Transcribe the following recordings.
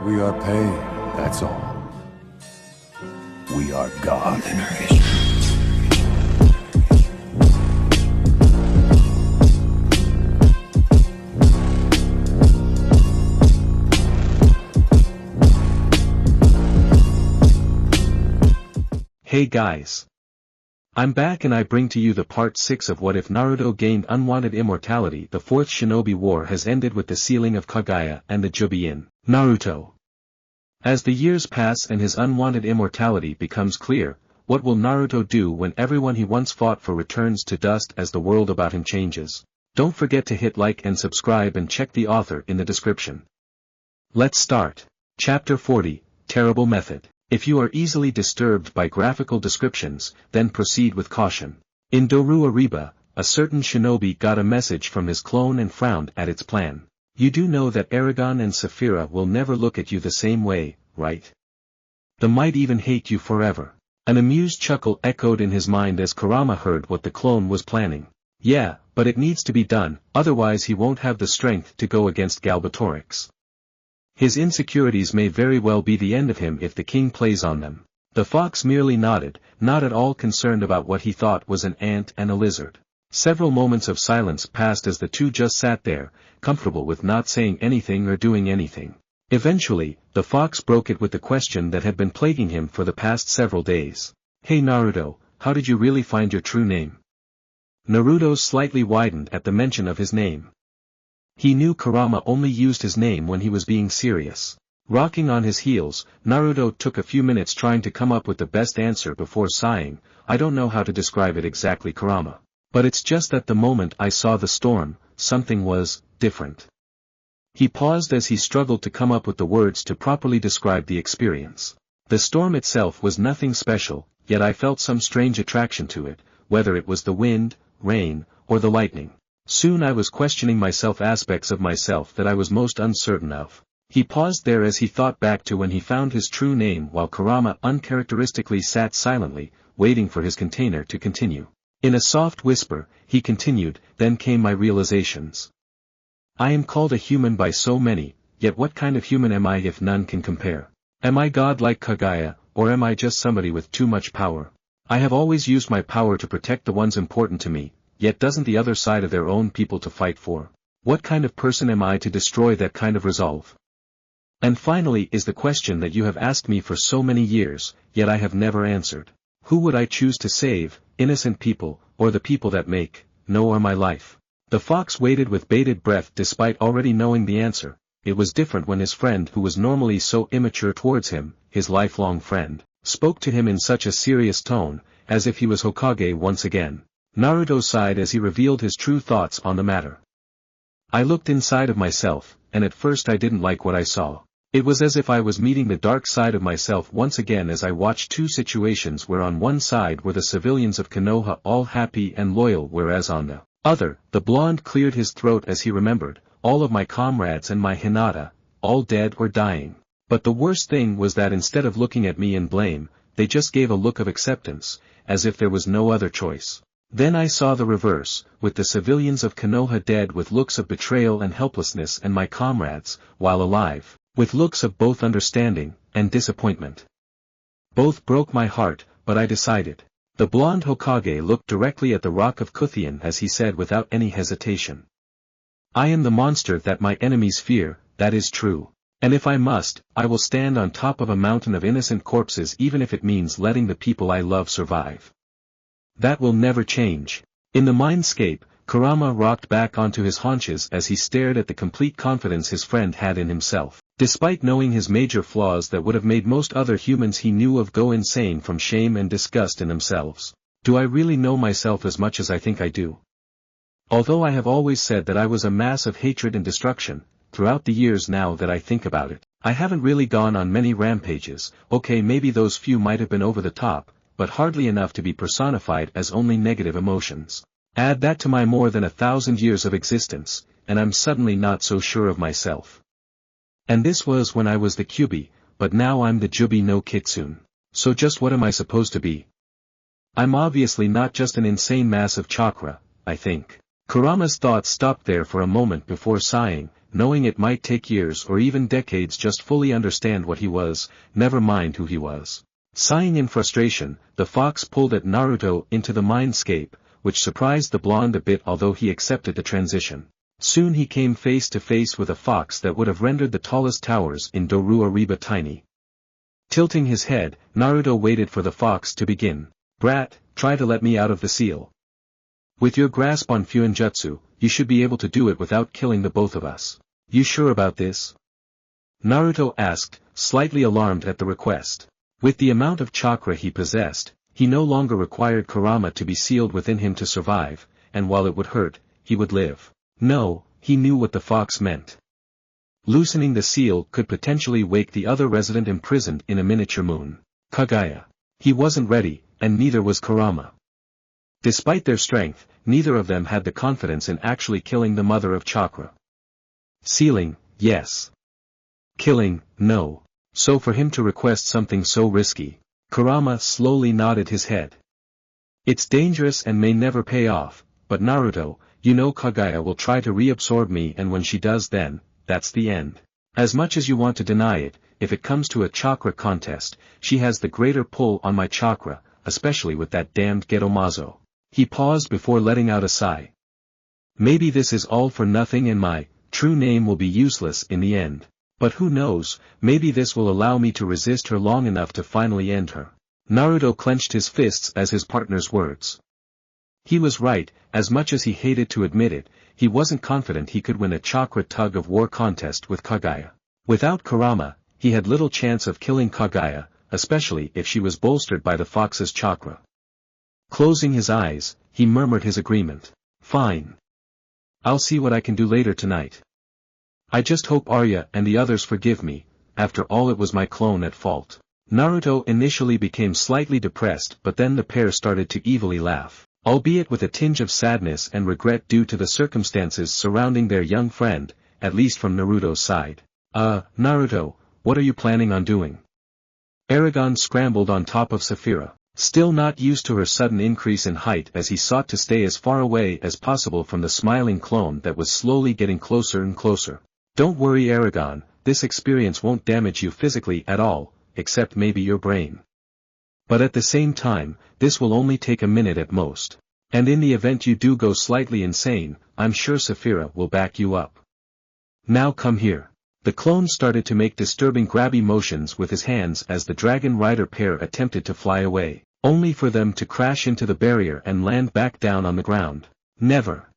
We are pain, that's all. We are God. Hey guys. I'm back and I bring to you the part 6 of What If Naruto Gained Unwanted Immortality. The fourth Shinobi War has ended with the sealing of Kaguya and the Juubi in Naruto. As the years pass and his unwanted immortality becomes clear, what will Naruto do when everyone he once fought for returns to dust as the world about him changes? Don't forget to hit like and subscribe and check the author in the description. Let's start. Chapter 40, Terrible Method. If you are easily disturbed by graphical descriptions, then proceed with caution. In Doru Ariba, a certain shinobi got a message from his clone and frowned at its plan. You do know that Eragon and Saphira will never look at you the same way, right? They might even hate you forever. An amused chuckle echoed in his mind as Kurama heard what the clone was planning. Yeah, but it needs to be done, otherwise he won't have the strength to go against Galbatorix. His insecurities may very well be the end of him if the king plays on them. The fox merely nodded, not at all concerned about what he thought was an ant and a lizard. Several moments of silence passed as the two just sat there, comfortable with not saying anything or doing anything. Eventually, the fox broke it with the question that had been plaguing him for the past several days. Hey Naruto, how did you really find your true name? Naruto slightly widened at the mention of his name. He knew Kurama only used his name when he was being serious. Rocking on his heels, Naruto took a few minutes trying to come up with the best answer before sighing. I don't know how to describe it exactly, Kurama. But it's just that the moment I saw the storm, something was different. He paused as he struggled to come up with the words to properly describe the experience. The storm itself was nothing special, yet I felt some strange attraction to it, whether it was the wind, rain, or the lightning. Soon I was questioning myself, aspects of myself that I was most uncertain of. He paused there as he thought back to when he found his true name while Kurama uncharacteristically sat silently, waiting for his container to continue. In a soft whisper, he continued, then came my realizations. I am called a human by so many, yet what kind of human am I if none can compare? Am I God like Kaguya, or am I just somebody with too much power? I have always used my power to protect the ones important to me. Yet doesn't the other side of their own people to fight for? What kind of person am I to destroy that kind of resolve? And finally is the question that you have asked me for so many years, yet I have never answered. Who would I choose to save, innocent people, or the people that make, or my life? The fox waited with bated breath despite already knowing the answer. It was different when his friend who was normally so immature towards him, his lifelong friend, spoke to him in such a serious tone, as if he was Hokage once again. Naruto sighed as he revealed his true thoughts on the matter. I looked inside of myself, and at first I didn't like what I saw. It was as if I was meeting the dark side of myself once again as I watched two situations where on one side were the civilians of Konoha all happy and loyal, whereas on the other, the blonde cleared his throat as he remembered, all of my comrades and my Hinata, all dead or dying. But the worst thing was that instead of looking at me in blame, they just gave a look of acceptance, as if there was no other choice. Then I saw the reverse, with the civilians of Konoha dead with looks of betrayal and helplessness, and my comrades, while alive, with looks of both understanding and disappointment. Both broke my heart, but I decided. The blonde Hokage looked directly at the rock of Kuthian as he said without any hesitation. I am the monster that my enemies fear, that is true. And if I must, I will stand on top of a mountain of innocent corpses even if it means letting the people I love survive. That will never change. In the mindscape, Kurama rocked back onto his haunches as he stared at the complete confidence his friend had in himself. Despite knowing his major flaws that would have made most other humans he knew of go insane from shame and disgust in themselves. Do I really know myself as much as I think I do? Although I have always said that I was a mass of hatred and destruction, throughout the years now that I think about it, I haven't really gone on many rampages. Okay, maybe those few might have been over the top, but hardly enough to be personified as only negative emotions. Add that to my more than 1,000 years of existence, and I'm suddenly not so sure of myself. And this was when I was the Kyuubi, but now I'm the Juubi no Kitsune. So just what am I supposed to be? I'm obviously not just an insane mass of chakra, I think. Kurama's thoughts stopped there for a moment before sighing, knowing it might take years or even decades just fully understand what he was, never mind who he was. Sighing in frustration, the fox pulled at Naruto into the mindscape, which surprised the blonde a bit although he accepted the transition. Soon he came face to face with a fox that would have rendered the tallest towers in Doruariba tiny. Tilting his head, Naruto waited for the fox to begin. "Brat, try to let me out of the seal. With your grasp on Fuinjutsu, you should be able to do it without killing the both of us. You sure about this?" Naruto asked, slightly alarmed at the request. With the amount of chakra he possessed, he no longer required Kurama to be sealed within him to survive, and while it would hurt, he would live. No, he knew what the fox meant. Loosening the seal could potentially wake the other resident imprisoned in a miniature moon. Kaguya. He wasn't ready, and neither was Kurama. Despite their strength, neither of them had the confidence in actually killing the mother of chakra. Sealing, yes. Killing, no. So for him to request something so risky, Kurama slowly nodded his head. It's dangerous and may never pay off, but Naruto, you know Kaguya will try to reabsorb me, and when she does, then, that's the end. As much as you want to deny it, if it comes to a chakra contest, she has the greater pull on my chakra, especially with that damned Gedomazo. He paused before letting out a sigh. Maybe this is all for nothing and my true name will be useless in the end. But who knows, maybe this will allow me to resist her long enough to finally end her. Naruto clenched his fists as his partner's words. He was right, as much as he hated to admit it, he wasn't confident he could win a chakra tug-of-war contest with Kaguya. Without Kurama, he had little chance of killing Kaguya, especially if she was bolstered by the fox's chakra. Closing his eyes, he murmured his agreement. Fine. I'll see what I can do later tonight. I just hope Arya and the others forgive me, after all it was my clone at fault. Naruto initially became slightly depressed, but then the pair started to evilly laugh, albeit with a tinge of sadness and regret due to the circumstances surrounding their young friend, at least from Naruto's side. Naruto, what are you planning on doing? Eragon scrambled on top of Saphira, still not used to her sudden increase in height as he sought to stay as far away as possible from the smiling clone that was slowly getting closer and closer. Don't worry Eragon, this experience won't damage you physically at all, except maybe your brain. But at the same time, this will only take a minute at most. And in the event you do go slightly insane, I'm sure Saphira will back you up. Now come here. The clone started to make disturbing grabby motions with his hands as the dragon rider pair attempted to fly away, only for them to crash into the barrier and land back down on the ground. Never.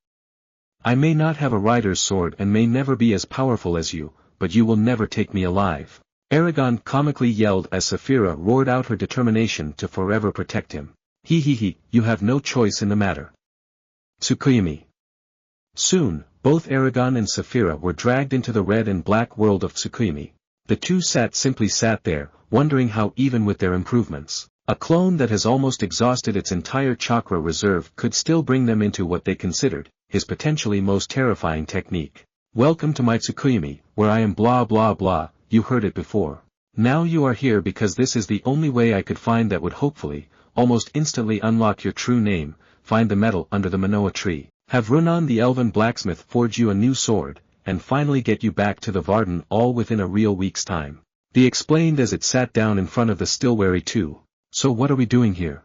I may not have a rider's sword and may never be as powerful as you, but you will never take me alive. Eragon comically yelled as Saphira roared out her determination to forever protect him. He, you have no choice in the matter. Tsukuyomi. Soon, both Eragon and Saphira were dragged into the red and black world of Tsukuyomi. The two simply sat there, wondering how even with their improvements, a clone that has almost exhausted its entire chakra reserve could still bring them into what they considered his potentially most terrifying technique. Welcome to my Tsukuyomi, where I am blah blah blah, you heard it before. Now you are here because this is the only way I could find that would hopefully, almost instantly unlock your true name, find the metal under the Manoa tree, have Runan the elven blacksmith forge you a new sword, and finally get you back to the Varden all within a real week's time. He explained as it sat down in front of the Stillwary too. So what are we doing here?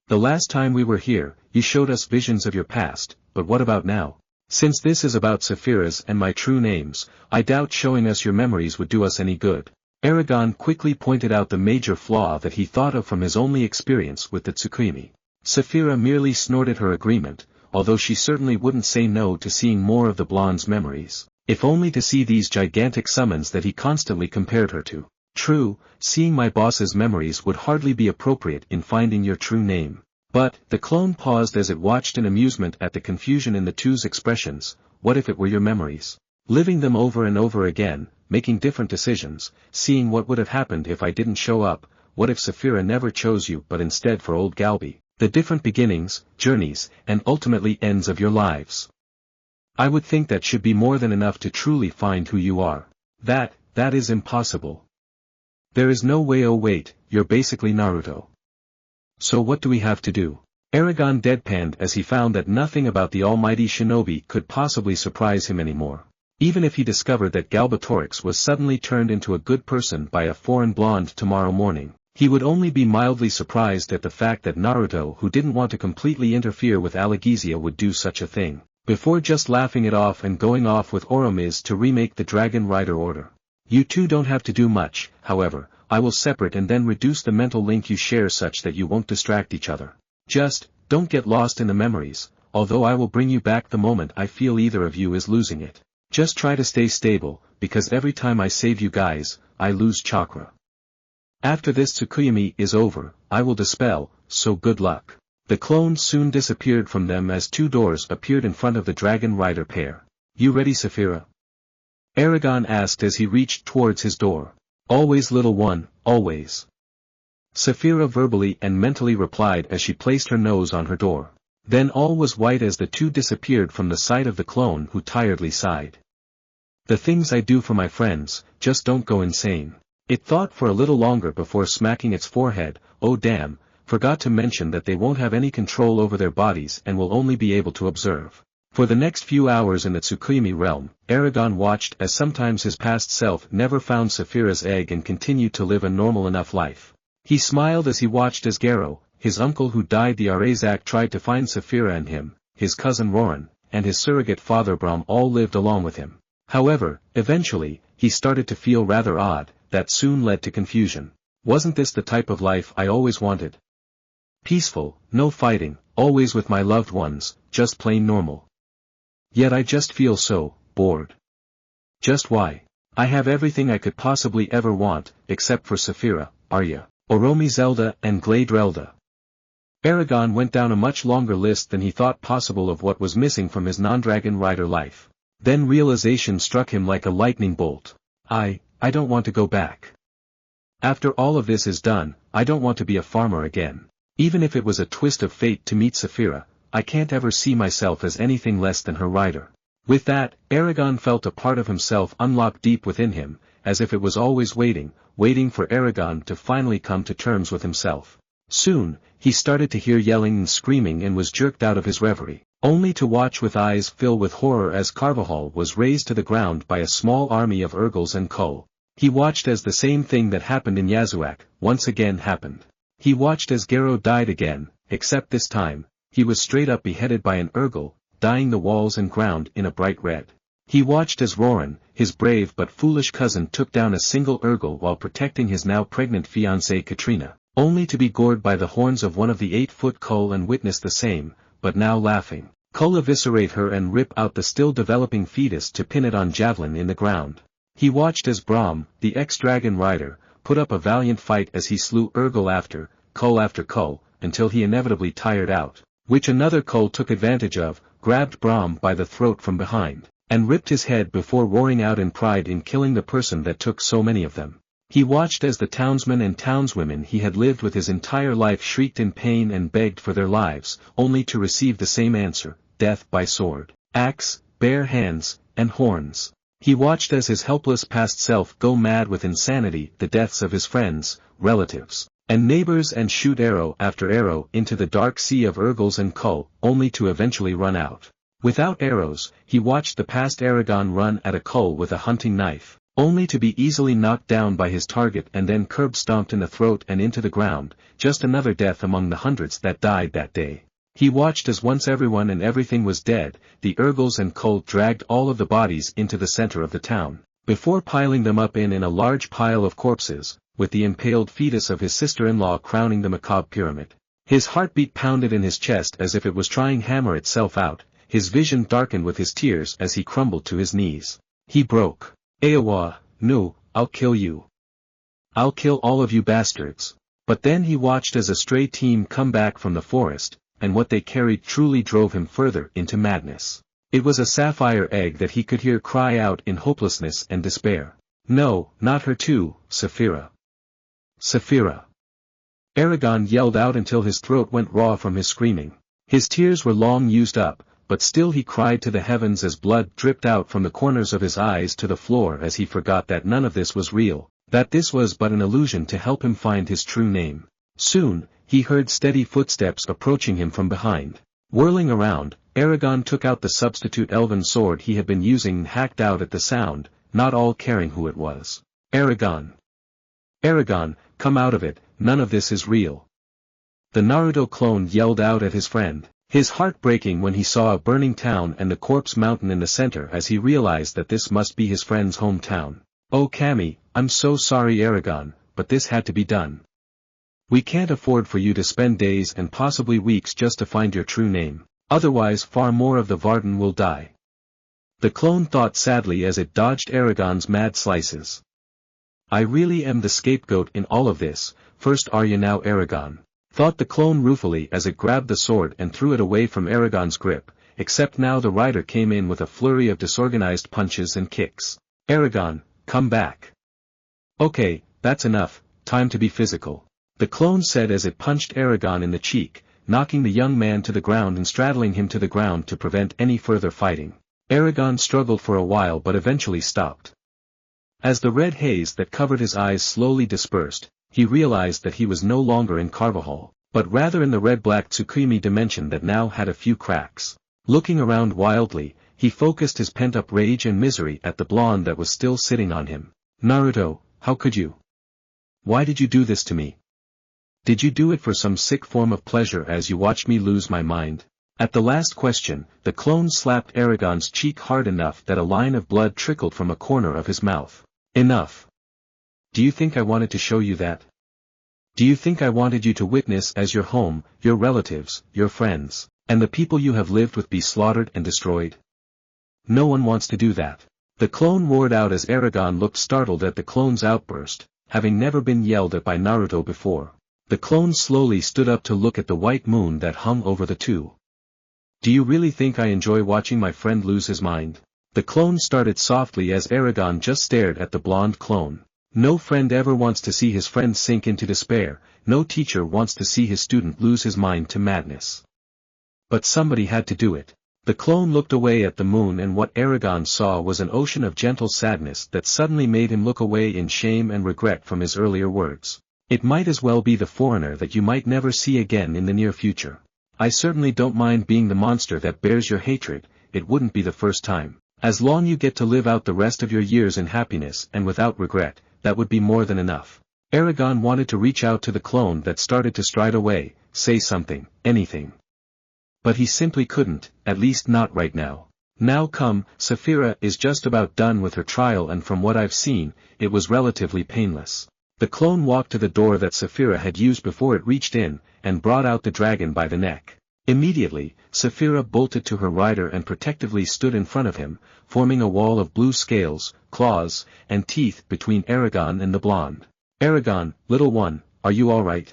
The last time we were here, you showed us visions of your past, but what about now? Since this is about Saphira's and my true names, I doubt showing us your memories would do us any good. Eragon quickly pointed out the major flaw that he thought of from his only experience with the Tsukuyomi. Saphira merely snorted her agreement, although she certainly wouldn't say no to seeing more of the blonde's memories, if only to see these gigantic summons that he constantly compared her to. True, seeing my boss's memories would hardly be appropriate in finding your true name. But, the clone paused as it watched in amusement at the confusion in the two's expressions. What if it were your memories? Living them over and over again, making different decisions, seeing what would have happened if I didn't show up, what if Saphira never chose you but instead for old Galbi? The different beginnings, journeys, and ultimately ends of your lives. I would think that should be more than enough to truly find who you are. That is impossible. There is no way. Oh wait, you're basically Naruto. So what do we have to do? Eragon deadpanned as he found that nothing about the almighty shinobi could possibly surprise him anymore. Even if he discovered that Galbatorix was suddenly turned into a good person by a foreign blonde tomorrow morning, he would only be mildly surprised at the fact that Naruto, who didn't want to completely interfere with Allegezia, would do such a thing, before just laughing it off and going off with Oromiz to remake the Dragon Rider order. You two don't have to do much, however. I will separate and then reduce the mental link you share such that you won't distract each other. Just, don't get lost in the memories, although I will bring you back the moment I feel either of you is losing it. Just try to stay stable, because every time I save you guys, I lose chakra. After this Tsukuyomi is over, I will dispel, so good luck. The clones soon disappeared from them as two doors appeared in front of the Dragon Rider pair. You ready, Saphira? Eragon asked as he reached towards his door. Always, little one, always. Saphira verbally and mentally replied as she placed her nose on her door. Then all was white as the two disappeared from the sight of the clone, who tiredly sighed. The things I do for my friends, just don't go insane. It thought for a little longer before smacking its forehead. Oh damn, forgot to mention that they won't have any control over their bodies and will only be able to observe. For the next few hours in the Tsukuyomi realm, Eragon watched as sometimes his past self never found Saphira's egg and continued to live a normal enough life. He smiled as he watched as Garo, his uncle who died the Arezak, tried to find Saphira, and him, his cousin Roran, and his surrogate father Brahm all lived along with him. However, eventually, he started to feel rather odd. That soon led to confusion. Wasn't this the type of life I always wanted? Peaceful, no fighting, always with my loved ones, just plain normal. Yet I just feel so bored. Just why? I have everything I could possibly ever want, except for Saphira, Arya, Oromi, Zelda, and Gladrelda. Eragon went down a much longer list than he thought possible of what was missing from his non-Dragon Rider life. Then realization struck him like a lightning bolt. I don't want to go back. After all of this is done, I don't want to be a farmer again. Even if it was a twist of fate to meet Saphira, I can't ever see myself as anything less than her rider. With that, Eragon felt a part of himself unlock deep within him, as if it was always waiting for Eragon to finally come to terms with himself. Soon, he started to hear yelling and screaming and was jerked out of his reverie, only to watch with eyes filled with horror as Carvajal was razed to the ground by a small army of Urgles and Kull. He watched as the same thing that happened in Yazuak once again happened. He watched as Garo died again, except this time, he was straight up beheaded by an Urgle, dyeing the walls and ground in a bright red. He watched as Roran, his brave but foolish cousin, took down a single Urgle while protecting his now pregnant fiancée Katrina, only to be gored by the horns of one of the 8-foot Kull and witness the same, but now laughing, Kull eviscerate her and rip out the still developing fetus to pin it on javelin in the ground. He watched as Brahm, the ex-Dragon Rider, put up a valiant fight as he slew Urgle after Kull, until he inevitably tired out, which another Kull took advantage of, grabbed Brahm by the throat from behind, and ripped his head before roaring out in pride in killing the person that took so many of them. He watched as the townsmen and townswomen he had lived with his entire life shrieked in pain and begged for their lives, only to receive the same answer, death by sword, axe, bare hands, and horns. He watched as his helpless past self go mad with insanity, the deaths of his friends, relatives, and neighbors, and shoot arrow after arrow into the dark sea of Urgles and Kull, only to eventually run out. Without arrows, he watched the past Eragon run at a Kull with a hunting knife, only to be easily knocked down by his target and then curb-stomped in the throat and into the ground, just another death among the hundreds that died that day. He watched as once everyone and everything was dead, the Urgles and Kull dragged all of the bodies into the center of the town, before piling them up in a large pile of corpses, with the impaled fetus of his sister-in-law crowning the macabre pyramid. His heartbeat pounded in his chest as if it was trying to hammer itself out, his vision darkened with his tears as he crumbled to his knees. He broke. Eowa, no, I'll kill you. I'll kill all of you bastards. But then he watched as a stray team come back from the forest, and what they carried truly drove him further into madness. It was a sapphire egg that he could hear cry out in hopelessness and despair. No, not her too, Saphira. Saphira. Eragon yelled out until his throat went raw from his screaming. His tears were long used up, but still he cried to the heavens as blood dripped out from the corners of his eyes to the floor as he forgot that none of this was real, that this was but an illusion to help him find his true name. Soon, he heard steady footsteps approaching him from behind. Whirling around, Eragon took out the substitute elven sword he had been using and hacked out at the sound, not all caring who it was. Eragon! Eragon, come out of it, none of this is real. The Naruto clone yelled out at his friend, his heart breaking when he saw a burning town and the corpse mountain in the center as he realized that this must be his friend's hometown. Oh Kami, I'm so sorry Eragon, but this had to be done. We can't afford for you to spend days and possibly weeks just to find your true name, otherwise far more of the Varden will die. The clone thought sadly as it dodged Eragon's mad slices. I really am the scapegoat in all of this, first are you now Eragon, thought the clone ruefully as it grabbed the sword and threw it away from Eragon's grip, except now the rider came in with a flurry of disorganized punches and kicks. Eragon, come back. Okay, that's enough, time to be physical, the clone said as it punched Eragon in the cheek, knocking the young man to the ground and straddling him to the ground to prevent any further fighting. Eragon struggled for a while but eventually stopped. As the red haze that covered his eyes slowly dispersed, he realized that he was no longer in Carvajal, but rather in the red-black Tsukimi dimension that now had a few cracks. Looking around wildly, he focused his pent-up rage and misery at the blonde that was still sitting on him. Naruto, how could you? Why did you do this to me? Did you do it for some sick form of pleasure as you watched me lose my mind? At the last question, the clone slapped Eragon's cheek hard enough that a line of blood trickled from a corner of his mouth. Enough. Do you think I wanted to show you that? Do you think I wanted you to witness as your home, your relatives, your friends, and the people you have lived with be slaughtered and destroyed? No one wants to do that. The clone roared out as Eragon looked startled at the clone's outburst, having never been yelled at by Naruto before. The clone slowly stood up to look at the white moon that hung over the two. Do you really think I enjoy watching my friend lose his mind? The clone started softly as Eragon just stared at the blonde clone. No friend ever wants to see his friend sink into despair, no teacher wants to see his student lose his mind to madness. But somebody had to do it. The clone looked away at the moon and what Eragon saw was an ocean of gentle sadness that suddenly made him look away in shame and regret from his earlier words. It might as well be the foreigner that you might never see again in the near future. I certainly don't mind being the monster that bears your hatred, it wouldn't be the first time. As long you get to live out the rest of your years in happiness and without regret, that would be more than enough. Eragon wanted to reach out to the clone that started to stride away, say something, anything. But he simply couldn't, at least not right now. Now come, Saphira is just about done with her trial and from what I've seen, it was relatively painless. The clone walked to the door that Saphira had used before it reached in, and brought out the dragon by the neck. Immediately, Saphira bolted to her rider and protectively stood in front of him, forming a wall of blue scales, claws, and teeth between Eragon and the blonde. Eragon, little one, are you all right?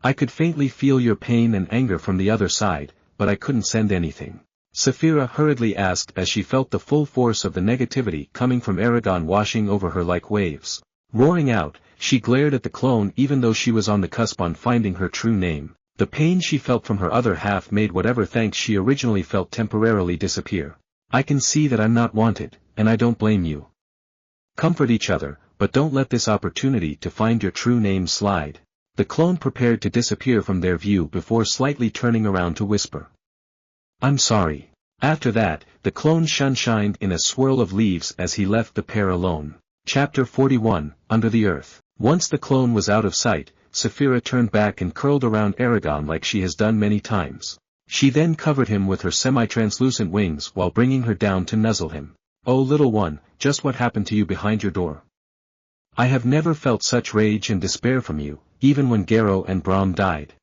I could faintly feel your pain and anger from the other side, but I couldn't send anything. Saphira hurriedly asked as she felt the full force of the negativity coming from Eragon washing over her like waves. Roaring out, she glared at the clone even though she was on the cusp on finding her true name. The pain she felt from her other half made whatever thanks she originally felt temporarily disappear. I can see that I'm not wanted, and I don't blame you. Comfort each other, but don't let this opportunity to find your true name slide. The clone prepared to disappear from their view before slightly turning around to whisper. I'm sorry. After that, the clone shined in a swirl of leaves as he left the pair alone. Chapter 41, Under the Earth. Once the clone was out of sight, Saphira turned back and curled around Eragon like she has done many times. She then covered him with her semi-translucent wings while bringing her down to nuzzle him. Oh little one, just what happened to you behind your door? I have never felt such rage and despair from you, even when Garo and Brahm died.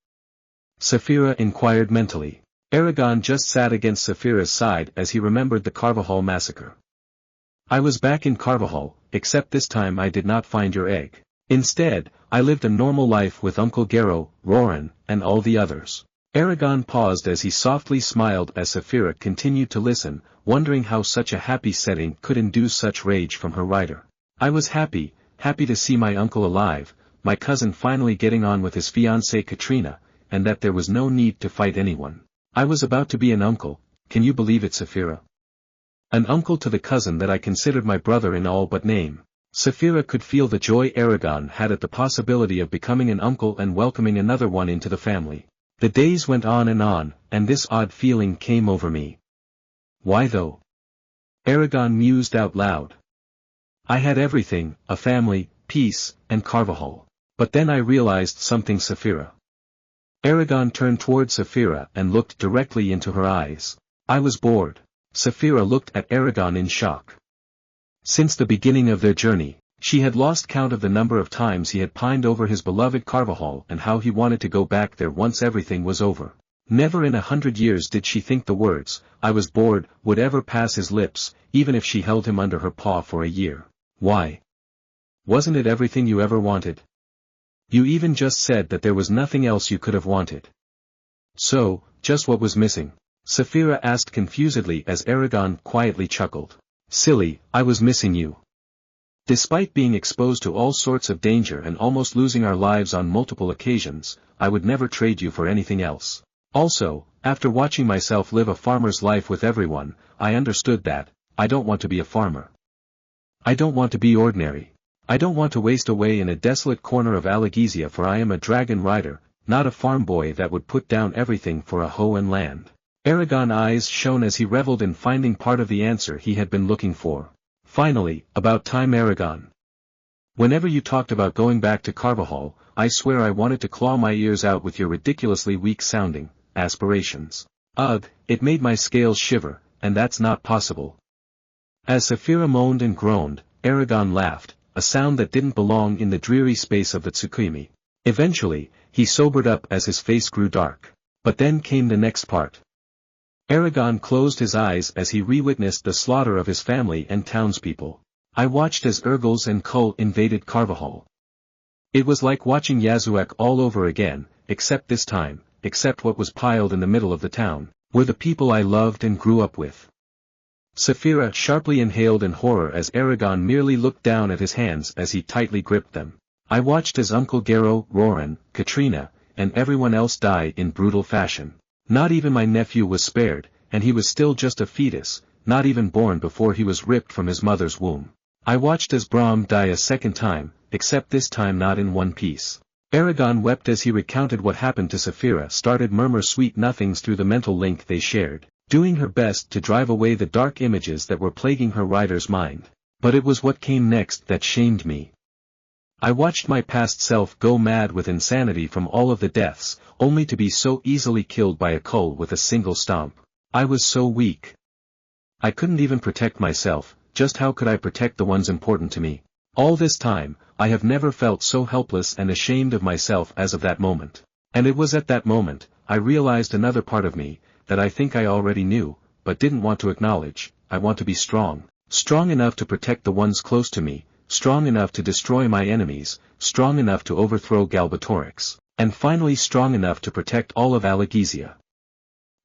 Saphira inquired mentally. Eragon just sat against Saphira's side as he remembered the Carvajal massacre. I was back in Carvajal, except this time I did not find your egg. Instead, I lived a normal life with Uncle Garo, Roran, and all the others. Eragon paused as he softly smiled as Saphira continued to listen, wondering how such a happy setting could induce such rage from her rider. I was happy to see my uncle alive, my cousin finally getting on with his fiancée Katrina, and that there was no need to fight anyone. I was about to be an uncle, can you believe it Saphira? An uncle to the cousin that I considered my brother in all but name. Saphira could feel the joy Eragon had at the possibility of becoming an uncle and welcoming another one into the family. The days went on, and this odd feeling came over me. Why though? Eragon mused out loud. I had everything, a family, peace, and Carvajal. But then I realized something. Saphira. Eragon turned toward Saphira and looked directly into her eyes. I was bored. Saphira looked at Eragon in shock. Since the beginning of their journey, she had lost count of the number of times he had pined over his beloved Carvajal and how he wanted to go back there once everything was over. Never in 100 years did she think the words, "I was bored," would ever pass his lips, even if she held him under her paw for a year. Why? Wasn't it everything you ever wanted? You even just said that there was nothing else you could have wanted. So, just what was missing? Saphira asked confusedly as Eragon quietly chuckled. Silly, I was missing you. Despite being exposed to all sorts of danger and almost losing our lives on multiple occasions, I would never trade you for anything else. Also, after watching myself live a farmer's life with everyone, I understood that, I don't want to be a farmer. I don't want to be ordinary. I don't want to waste away in a desolate corner of Allegezia, for I am a dragon rider, not a farm boy that would put down everything for a hoe and land. Eragon's eyes shone as he reveled in finding part of the answer he had been looking for. Finally, about time, Eragon. Whenever you talked about going back to Carvajal, I swear I wanted to claw my ears out with your ridiculously weak-sounding aspirations. Ugh, it made my scales shiver, and that's not possible. As Saphira moaned and groaned, Eragon laughed, a sound that didn't belong in the dreary space of the Tsukimi. Eventually, he sobered up as his face grew dark. But then came the next part. Eragon closed his eyes as he re-witnessed the slaughter of his family and townspeople. I watched as Urgles and Kull invaded Carvajal. It was like watching Yazuak all over again, except this time, except what was piled in the middle of the town, were the people I loved and grew up with. Saphira sharply inhaled in horror as Eragon merely looked down at his hands as he tightly gripped them. I watched as Uncle Gero, Roran, Katrina, and everyone else die in brutal fashion. Not even my nephew was spared, and he was still just a fetus, not even born before he was ripped from his mother's womb. I watched as Brahm die a second time, except this time not in one piece. Eragon wept as he recounted what happened to Saphira, started murmur sweet nothings through the mental link they shared, doing her best to drive away the dark images that were plaguing her rider's mind. But it was what came next that shamed me. I watched my past self go mad with insanity from all of the deaths, only to be so easily killed by a Kull with a single stomp. I was so weak. I couldn't even protect myself, just how could I protect the ones important to me? All this time, I have never felt so helpless and ashamed of myself as of that moment. And it was at that moment, I realized another part of me, that I think I already knew, but didn't want to acknowledge. I want to be strong. Strong enough to protect the ones close to me, strong enough to destroy my enemies, strong enough to overthrow Galbatorix, and finally strong enough to protect all of Allegezia.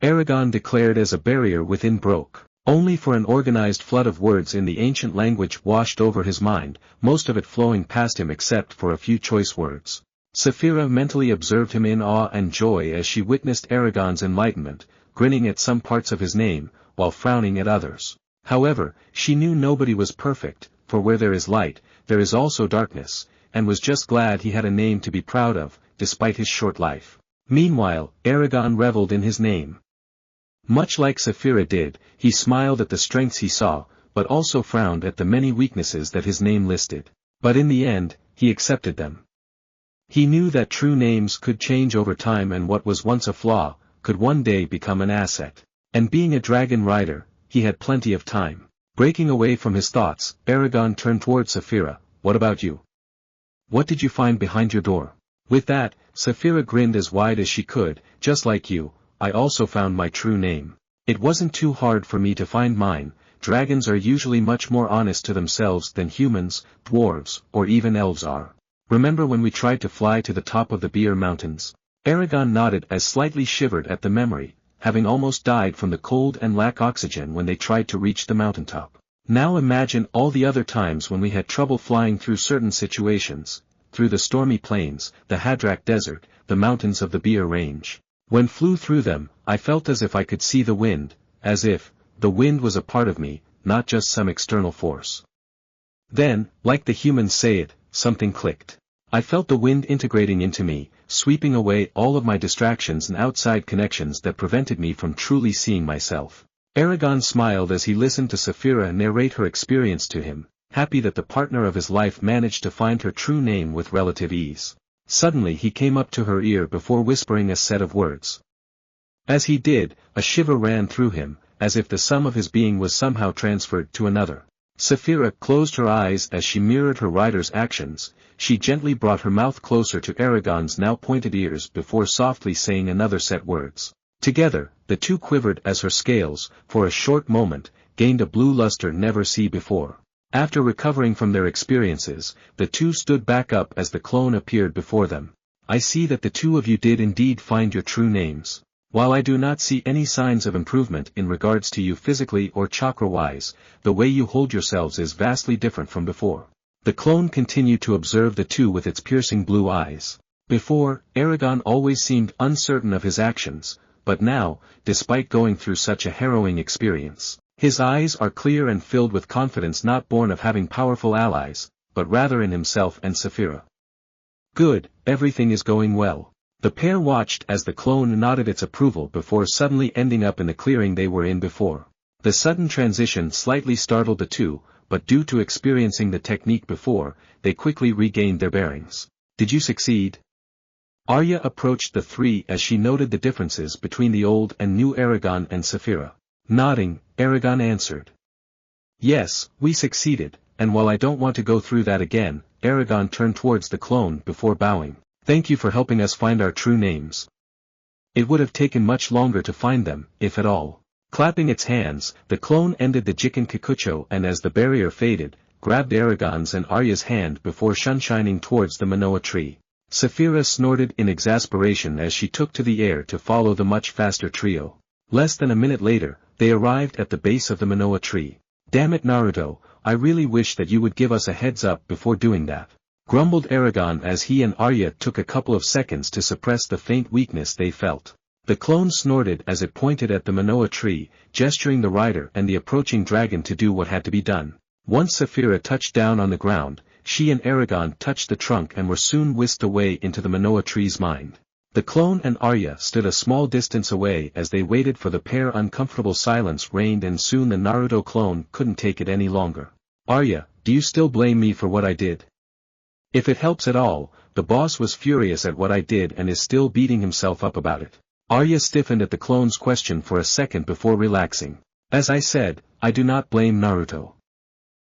Eragon declared as a barrier within broke, only for an organized flood of words in the ancient language washed over his mind, most of it flowing past him except for a few choice words. Saphira mentally observed him in awe and joy as she witnessed Eragon's enlightenment, grinning at some parts of his name, while frowning at others. However, she knew nobody was perfect, for where there is light, there is also darkness, and was just glad he had a name to be proud of, despite his short life. Meanwhile, Eragon reveled in his name. Much like Saphira did, he smiled at the strengths he saw, but also frowned at the many weaknesses that his name listed. But in the end, he accepted them. He knew that true names could change over time, and what was once a flaw, could one day become an asset. And being a dragon rider, he had plenty of time. Breaking away from his thoughts, Eragon turned toward Saphira. What about you? What did you find behind your door? With that, Saphira grinned as wide as she could. Just like you, I also found my true name. It wasn't too hard for me to find mine. Dragons are usually much more honest to themselves than humans, dwarves, or even elves are. Remember when we tried to fly to the top of the Beer Mountains? Eragon nodded as slightly shivered at the memory, having almost died from the cold and lack oxygen when they tried to reach the mountaintop. Now imagine all the other times when we had trouble flying through certain situations, through the stormy plains, the Hadrak Desert, the mountains of the Beer Range. When flew through them, I felt as if I could see the wind, as if the wind was a part of me, not just some external force. Then, like the humans say it, something clicked. I felt the wind integrating into me, sweeping away all of my distractions and outside connections that prevented me from truly seeing myself. Eragon smiled as he listened to Saphira narrate her experience to him, happy that the partner of his life managed to find her true name with relative ease. Suddenly he came up to her ear before whispering a set of words. As he did, a shiver ran through him, as if the sum of his being was somehow transferred to another. Saphira closed her eyes as she mirrored her rider's actions. She gently brought her mouth closer to Eragon's now pointed ears before softly saying another set words. Together, the two quivered as her scales, for a short moment, gained a blue luster never seen before. After recovering from their experiences, the two stood back up as the clone appeared before them. I see that the two of you did indeed find your true names. While I do not see any signs of improvement in regards to you physically or chakra-wise, the way you hold yourselves is vastly different from before. The clone continued to observe the two with its piercing blue eyes. Before, Eragon always seemed uncertain of his actions, but now, despite going through such a harrowing experience, his eyes are clear and filled with confidence not born of having powerful allies, but rather in himself and Saphira. Good, everything is going well. The pair watched as the clone nodded its approval before suddenly ending up in the clearing they were in before. The sudden transition slightly startled the two, but due to experiencing the technique before, they quickly regained their bearings. Did you succeed? Arya approached the three as she noted the differences between the old and new Eragon and Saphira. Nodding, Eragon answered. Yes, we succeeded, and while I don't want to go through that again, Eragon turned towards the clone before bowing. Thank you for helping us find our true names. It would have taken much longer to find them, if at all. Clapping its hands, the clone ended the Jikin Kikucho and as the barrier faded, grabbed Eragon's and Arya's hand before sunshining towards the Manoa tree. Saphira snorted in exasperation as she took to the air to follow the much faster trio. Less than a minute later, they arrived at the base of the Manoa tree. Damn it Naruto, I really wish that you would give us a heads up before doing that. Grumbled Eragon as he and Arya took a couple of seconds to suppress the faint weakness they felt. The clone snorted as it pointed at the Manoa tree, gesturing the rider and the approaching dragon to do what had to be done. Once Saphira touched down on the ground, she and Eragon touched the trunk and were soon whisked away into the Manoa tree's mind. The clone and Arya stood a small distance away as they waited for the pair. Uncomfortable silence reigned and soon the Naruto clone couldn't take it any longer. Arya, do you still blame me for what I did? If it helps at all, the boss was furious at what I did and is still beating himself up about it. Arya stiffened at the clone's question for a second before relaxing. As I said, I do not blame Naruto.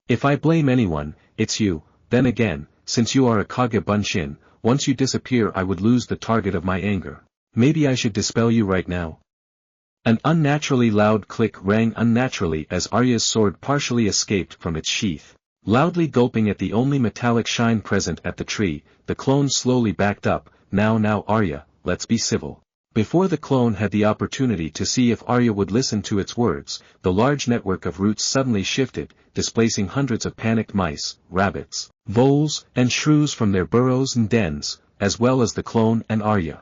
If I blame anyone, it's you. Then again, since you are a Kage Bunshin, once you disappear I would lose the target of my anger. Maybe I should dispel you right now. An unnaturally loud click rang unnaturally as Arya's sword partially escaped from its sheath. Loudly gulping at the only metallic shine present at the tree, the clone slowly backed up. Now Arya, let's be civil. Before the clone had the opportunity to see if Arya would listen to its words, the large network of roots suddenly shifted, displacing hundreds of panicked mice, rabbits, voles, and shrews from their burrows and dens, as well as the clone and Arya.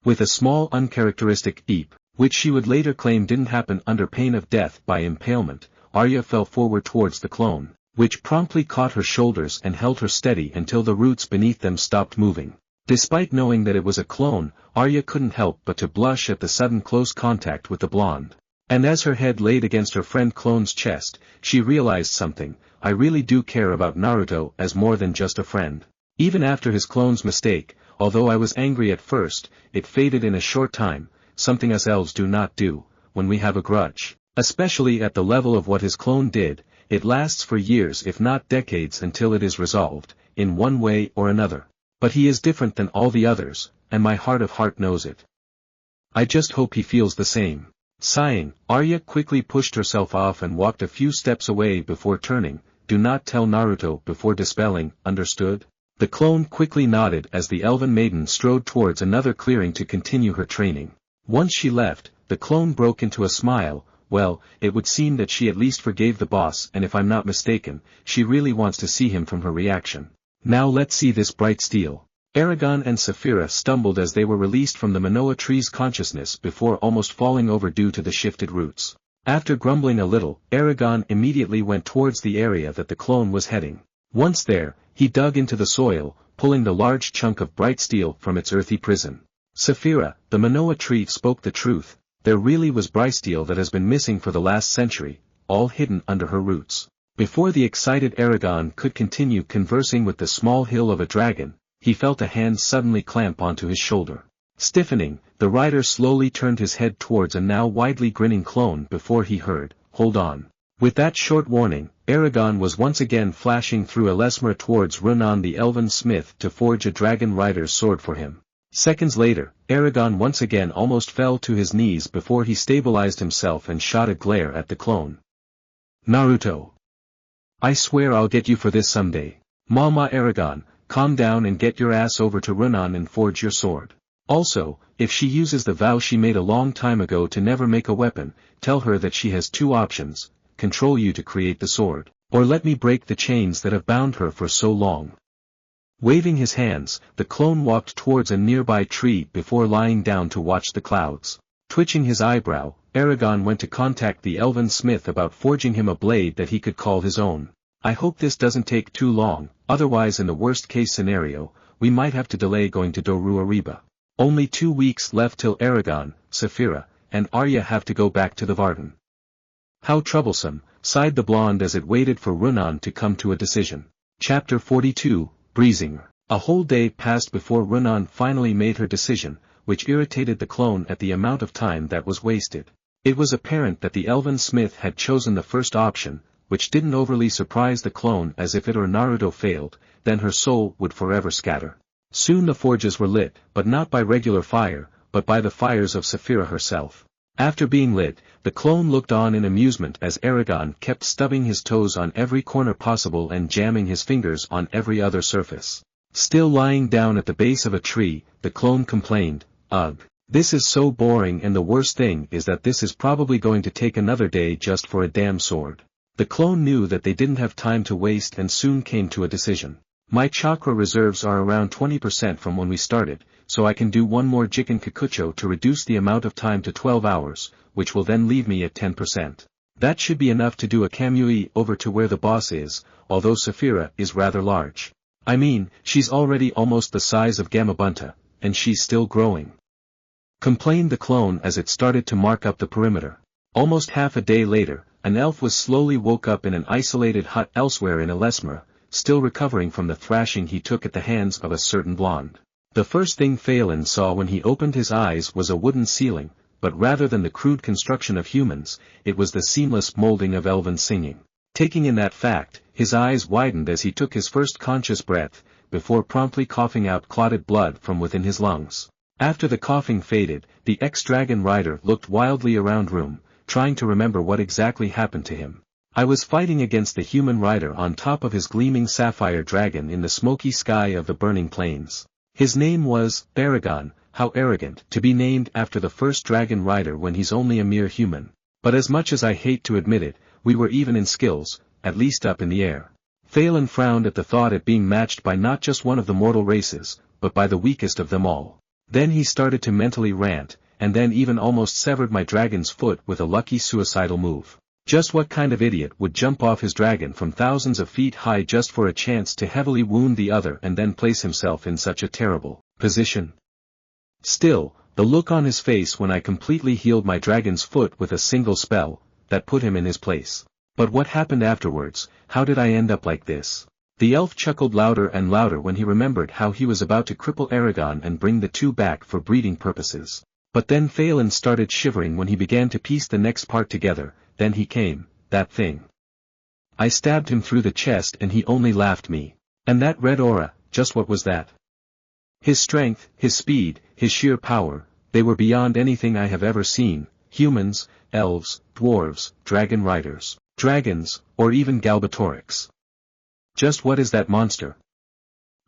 With a small uncharacteristic eep, which she would later claim didn't happen under pain of death by impalement, Arya fell forward towards the clone, which promptly caught her shoulders and held her steady until the roots beneath them stopped moving. Despite knowing that it was a clone, Arya couldn't help but to blush at the sudden close contact with the blonde. And as her head laid against her friend clone's chest, she realized something. I really do care about Naruto as more than just a friend. Even after his clone's mistake, although I was angry at first, it faded in a short time, something us elves do not do, when we have a grudge. Especially at the level of what his clone did, it lasts for years if not decades until it is resolved, in one way or another. But he is different than all the others, and my heart of heart knows it. I just hope he feels the same. Sighing, Arya quickly pushed herself off and walked a few steps away before turning. Do not tell Naruto before dispelling, understood? The clone quickly nodded as the elven maiden strode towards another clearing to continue her training. Once she left, the clone broke into a smile. Well, it would seem that she at least forgave the boss, and if I'm not mistaken, she really wants to see him from her reaction. Now let's see this bright steel. Eragon and Saphira stumbled as they were released from the Manoa tree's consciousness before almost falling over due to the shifted roots. After grumbling a little, Eragon immediately went towards the area that the clone was heading. Once there, he dug into the soil, pulling the large chunk of bright steel from its earthy prison. Saphira, the Manoa tree spoke the truth, there really was brightsteel that has been missing for the last century, all hidden under her roots. Before the excited Eragon could continue conversing with the small hill of a dragon, he felt a hand suddenly clamp onto his shoulder. Stiffening, the rider slowly turned his head towards a now widely grinning clone before he heard, "Hold on." With that short warning, Eragon was once again flashing through Elesmer towards Runan the elven smith to forge a dragon rider's sword for him. Seconds later, Eragon once again almost fell to his knees before he stabilized himself and shot a glare at the clone. "Naruto. I swear I'll get you for this someday. Mama Eragon, calm down and get your ass over to Runan and forge your sword. Also, if she uses the vow she made a long time ago to never make a weapon, tell her that she has two options, control you to create the sword, or let me break the chains that have bound her for so long." Waving his hands, the clone walked towards a nearby tree before lying down to watch the clouds. Twitching his eyebrow, Eragon went to contact the elven smith about forging him a blade that he could call his own. "I hope this doesn't take too long, otherwise in the worst-case scenario, we might have to delay going to Doruariba. Only 2 weeks left till Eragon, Saphira, and Arya have to go back to the Varden." "How troublesome," sighed the blonde as it waited for Runan to come to a decision. Chapter 42, Breezing. A whole day passed before Runan finally made her decision, which irritated the clone at the amount of time that was wasted. It was apparent that the elven smith had chosen the first option, which didn't overly surprise the clone, as if it or Naruto failed, then her soul would forever scatter. Soon the forges were lit, but not by regular fire, but by the fires of Saphira herself. After being lit, the clone looked on in amusement as Eragon kept stubbing his toes on every corner possible and jamming his fingers on every other surface. Still lying down at the base of a tree, the clone complained, "Ugh, this is so boring, and the worst thing is that this is probably going to take another day just for a damn sword." The clone knew that they didn't have time to waste and soon came to a decision. "My chakra reserves are around 20% from when we started, so I can do one more Jiken Kikucho to reduce the amount of time to 12 hours, which will then leave me at 10%. That should be enough to do a Kamui over to where the boss is, although Saphira is rather large. I mean, she's already almost the size of Gamabunta, and she's still growing," complained the clone as it started to mark up the perimeter. Almost half a day later, an elf was slowly woke up in an isolated hut elsewhere in Elesmer, still recovering from the thrashing he took at the hands of a certain blonde. The first thing Phelan saw when he opened his eyes was a wooden ceiling, but rather than the crude construction of humans, it was the seamless molding of elven singing. Taking in that fact, his eyes widened as he took his first conscious breath, before promptly coughing out clotted blood from within his lungs. After the coughing faded, the ex-dragon rider looked wildly around room, trying to remember what exactly happened to him. "I was fighting against the human rider on top of his gleaming sapphire dragon in the smoky sky of the burning plains. His name was Eragon." How arrogant to be named after the first dragon rider when he's only a mere human. But as much as I hate to admit it, we were even in skills, at least up in the air. Phelan frowned at the thought at being matched by not just one of the mortal races, but by the weakest of them all. Then he started to mentally rant, and then even almost severed my dragon's foot with a lucky suicidal move. Just what kind of idiot would jump off his dragon from thousands of feet high just for a chance to heavily wound the other and then place himself in such a terrible position? Still, the look on his face when I completely healed my dragon's foot with a single spell, that put him in his place. But what happened afterwards? How did I end up like this? The elf chuckled louder and louder when he remembered how he was about to cripple Eragon and bring the two back for breeding purposes. But then Phelan started shivering when he began to piece the next part together. Then he came, that thing. I stabbed him through the chest and he only laughed me. And that red aura, just what was that? His strength, his speed, his sheer power, they were beyond anything I have ever seen, humans, elves, dwarves, dragon riders, dragons, or even Galbatorix. Just what is that monster?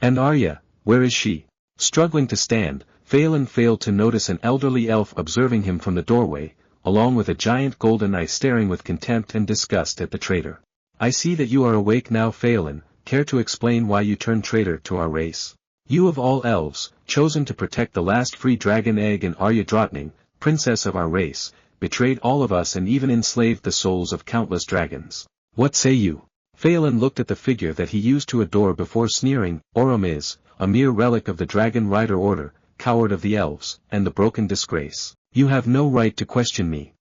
And Arya, where is she? Struggling to stand, Phelan failed to notice an elderly elf observing him from the doorway, along with a giant golden eye staring with contempt and disgust at the traitor. "I see that you are awake now, Phelan. Care to explain why you turned traitor to our race? You of all elves, chosen to protect the last free dragon egg, and Arya Drottning, princess of our race, betrayed all of us and even enslaved the souls of countless dragons. What say you?" Phelan looked at the figure that he used to adore before sneering, Oromiz, a mere relic of the Dragon Rider Order, coward of the elves, and the broken disgrace. You have no right to question me.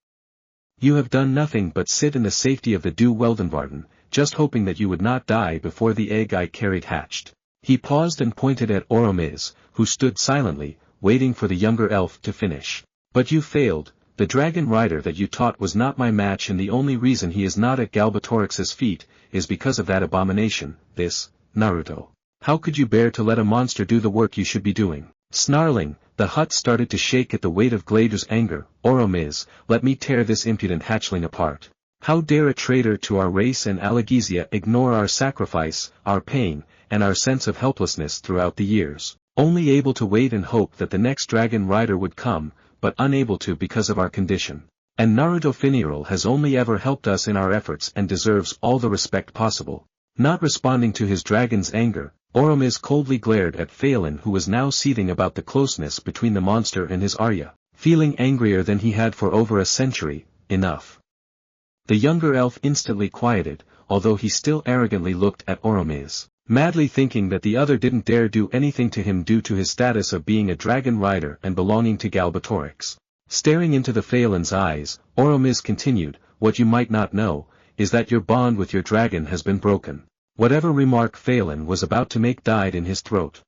You have done nothing but sit in the safety of the Du Weldenvarden, just hoping that you would not die before the egg I carried hatched. He paused and pointed at Oromiz, who stood silently, waiting for the younger elf to finish. But you failed. The dragon rider that you taught was not my match, and the only reason he is not at Galbatorix's feet is because of that abomination, this, Naruto. How could you bear to let a monster do the work you should be doing? Snarling, the hut started to shake at the weight of Glader's anger. Oromiz, let me tear this impudent hatchling apart. How dare a traitor to our race and Allegezia ignore our sacrifice, our pain, and our sense of helplessness throughout the years, only able to wait and hope that the next dragon rider would come, but unable to because of our condition. And Naruto Finiral has only ever helped us in our efforts and deserves all the respect possible. Not responding to his dragon's anger, Oromiz coldly glared at Phelan, who was now seething about the closeness between the monster and his Arya, feeling angrier than he had for over a century. Enough. The younger elf instantly quieted, although he still arrogantly looked at Oromiz, madly thinking that the other didn't dare do anything to him due to his status of being a dragon rider and belonging to Galbatorix. Staring into the Phelan's eyes, Oromiz continued, what you might not know, is that your bond with your dragon has been broken. Whatever remark Phelan was about to make died in his throat.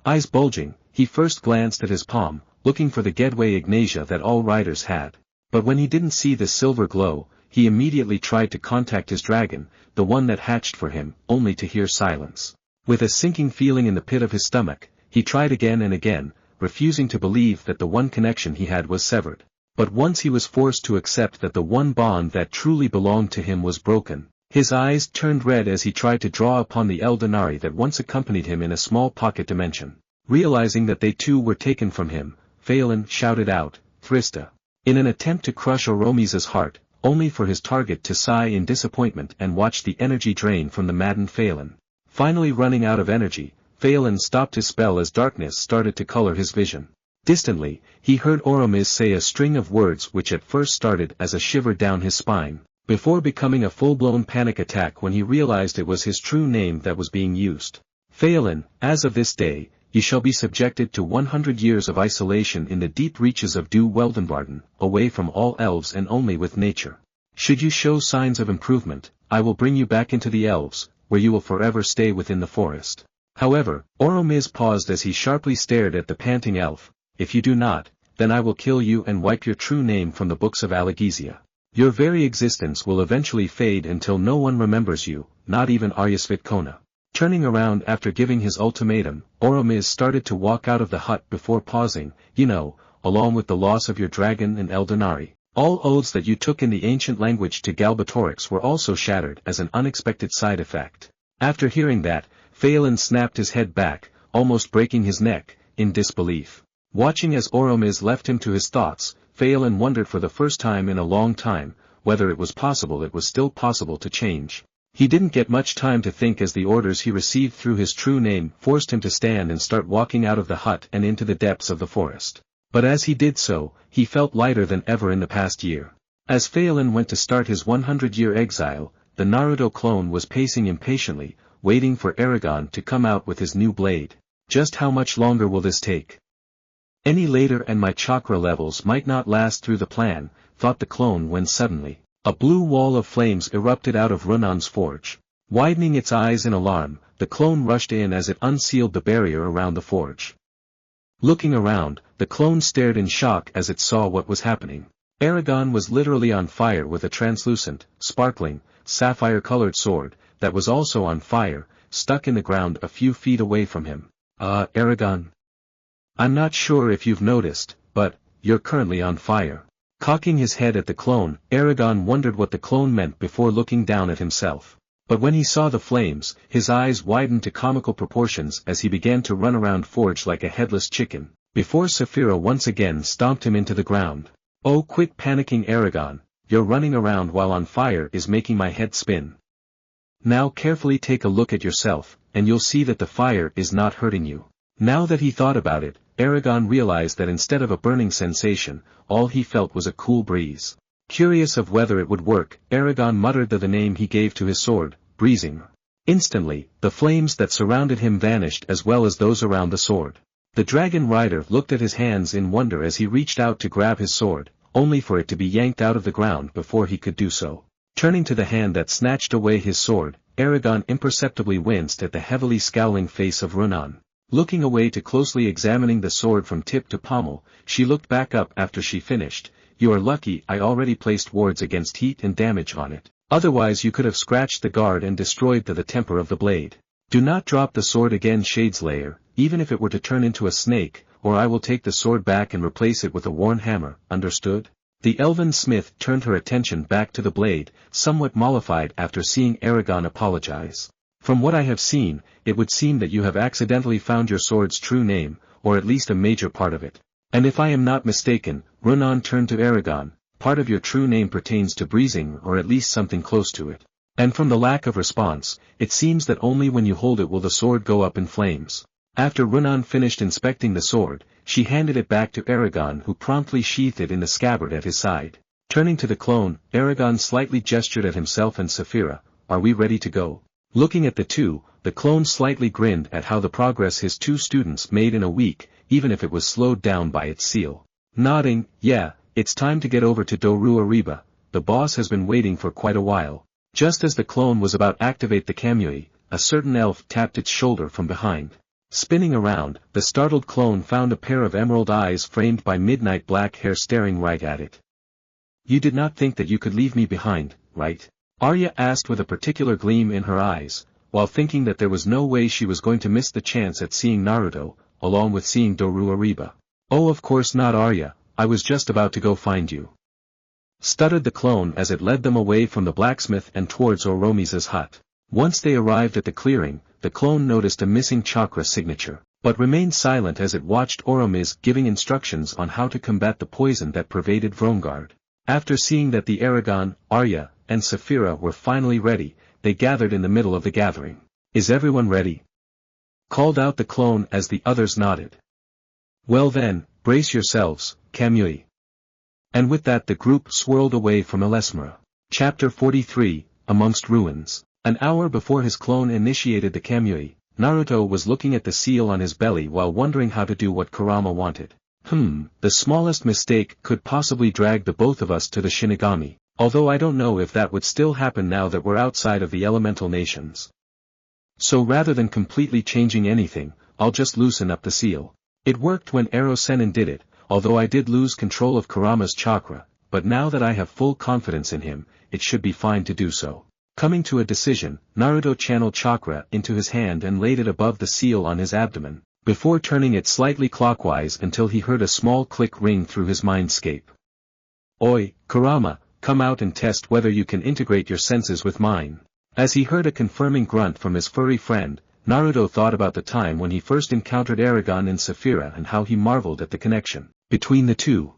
Eyes bulging, he first glanced at his palm, looking for the Gedway Ignatia that all riders had. But when he didn't see the silver glow, he immediately tried to contact his dragon, the one that hatched for him, only to hear silence. With a sinking feeling in the pit of his stomach, he tried again and again, refusing to believe that the one connection he had was severed. But once he was forced to accept that the one bond that truly belonged to him was broken, his eyes turned red as he tried to draw upon the Eldenari that once accompanied him in a small pocket dimension. Realizing that they too were taken from him, Phelan shouted out, Thrista, in an attempt to crush Oromiz's heart, only for his target to sigh in disappointment and watch the energy drain from the maddened Phelan. Finally running out of energy, Phelan stopped his spell as darkness started to color his vision. Distantly, he heard Oromiz say a string of words which at first started as a shiver down his spine, before becoming a full-blown panic attack when he realized it was his true name that was being used. Phelan, as of this day, you shall be subjected to 100 years of isolation in the deep reaches of Du Weldenvarden, away from all elves and only with nature. Should you show signs of improvement, I will bring you back into the elves, where you will forever stay within the forest. However, Oromiz paused as he sharply stared at the panting elf. If you do not, then I will kill you and wipe your true name from the books of Allegezia. Your very existence will eventually fade until no one remembers you, not even Aryasvitkona. Turning around after giving his ultimatum, Oromiz started to walk out of the hut before pausing, along with the loss of your dragon and Eldenari. All oaths that you took in the ancient language to Galbatorix were also shattered as an unexpected side effect. After hearing that, Phelan snapped his head back, almost breaking his neck, in disbelief. Watching as Oromiz left him to his thoughts, Phelan wondered for the first time in a long time, whether it was still possible to change. He didn't get much time to think as the orders he received through his true name forced him to stand and start walking out of the hut and into the depths of the forest. But as he did so, he felt lighter than ever in the past year. As Phelan went to start his 100-year exile, the Naruto clone was pacing impatiently, waiting for Eragon to come out with his new blade. Just how much longer will this take? Any later and my chakra levels might not last through the plan, thought the clone when suddenly, a blue wall of flames erupted out of Runan's forge. Widening its eyes in alarm, the clone rushed in as it unsealed the barrier around the forge. Looking around, the clone stared in shock as it saw what was happening. Eragon was literally on fire with a translucent, sparkling, sapphire-colored sword, that was also on fire, stuck in the ground a few feet away from him. Eragon. I'm not sure if you've noticed, but, you're currently on fire. Cocking his head at the clone, Eragon wondered what the clone meant before looking down at himself. But when he saw the flames, his eyes widened to comical proportions as he began to run around Forge like a headless chicken, before Saphira once again stomped him into the ground. Oh, quit panicking, Eragon, your running around while on fire is making my head spin. Now carefully take a look at yourself, and you'll see that the fire is not hurting you. Now that he thought about it, Eragon realized that instead of a burning sensation, all he felt was a cool breeze. Curious of whether it would work, Eragon muttered the name he gave to his sword, breezing. Instantly, the flames that surrounded him vanished as well as those around the sword. The dragon rider looked at his hands in wonder as he reached out to grab his sword, only for it to be yanked out of the ground before he could do so. Turning to the hand that snatched away his sword, Eragon imperceptibly winced at the heavily scowling face of Runan. Looking away to closely examining the sword from tip to pommel, she looked back up after she finished. "You are lucky I already placed wards against heat and damage on it. Otherwise you could have scratched the guard and destroyed the temper of the blade. Do not drop the sword again, Shadeslayer, even if it were to turn into a snake, or I will take the sword back and replace it with a worn hammer, understood?" The elven smith turned her attention back to the blade, somewhat mollified after seeing Eragon apologize. "From what I have seen, it would seem that you have accidentally found your sword's true name, or at least a major part of it. And if I am not mistaken," Runan turned to Eragon, "part of your true name pertains to breezing or at least something close to it. And from the lack of response, it seems that only when you hold it will the sword go up in flames." After Runan finished inspecting the sword, she handed it back to Eragon, who promptly sheathed it in the scabbard at his side. Turning to the clone, Eragon slightly gestured at himself and Saphira. "Are we ready to go?" Looking at the two, the clone slightly grinned at how the progress his two students made in a week, even if it was slowed down by its seal. Nodding, "Yeah, it's time to get over to Doru Ariba. The boss has been waiting for quite a while." Just as the clone was about to activate the Kamui, a certain elf tapped its shoulder from behind. Spinning around, the startled clone found a pair of emerald eyes framed by midnight black hair staring right at it. "You did not think that you could leave me behind, right?" Arya asked with a particular gleam in her eyes, while thinking that there was no way she was going to miss the chance at seeing Naruto, along with seeing Doru Ariba. "Oh, of course not, Arya, I was just about to go find you," stuttered the clone as it led them away from the blacksmith and towards Oromisa's hut. Once they arrived at the clearing, the clone noticed a missing chakra signature, but remained silent as it watched Oromis giving instructions on how to combat the poison that pervaded Vrongard. After seeing that the Eragon, Arya, and Saphira were finally ready, they gathered in the middle of the gathering. "Is everyone ready?" called out the clone as the others nodded. "Well then, brace yourselves, Kamui." And with that the group swirled away from Elesmera. Chapter 43, Amongst Ruins. An hour before his clone initiated the Kamui, Naruto was looking at the seal on his belly while wondering how to do what Kurama wanted. The smallest mistake could possibly drag the both of us to the Shinigami, although I don't know if that would still happen now that we're outside of the elemental nations. So rather than completely changing anything, I'll just loosen up the seal. It worked when Ero Sennin did it, although I did lose control of Kurama's chakra, but now that I have full confidence in him, it should be fine to do so. Coming to a decision, Naruto channeled chakra into his hand and laid it above the seal on his abdomen, before turning it slightly clockwise until he heard a small click ring through his mindscape. "Oi, Kurama, come out and test whether you can integrate your senses with mine." As he heard a confirming grunt from his furry friend, Naruto thought about the time when he first encountered Eragon and Saphira and how he marveled at the connection between the two.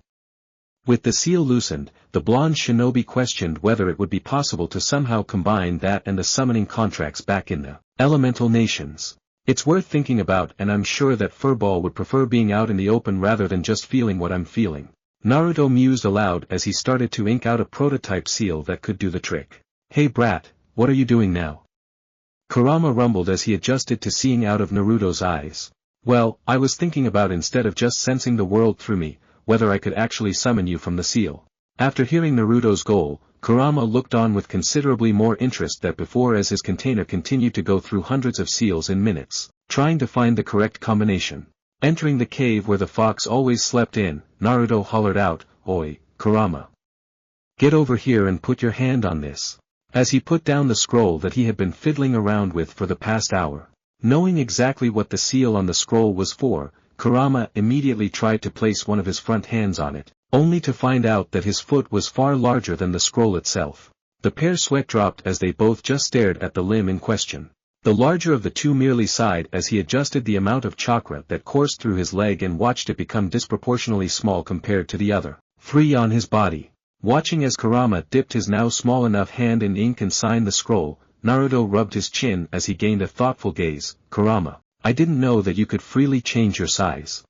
With the seal loosened, the blonde shinobi questioned whether it would be possible to somehow combine that and the summoning contracts back in the elemental nations. "It's worth thinking about, and I'm sure that Furball would prefer being out in the open rather than just feeling what I'm feeling," Naruto mused aloud as he started to ink out a prototype seal that could do the trick. "Hey brat, what are you doing now?" Kurama rumbled as he adjusted to seeing out of Naruto's eyes. "Well, I was thinking about instead of just sensing the world through me, whether I could actually summon you from the seal." After hearing Naruto's goal, Kurama looked on with considerably more interest than before as his container continued to go through hundreds of seals in minutes, trying to find the correct combination. Entering the cave where the fox always slept in, Naruto hollered out, "Oi, Kurama. Get over here and put your hand on this." As he put down the scroll that he had been fiddling around with for the past hour. Knowing exactly what the seal on the scroll was for, Kurama immediately tried to place one of his front hands on it, only to find out that his foot was far larger than the scroll itself. The pair's sweat dropped as they both just stared at the limb in question. The larger of the two merely sighed as he adjusted the amount of chakra that coursed through his leg and watched it become disproportionately small compared to the other, free on his body. Watching as Kurama dipped his now small enough hand in ink and signed the scroll, Naruto rubbed his chin as he gained a thoughtful gaze. "Kurama, I didn't know that you could freely change your size.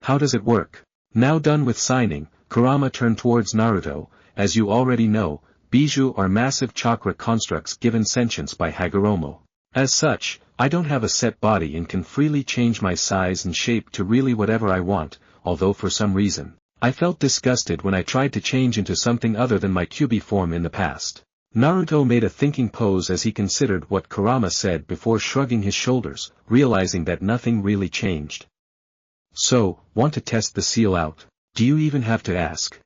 How does it work?" Now done with signing, Kurama turned towards Naruto. "As you already know, bijou are massive chakra constructs given sentience by Hagoromo. As such, I don't have a set body and can freely change my size and shape to really whatever I want, although for some reason, I felt disgusted when I tried to change into something other than my Juubi form in the past. Naruto made a thinking pose as he considered what Kurama said before shrugging his shoulders, realizing that nothing really changed. So, want to test the seal out? Do you even have to ask?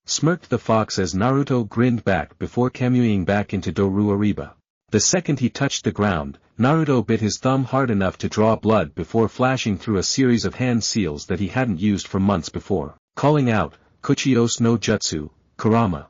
Smirked the fox as Naruto grinned back before Kamuying back into Doruariba. The second he touched the ground, Naruto bit his thumb hard enough to draw blood before flashing through a series of hand seals that he hadn't used for months before, calling out, Kuchiyos no Jutsu, Kurama.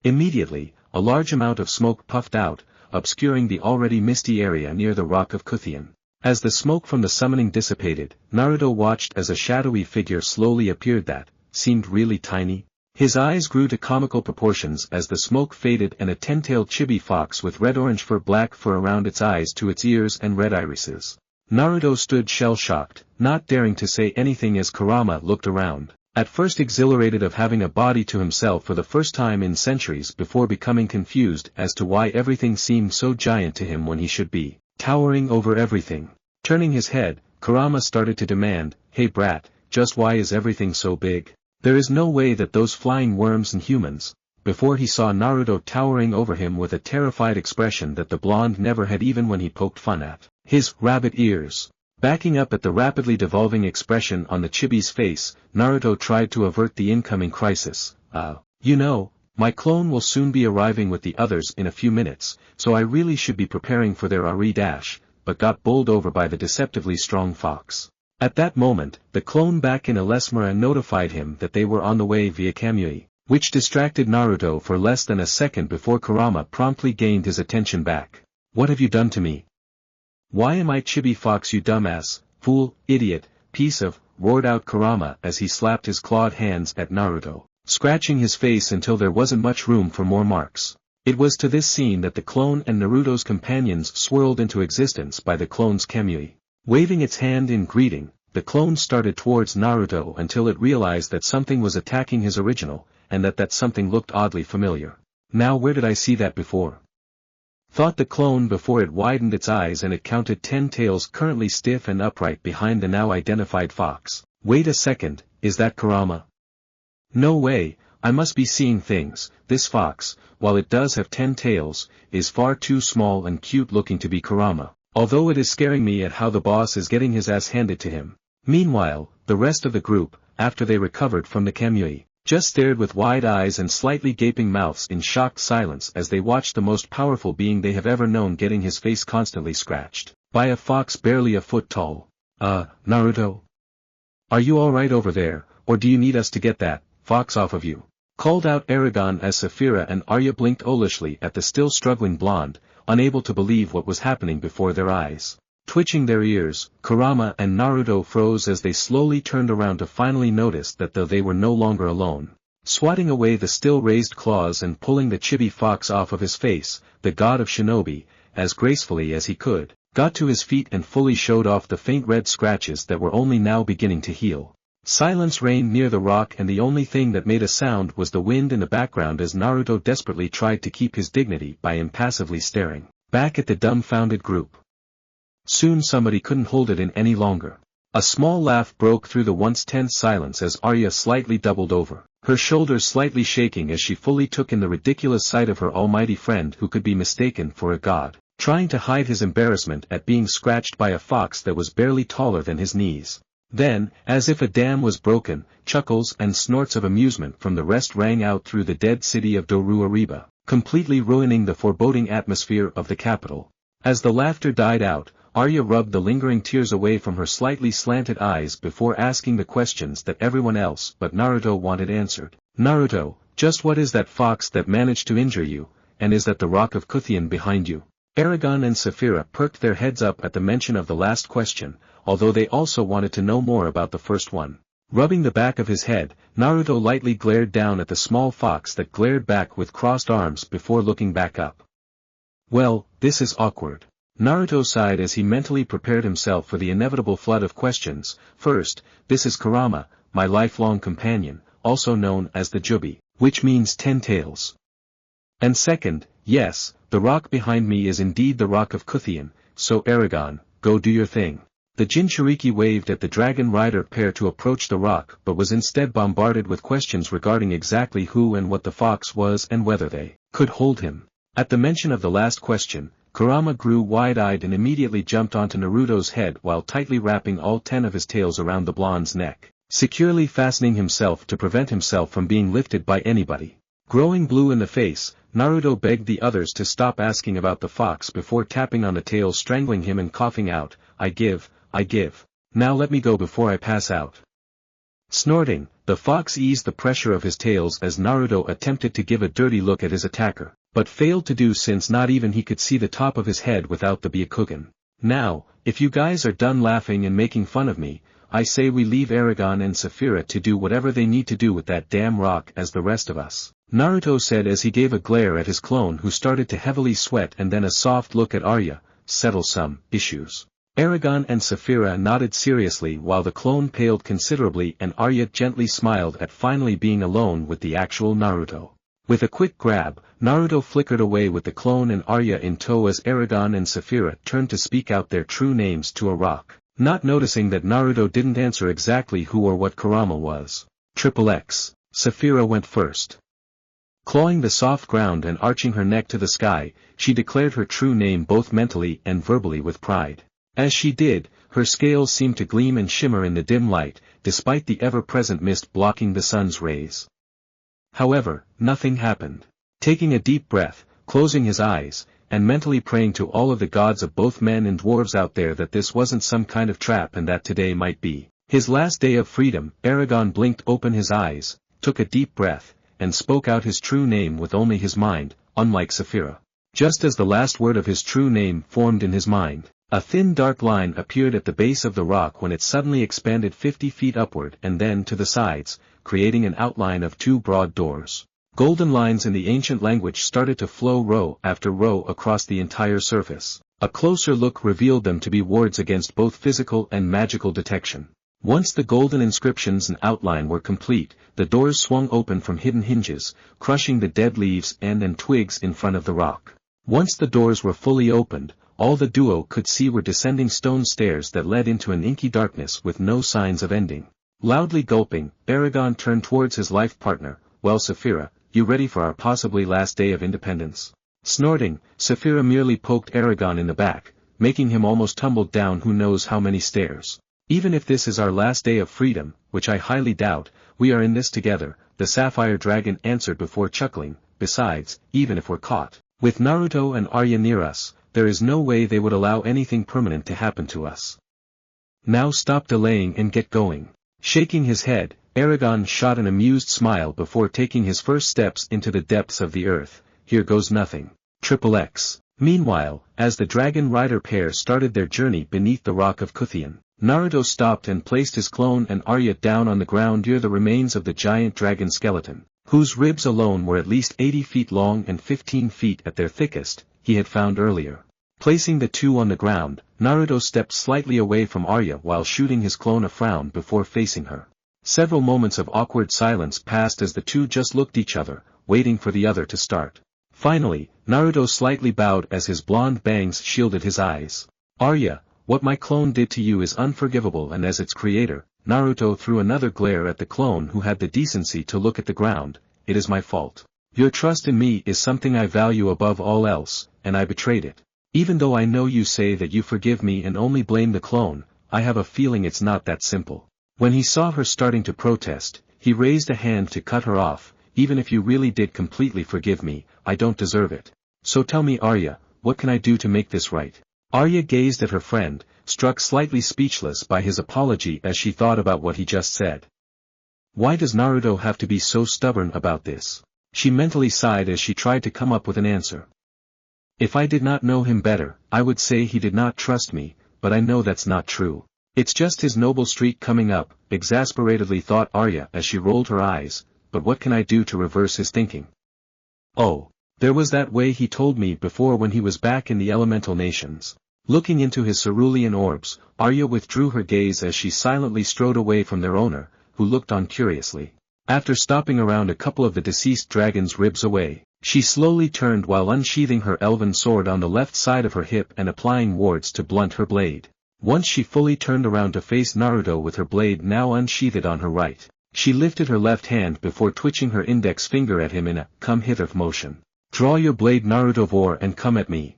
Immediately, a large amount of smoke puffed out, obscuring the already misty area near the Rock of Kuthian. As the smoke from the summoning dissipated, Naruto watched as a shadowy figure slowly appeared that seemed really tiny. His eyes grew to comical proportions as the smoke faded and a 10-tailed chibi fox with red-orange fur, black fur around its eyes to its ears and red irises. Naruto stood shell-shocked, not daring to say anything as Kurama looked around, at first exhilarated of having a body to himself for the first time in centuries before becoming confused as to why everything seemed so giant to him when he should be towering over everything. Turning his head, Kurama started to demand, "Hey brat, just why is everything so big? There is no way that those flying worms and humans," before he saw Naruto towering over him with a terrified expression that the blonde never had even when he poked fun at his rabbit ears. Backing up at the rapidly devolving expression on the chibi's face, Naruto tried to avert the incoming crisis. You know, my clone will soon be arriving with the others in a few minutes, so I really should be preparing for their Ari dash," but got bowled over by the deceptively strong fox. At that moment, the clone back in Elesmera notified him that they were on the way via Kamui, which distracted Naruto for less than a second before Kurama promptly gained his attention back. "What have you done to me? Why am I chibi fox, you dumbass, fool, idiot, piece of," roared out Kurama as he slapped his clawed hands at Naruto, scratching his face until there wasn't much room for more marks. It was to this scene that the clone and Naruto's companions swirled into existence by the clone's Kamui. Waving its hand in greeting, the clone started towards Naruto until it realized that something was attacking his original, and that something looked oddly familiar. "Now where did I see that before?" thought the clone before it widened its eyes and it counted 10 tails currently stiff and upright behind the now identified fox. "Wait a second, is that Kurama? No way, I must be seeing things. This fox, while it does have 10 tails, is far too small and cute looking to be Kurama. Although it is scaring me at how the boss is getting his ass handed to him." Meanwhile, the rest of the group, after they recovered from the Kamui, just stared with wide eyes and slightly gaping mouths in shocked silence as they watched the most powerful being they have ever known getting his face constantly scratched by a fox barely a foot tall. Naruto? Are you alright over there, or do you need us to get that fox off of you?" called out Eragon as Saphira and Arya blinked owlishly at the still struggling blonde, unable to believe what was happening before their eyes. Twitching their ears, Kurama and Naruto froze as they slowly turned around to finally notice that though they were no longer alone. Swatting away the still raised claws and pulling the chibi fox off of his face, the god of shinobi, as gracefully as he could, got to his feet and fully showed off the faint red scratches that were only now beginning to heal. Silence reigned near the rock and the only thing that made a sound was the wind in the background as Naruto desperately tried to keep his dignity by impassively staring back at the dumbfounded group. Soon somebody couldn't hold it in any longer. A small laugh broke through the once tense silence as Arya slightly doubled over, her shoulders slightly shaking as she fully took in the ridiculous sight of her almighty friend who could be mistaken for a god, trying to hide his embarrassment at being scratched by a fox that was barely taller than his knees. Then, as if a dam was broken, chuckles and snorts of amusement from the rest rang out through the dead city of Doruariba, completely ruining the foreboding atmosphere of the capital. As the laughter died out, Arya rubbed the lingering tears away from her slightly slanted eyes before asking the questions that everyone else but Naruto wanted answered. "Naruto, just what is that fox that managed to injure you, and is that the Rock of Kuthian behind you?" Eragon and Saphira perked their heads up at the mention of the last question, although they also wanted to know more about the first one. Rubbing the back of his head, Naruto lightly glared down at the small fox that glared back with crossed arms before looking back up. "Well, this is awkward." Naruto sighed as he mentally prepared himself for the inevitable flood of questions. "First, this is Kurama, my lifelong companion, also known as the Juubi, which means 10 tails. And second, yes, the rock behind me is indeed the rock of Kuthian, so Eragon, go do your thing. The Jinchuriki waved at the dragon rider pair to approach the rock but was instead bombarded with questions regarding exactly who and what the fox was and whether they could hold him. At the mention of the last question, Kurama grew wide-eyed and immediately jumped onto Naruto's head while tightly wrapping all 10 of his tails around the blonde's neck, securely fastening himself to prevent himself from being lifted by anybody. Growing blue in the face, Naruto begged the others to stop asking about the fox before tapping on the tail, strangling him and coughing out, I give. Now let me go before I pass out. Snorting, the fox eased the pressure of his tails as Naruto attempted to give a dirty look at his attacker, but failed to do since not even he could see the top of his head without the Byakugan. Now, if you guys are done laughing and making fun of me, I say we leave Eragon and Saphira to do whatever they need to do with that damn rock as the rest of us, Naruto said as he gave a glare at his clone who started to heavily sweat and then a soft look at Arya, settle some issues. Eragon and Saphira nodded seriously while the clone paled considerably and Arya gently smiled at finally being alone with the actual Naruto. With a quick grab, Naruto flickered away with the clone and Arya in tow as Eragon and Saphira turned to speak out their true names to a rock, not noticing that Naruto didn't answer exactly who or what Kurama was. XXX, Saphira went first. Clawing the soft ground and arching her neck to the sky, she declared her true name both mentally and verbally with pride. As she did, her scales seemed to gleam and shimmer in the dim light, despite the ever-present mist blocking the sun's rays. However, nothing happened. Taking a deep breath, closing his eyes, and mentally praying to all of the gods of both men and dwarves out there that this wasn't some kind of trap and that today might be his last day of freedom, Eragon blinked open his eyes, took a deep breath, and spoke out his true name with only his mind, unlike Saphira. Just as the last word of his true name formed in his mind, a thin dark line appeared at the base of the rock when it suddenly expanded 50 feet upward and then to the sides, creating an outline of 2 broad doors. Golden lines in the ancient language started to flow row after row across the entire surface. A closer look revealed them to be wards against both physical and magical detection. Once the golden inscriptions and outline were complete, the doors swung open from hidden hinges, crushing the dead leaves and twigs in front of the rock. Once the doors were fully opened, all the duo could see were descending stone stairs that led into an inky darkness with no signs of ending. Loudly gulping, Eragon turned towards his life partner, well Saphira, you ready for our possibly last day of independence? Snorting, Saphira merely poked Eragon in the back, making him almost tumble down who knows how many stairs. Even if this is our last day of freedom, which I highly doubt, we are in this together, the Sapphire Dragon answered before chuckling, besides, even if we're caught with Naruto and Arya near us, there is no way they would allow anything permanent to happen to us. Now stop delaying and get going. Shaking his head, Eragon shot an amused smile before taking his first steps into the depths of the earth. Here goes nothing. XXX. Meanwhile, as the dragon rider pair started their journey beneath the rock of Kuthian, Naruto stopped and placed his clone and Arya down on the ground near the remains of the giant dragon skeleton, whose ribs alone were at least 80 feet long and 15 feet at their thickest, he had found earlier. Placing the 2 on the ground, Naruto stepped slightly away from Arya while shooting his clone a frown before facing her. Several moments of awkward silence passed as the 2 just looked each other, waiting for the other to start. Finally, Naruto slightly bowed as his blonde bangs shielded his eyes. Arya, what my clone did to you is unforgivable, and as its creator, Naruto threw another glare at the clone who had the decency to look at the ground, it is my fault. Your trust in me is something I value above all else, and I betrayed it. Even though I know you say that you forgive me and only blame the clone, I have a feeling it's not that simple. When he saw her starting to protest, he raised a hand to cut her off. Even if you really did completely forgive me, I don't deserve it. So tell me Arya, what can I do to make this right? Arya gazed at her friend, struck slightly speechless by his apology as she thought about what he just said. Why does Naruto have to be so stubborn about this? She mentally sighed as she tried to come up with an answer. If I did not know him better, I would say he did not trust me, but I know that's not true. It's just his noble streak coming up, exasperatedly thought Arya as she rolled her eyes, but what can I do to reverse his thinking? Oh, there was that way he told me before when he was back in the elemental nations. Looking into his cerulean orbs, Arya withdrew her gaze as she silently strode away from their owner, who looked on curiously. After stopping around a couple of the deceased dragon's ribs away, She slowly turned while unsheathing her elven sword on the left side of her hip and applying wards to blunt her blade. Once she fully turned around to face Naruto with her blade now unsheathed on her right, she lifted her left hand before twitching her index finger at him in a "come hither" motion. "Draw your blade, Naruto War, and come at me,"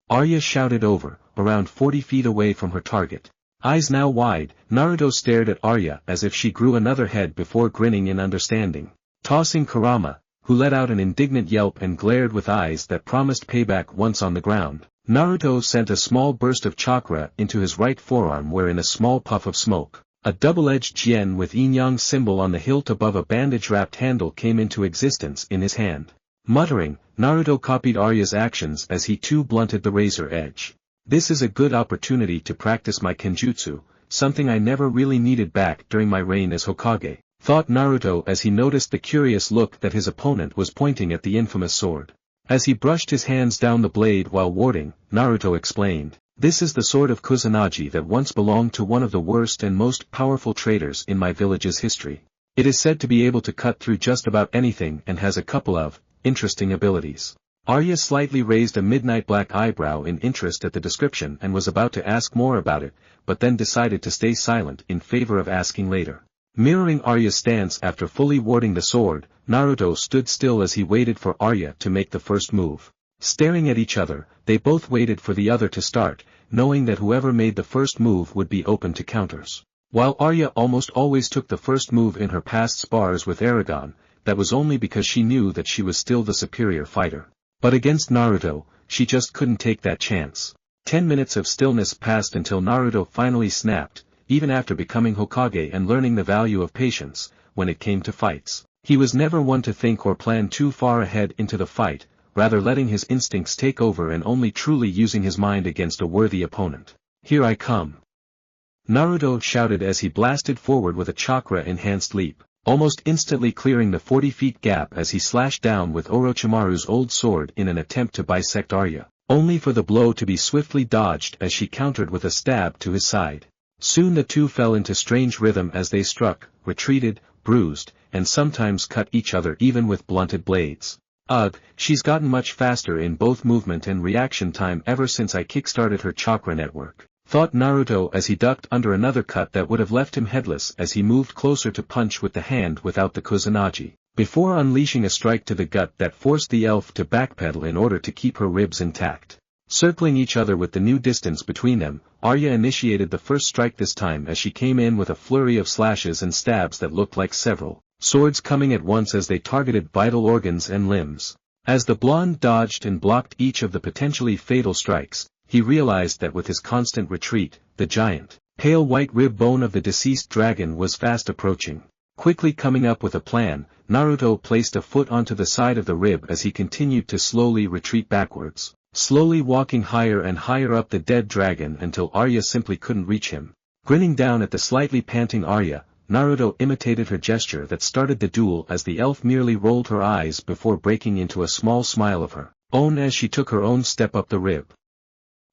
Arya shouted over, around 40 feet away from her target. Eyes now wide, Naruto stared at Arya as if she grew another head before grinning in understanding. Tossing Kurama, who let out an indignant yelp and glared with eyes that promised payback once on the ground, Naruto sent a small burst of chakra into his right forearm wherein a small puff of smoke, a double-edged jian with yin-yang symbol on the hilt above a bandage-wrapped handle came into existence in his hand. Muttering, Naruto copied Arya's actions as he too blunted the razor edge. This is a good opportunity to practice my kenjutsu, something I never really needed back during my reign as Hokage, thought Naruto as he noticed the curious look that his opponent was pointing at the infamous sword. As he brushed his hands down the blade while warding, Naruto explained, "This is the sword of Kusanagi that once belonged to one of the worst and most powerful traders in my village's history. It is said to be able to cut through just about anything and has a couple of interesting abilities." Arya slightly raised a midnight black eyebrow in interest at the description and was about to ask more about it, but then decided to stay silent in favor of asking later. Mirroring Arya's stance after fully warding the sword, Naruto stood still as he waited for Arya to make the first move. Staring at each other, they both waited for the other to start, knowing that whoever made the first move would be open to counters. While Arya almost always took the first move in her past spars with Eragon, that was only because she knew that she was still the superior fighter. But against Naruto, she just couldn't take that chance. 10 minutes of stillness passed until Naruto finally snapped, even after becoming Hokage and learning the value of patience, when it came to fights. He was never one to think or plan too far ahead into the fight, rather letting his instincts take over and only truly using his mind against a worthy opponent. "Here I come!" Naruto shouted as he blasted forward with a chakra-enhanced leap, almost instantly clearing the 40-feet gap as he slashed down with Orochimaru's old sword in an attempt to bisect Arya, only for the blow to be swiftly dodged as she countered with a stab to his side. Soon the two fell into strange rhythm as they struck, retreated, bruised, and sometimes cut each other even with blunted blades. "Ugh, she's gotten much faster in both movement and reaction time ever since I kickstarted her chakra network," thought Naruto as he ducked under another cut that would have left him headless as he moved closer to punch with the hand without the Kusanagi, before unleashing a strike to the gut that forced the elf to backpedal in order to keep her ribs intact. Circling each other with the new distance between them, Arya initiated the first strike this time as she came in with a flurry of slashes and stabs that looked like several swords coming at once as they targeted vital organs and limbs. As the blonde dodged and blocked each of the potentially fatal strikes, he realized that with his constant retreat, the giant, pale white rib bone of the deceased dragon was fast approaching. Quickly coming up with a plan, Naruto placed a foot onto the side of the rib as he continued to slowly retreat backwards, slowly walking higher and higher up the dead dragon until Arya simply couldn't reach him. Grinning down at the slightly panting Arya, Naruto imitated her gesture that started the duel as the elf merely rolled her eyes before breaking into a small smile of her own as she took her own step up the rib.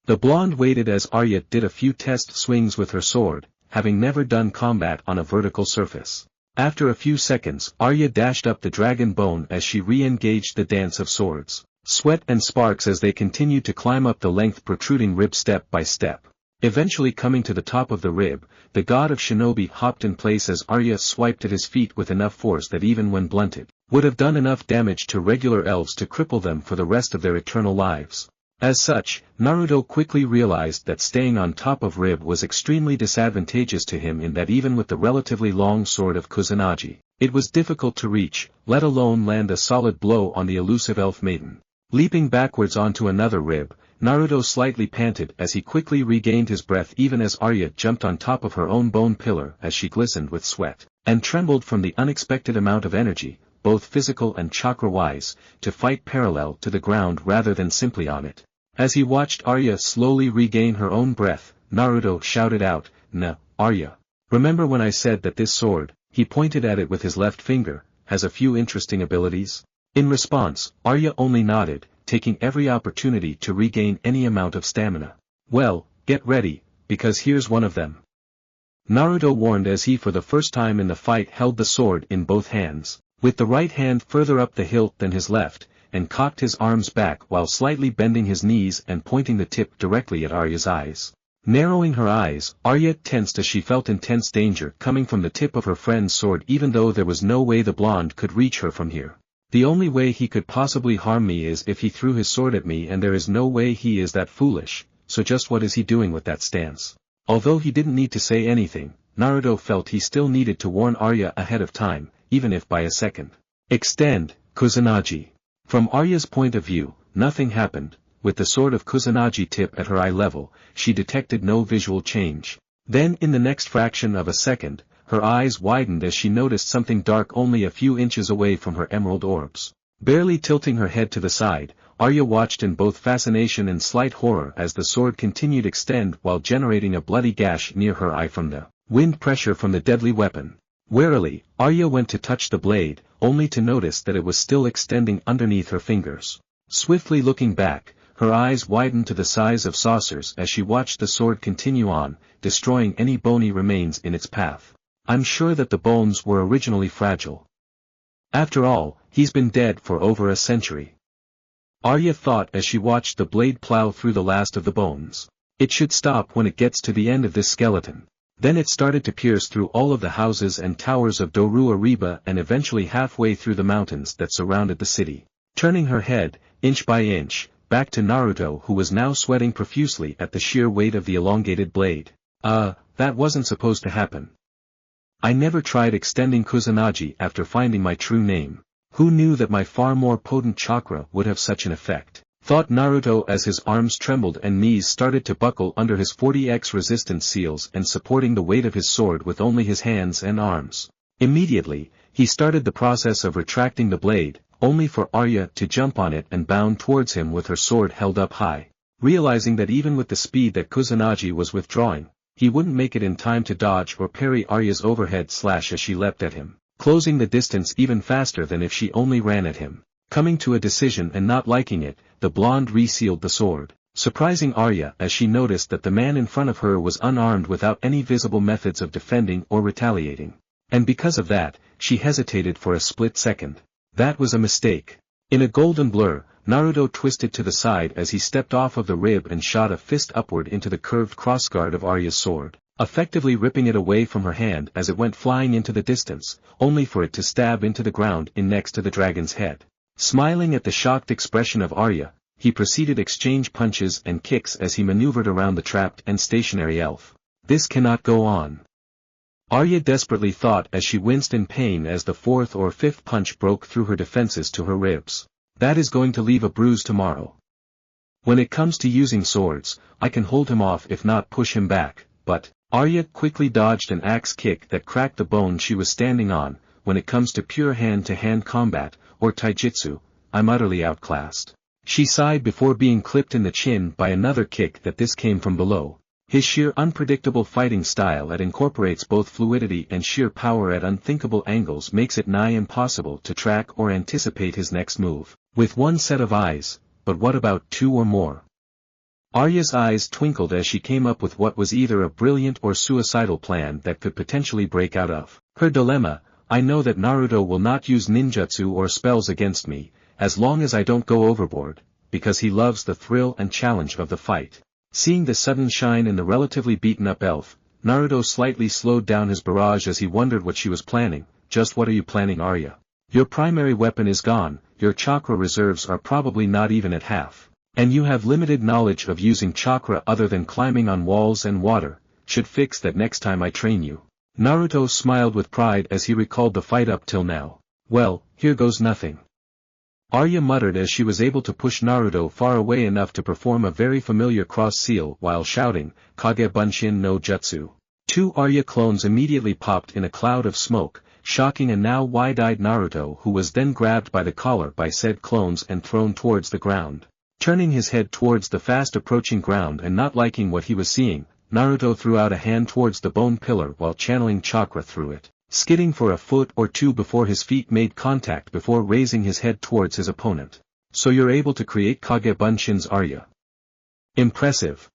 The blonde waited as Arya did a few test swings with her sword, having never done combat on a vertical surface. After a few seconds, Arya dashed up the dragon bone as she re-engaged the dance of swords, sweat and sparks as they continued to climb up the length protruding rib step by step. Eventually coming to the top of the rib, the god of shinobi hopped in place as Arya swiped at his feet with enough force that even when blunted, would have done enough damage to regular elves to cripple them for the rest of their eternal lives. As such, Naruto quickly realized that staying on top of rib was extremely disadvantageous to him in that even with the relatively long sword of Kusanagi, it was difficult to reach, let alone land a solid blow on the elusive elf maiden. Leaping backwards onto another rib, Naruto slightly panted as he quickly regained his breath even as Arya jumped on top of her own bone pillar as she glistened with sweat, and trembled from the unexpected amount of energy, both physical and chakra-wise, to fight parallel to the ground rather than simply on it. As he watched Arya slowly regain her own breath, Naruto shouted out, Arya. Remember when I said that this sword," he pointed at it with his left finger, "has a few interesting abilities?" In response, Arya only nodded, taking every opportunity to regain any amount of stamina. "Well, get ready, because here's one of them," Naruto warned as he for the first time in the fight held the sword in both hands, with the right hand further up the hilt than his left, and cocked his arms back while slightly bending his knees and pointing the tip directly at Arya's eyes. Narrowing her eyes, Arya tensed as she felt intense danger coming from the tip of her friend's sword, even though there was no way the blonde could reach her from here. The only way he could possibly harm me is if he threw his sword at me, and there is no way he is that foolish, so just what is he doing with that stance? Although he didn't need to say anything, Naruto felt he still needed to warn Arya ahead of time, even if by a second. Extend, Kusanagi. From Arya's point of view, nothing happened. With the sword of Kusanagi tip at her eye level, she detected no visual change. Then in the next fraction of a second, her eyes widened as she noticed something dark only a few inches away from her emerald orbs. Barely tilting her head to the side, Arya watched in both fascination and slight horror as the sword continued to extend while generating a bloody gash near her eye from the wind pressure from the deadly weapon. Warily, Arya went to touch the blade, only to notice that it was still extending underneath her fingers. Swiftly looking back, her eyes widened to the size of saucers as she watched the sword continue on, destroying any bony remains in its path. I'm sure that the bones were originally fragile. After all, he's been dead for over a century. Arya thought as she watched the blade plow through the last of the bones. It should stop when it gets to the end of this skeleton. Then it started to pierce through all of the houses and towers of Doru Ariba and eventually halfway through the mountains that surrounded the city. Turning her head, inch by inch, back to Naruto, who was now sweating profusely at the sheer weight of the elongated blade. That wasn't supposed to happen. I never tried extending Kusanagi after finding my true name. Who knew that my far more potent chakra would have such an effect? Thought Naruto as his arms trembled and knees started to buckle under his 40x resistance seals and supporting the weight of his sword with only his hands and arms. Immediately, he started the process of retracting the blade, only for Arya to jump on it and bound towards him with her sword held up high. Realizing that even with the speed that Kusanagi was withdrawing, he wouldn't make it in time to dodge or parry Arya's overhead slash as she leapt at him, closing the distance even faster than if she only ran at him. Coming to a decision and not liking it, the blonde resealed the sword, surprising Arya as she noticed that the man in front of her was unarmed without any visible methods of defending or retaliating. And because of that, she hesitated for a split second. That was a mistake. In a golden blur, Naruto twisted to the side as he stepped off of the rib and shot a fist upward into the curved crossguard of Arya's sword, effectively ripping it away from her hand as it went flying into the distance, only for it to stab into the ground in next to the dragon's head. Smiling at the shocked expression of Arya, he proceeded to exchange punches and kicks as he maneuvered around the trapped and stationary elf. This cannot go on. Arya desperately thought as she winced in pain as the fourth or fifth punch broke through her defenses to her ribs. That is going to leave a bruise tomorrow. When it comes to using swords, I can hold him off if not push him back, but Arya quickly dodged an axe kick that cracked the bone she was standing on. When it comes to pure hand-to-hand combat, or taijutsu, I'm utterly outclassed. She sighed before being clipped in the chin by another kick that this came from below. His sheer unpredictable fighting style that incorporates both fluidity and sheer power at unthinkable angles makes it nigh impossible to track or anticipate his next move. With one set of eyes, but what about two or more? Arya's eyes twinkled as she came up with what was either a brilliant or suicidal plan that could potentially break out of her dilemma. I know that Naruto will not use ninjutsu or spells against me, as long as I don't go overboard, because he loves the thrill and challenge of the fight. Seeing the sudden shine in the relatively beaten-up elf, Naruto slightly slowed down his barrage as he wondered what she was planning. Just what are you planning, Arya? Your primary weapon is gone, your chakra reserves are probably not even at half, and you have limited knowledge of using chakra other than climbing on walls and water. Should fix that next time I train you. Naruto smiled with pride as he recalled the fight up till now. Well, here goes nothing. Arya muttered as she was able to push Naruto far away enough to perform a very familiar cross-seal while shouting, Kage Bunshin no Jutsu. Two Arya clones immediately popped in a cloud of smoke, shocking a now wide-eyed Naruto, who was then grabbed by the collar by said clones and thrown towards the ground. Turning his head towards the fast-approaching ground and not liking what he was seeing, Naruto threw out a hand towards the bone pillar while channeling chakra through it, skidding for a foot or two before his feet made contact before raising his head towards his opponent. So you're able to create Kage Bunshin's, Arya? Impressive!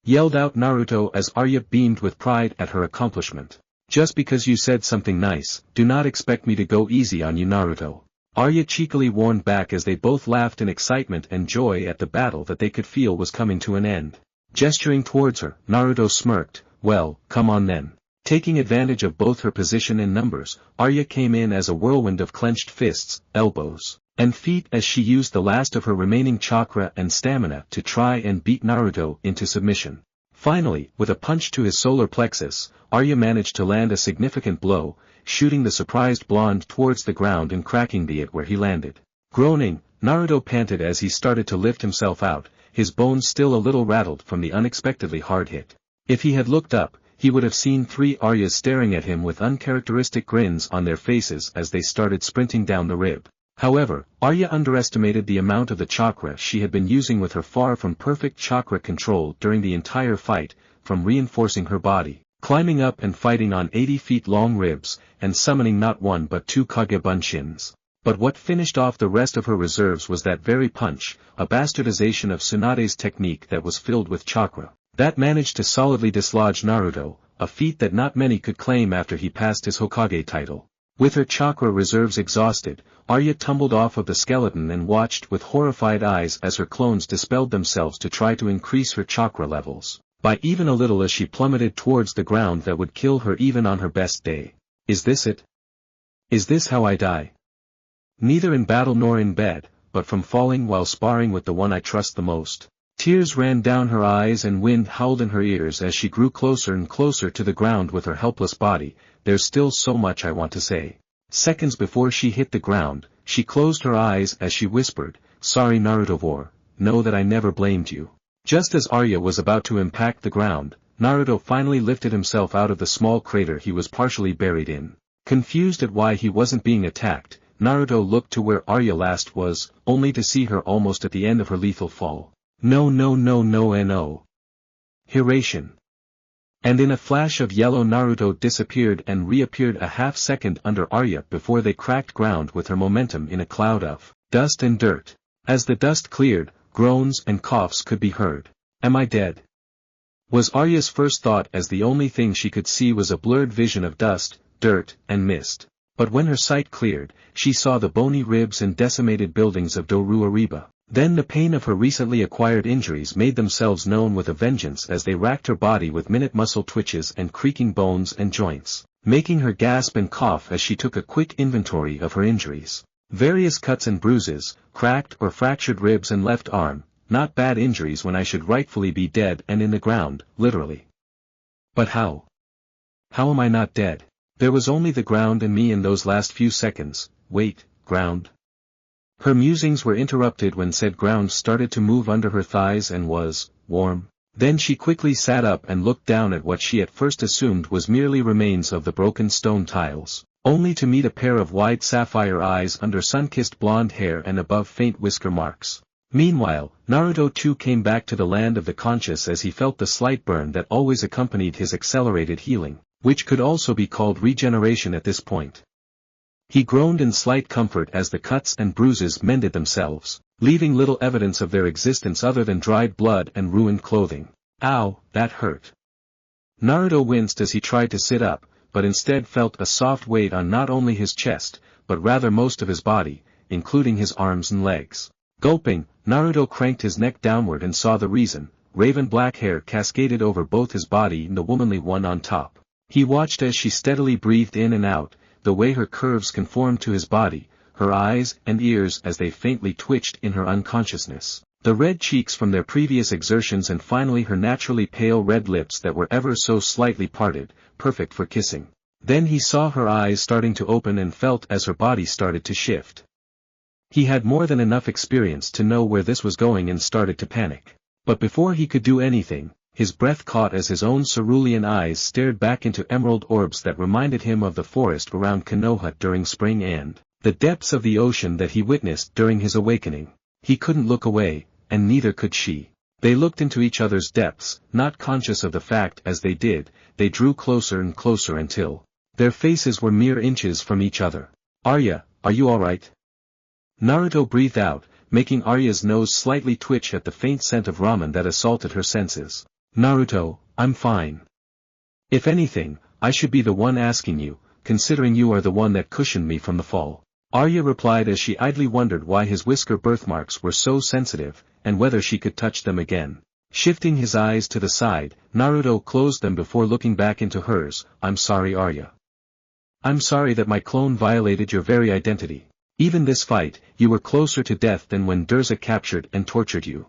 Yelled out Naruto as Arya beamed with pride at her accomplishment. Just because you said something nice, do not expect me to go easy on you, Naruto. Arya cheekily warned back as they both laughed in excitement and joy at the battle that they could feel was coming to an end. Gesturing towards her, Naruto smirked, "Well, come on then." Taking advantage of both her position and numbers, Arya came in as a whirlwind of clenched fists, elbows, and feet as she used the last of her remaining chakra and stamina to try and beat Naruto into submission. Finally, with a punch to his solar plexus, Arya managed to land a significant blow, shooting the surprised blonde towards the ground and cracking it where he landed. Groaning, Naruto panted as he started to lift himself out, his bones still a little rattled from the unexpectedly hard hit. If he had looked up, he would have seen three Aryas staring at him with uncharacteristic grins on their faces as they started sprinting down the rib. However, Arya underestimated the amount of the chakra she had been using with her far from perfect chakra control during the entire fight, from reinforcing her body, climbing up and fighting on 80 feet long ribs, and summoning not one but two Kaguya Bunshins. But what finished off the rest of her reserves was that very punch, a bastardization of Tsunade's technique that was filled with chakra, that managed to solidly dislodge Naruto, a feat that not many could claim after he passed his Hokage title. With her chakra reserves exhausted, Arya tumbled off of the skeleton and watched with horrified eyes as her clones dispelled themselves to try to increase her chakra levels, by even a little as she plummeted towards the ground that would kill her even on her best day. Is this it? Is this how I die? Neither in battle nor in bed, but from falling while sparring with the one I trust the most. Tears ran down her eyes and wind howled in her ears as she grew closer and closer to the ground with her helpless body. There's still so much I want to say. Seconds before she hit the ground, she closed her eyes as she whispered, "Sorry Naruto War, know that I never blamed you." Just as Arya was about to impact the ground, Naruto finally lifted himself out of the small crater he was partially buried in. Confused at why he wasn't being attacked, Naruto looked to where Arya last was, only to see her almost at the end of her lethal fall. No. Hiration. And in a flash of yellow Naruto disappeared and reappeared a half-second under Arya before they cracked ground with her momentum in a cloud of dust and dirt. As the dust cleared, groans and coughs could be heard. Am I dead? Was Arya's first thought as the only thing she could see was a blurred vision of dust, dirt, and mist. But when her sight cleared, she saw the bony ribs and decimated buildings of Doru Ariba. Then the pain of her recently acquired injuries made themselves known with a vengeance as they racked her body with minute muscle twitches and creaking bones and joints, making her gasp and cough as she took a quick inventory of her injuries. Various cuts and bruises, cracked or fractured ribs and left arm, not bad injuries when I should rightfully be dead and in the ground, literally. But how? How am I not dead? There was only the ground and me in those last few seconds. Wait, ground? Her musings were interrupted when said ground started to move under her thighs and was warm. Then she quickly sat up and looked down at what she at first assumed was merely remains of the broken stone tiles, only to meet a pair of wide sapphire eyes under sun-kissed blonde hair and above faint whisker marks. Meanwhile, Naruto too came back to the land of the conscious as he felt the slight burn that always accompanied his accelerated healing, which could also be called regeneration at this point. He groaned in slight comfort as the cuts and bruises mended themselves, leaving little evidence of their existence other than dried blood and ruined clothing. Ow, that hurt. Naruto winced as he tried to sit up, but instead felt a soft weight on not only his chest, but rather most of his body, including his arms and legs. Gulping, Naruto cranked his neck downward and saw the reason. Raven black hair cascaded over both his body and the womanly one on top. He watched as she steadily breathed in and out, the way her curves conformed to his body, her eyes and ears as they faintly twitched in her unconsciousness, the red cheeks from their previous exertions and finally her naturally pale red lips that were ever so slightly parted, perfect for kissing. Then he saw her eyes starting to open and felt as her body started to shift. He had more than enough experience to know where this was going and started to panic. But before he could do anything, his breath caught as his own cerulean eyes stared back into emerald orbs that reminded him of the forest around Konoha during spring and the depths of the ocean that he witnessed during his awakening. He couldn't look away, and neither could she. They looked into each other's depths, not conscious of the fact as they did, they drew closer and closer until their faces were mere inches from each other. Arya, are you alright? Naruto breathed out, making Arya's nose slightly twitch at the faint scent of ramen that assaulted her senses. Naruto, I'm fine. If anything, I should be the one asking you, considering you are the one that cushioned me from the fall. Arya replied as she idly wondered why his whisker birthmarks were so sensitive, and whether she could touch them again. Shifting his eyes to the side, Naruto closed them before looking back into hers. I'm sorry, Arya. I'm sorry that my clone violated your very identity. Even this fight, you were closer to death than when Durza captured and tortured you.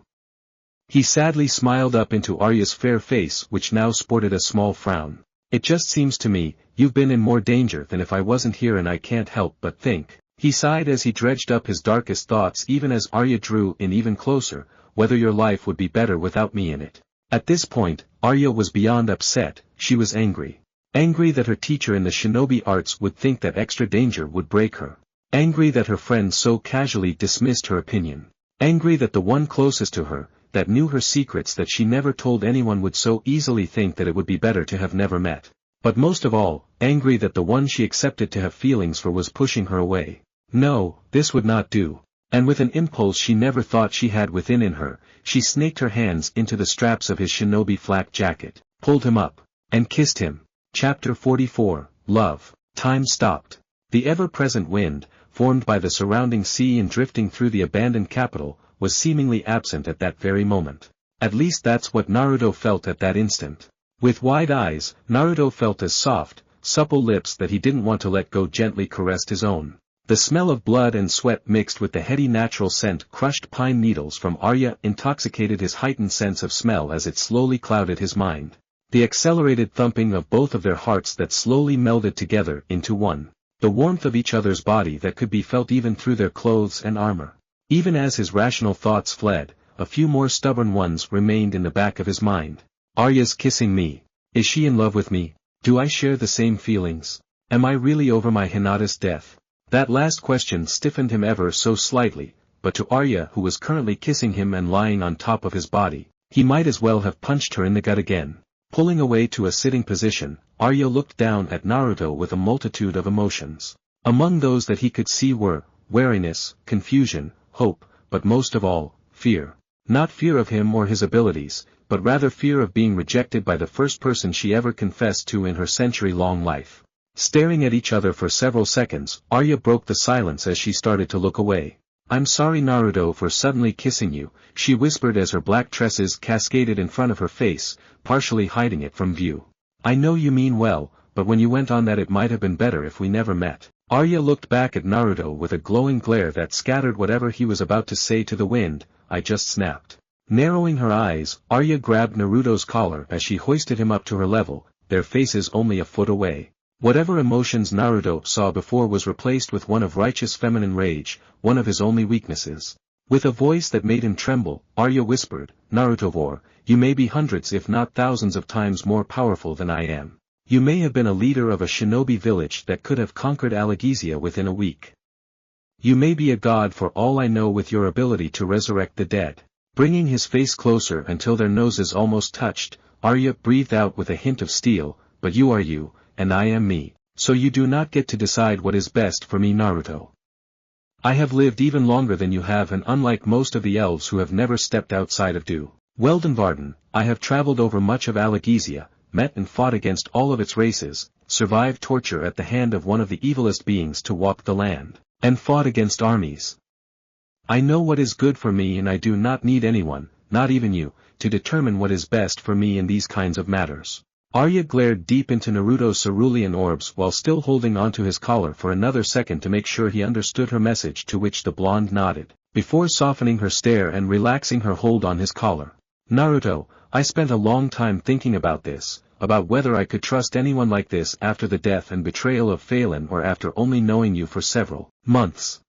He sadly smiled up into Arya's fair face, which now sported a small frown. It just seems to me, you've been in more danger than if I wasn't here, and I can't help but think. He sighed as he dredged up his darkest thoughts even as Arya drew in even closer, whether your life would be better without me in it. At this point, Arya was beyond upset. She was angry. Angry that her teacher in the shinobi arts would think that extra danger would break her. Angry that her friend so casually dismissed her opinion. Angry that the one closest to her, that knew her secrets that she never told anyone, would so easily think that it would be better to have never met. But most of all, angry that the one she accepted to have feelings for was pushing her away. No, this would not do. And with an impulse she never thought she had within her, she snaked her hands into the straps of his shinobi flak jacket, pulled him up, and kissed him. Chapter 44, Love. Time stopped. The ever-present wind, formed by the surrounding sea and drifting through the abandoned capital, was seemingly absent at that very moment. At least that's what Naruto felt at that instant. With wide eyes, Naruto felt as soft, supple lips that he didn't want to let go gently caressed his own. The smell of blood and sweat mixed with the heady natural scent crushed pine needles from Arya intoxicated his heightened sense of smell as it slowly clouded his mind. The accelerated thumping of both of their hearts that slowly melded together into one. The warmth of each other's body that could be felt even through their clothes and armor. Even as his rational thoughts fled, a few more stubborn ones remained in the back of his mind. Arya's kissing me. Is she in love with me? Do I share the same feelings? Am I really over my Hinata's death? That last question stiffened him ever so slightly, but to Arya, who was currently kissing him and lying on top of his body, he might as well have punched her in the gut again. Pulling away to a sitting position, Arya looked down at Naruto with a multitude of emotions. Among those that he could see were wariness, confusion, hope, but most of all, fear. Not fear of him or his abilities, but rather fear of being rejected by the first person she ever confessed to in her century-long life. Staring at each other for several seconds, Arya broke the silence as she started to look away. I'm sorry, Naruto, for suddenly kissing you, she whispered as her black tresses cascaded in front of her face, partially hiding it from view. I know you mean well, but when you went on that it might have been better if we never met. Arya looked back at Naruto with a glowing glare that scattered whatever he was about to say to the wind. I just snapped. Narrowing her eyes, Arya grabbed Naruto's collar as she hoisted him up to her level, their faces only a foot away. Whatever emotions Naruto saw before was replaced with one of righteous feminine rage, one of his only weaknesses. With a voice that made him tremble, Arya whispered, Naruto, you may be hundreds if not thousands of times more powerful than I am. You may have been a leader of a shinobi village that could have conquered Alagizia within a week. You may be a god for all I know with your ability to resurrect the dead. Bringing his face closer until their noses almost touched, Arya breathed out with a hint of steel, but you are you, and I am me, so you do not get to decide what is best for me, Naruto. I have lived even longer than you have, and unlike most of the elves who have never stepped outside of Weldenvarden, I have traveled over much of Alagizia, met and fought against all of its races, survived torture at the hand of one of the evilest beings to walk the land, and fought against armies. I know what is good for me, and I do not need anyone, not even you, to determine what is best for me in these kinds of matters. Arya glared deep into Naruto's cerulean orbs while still holding onto his collar for another second to make sure he understood her message, to which the blonde nodded, before softening her stare and relaxing her hold on his collar. Naruto, I spent a long time thinking about this, about whether I could trust anyone like this after the death and betrayal of Phelan or after only knowing you for several months.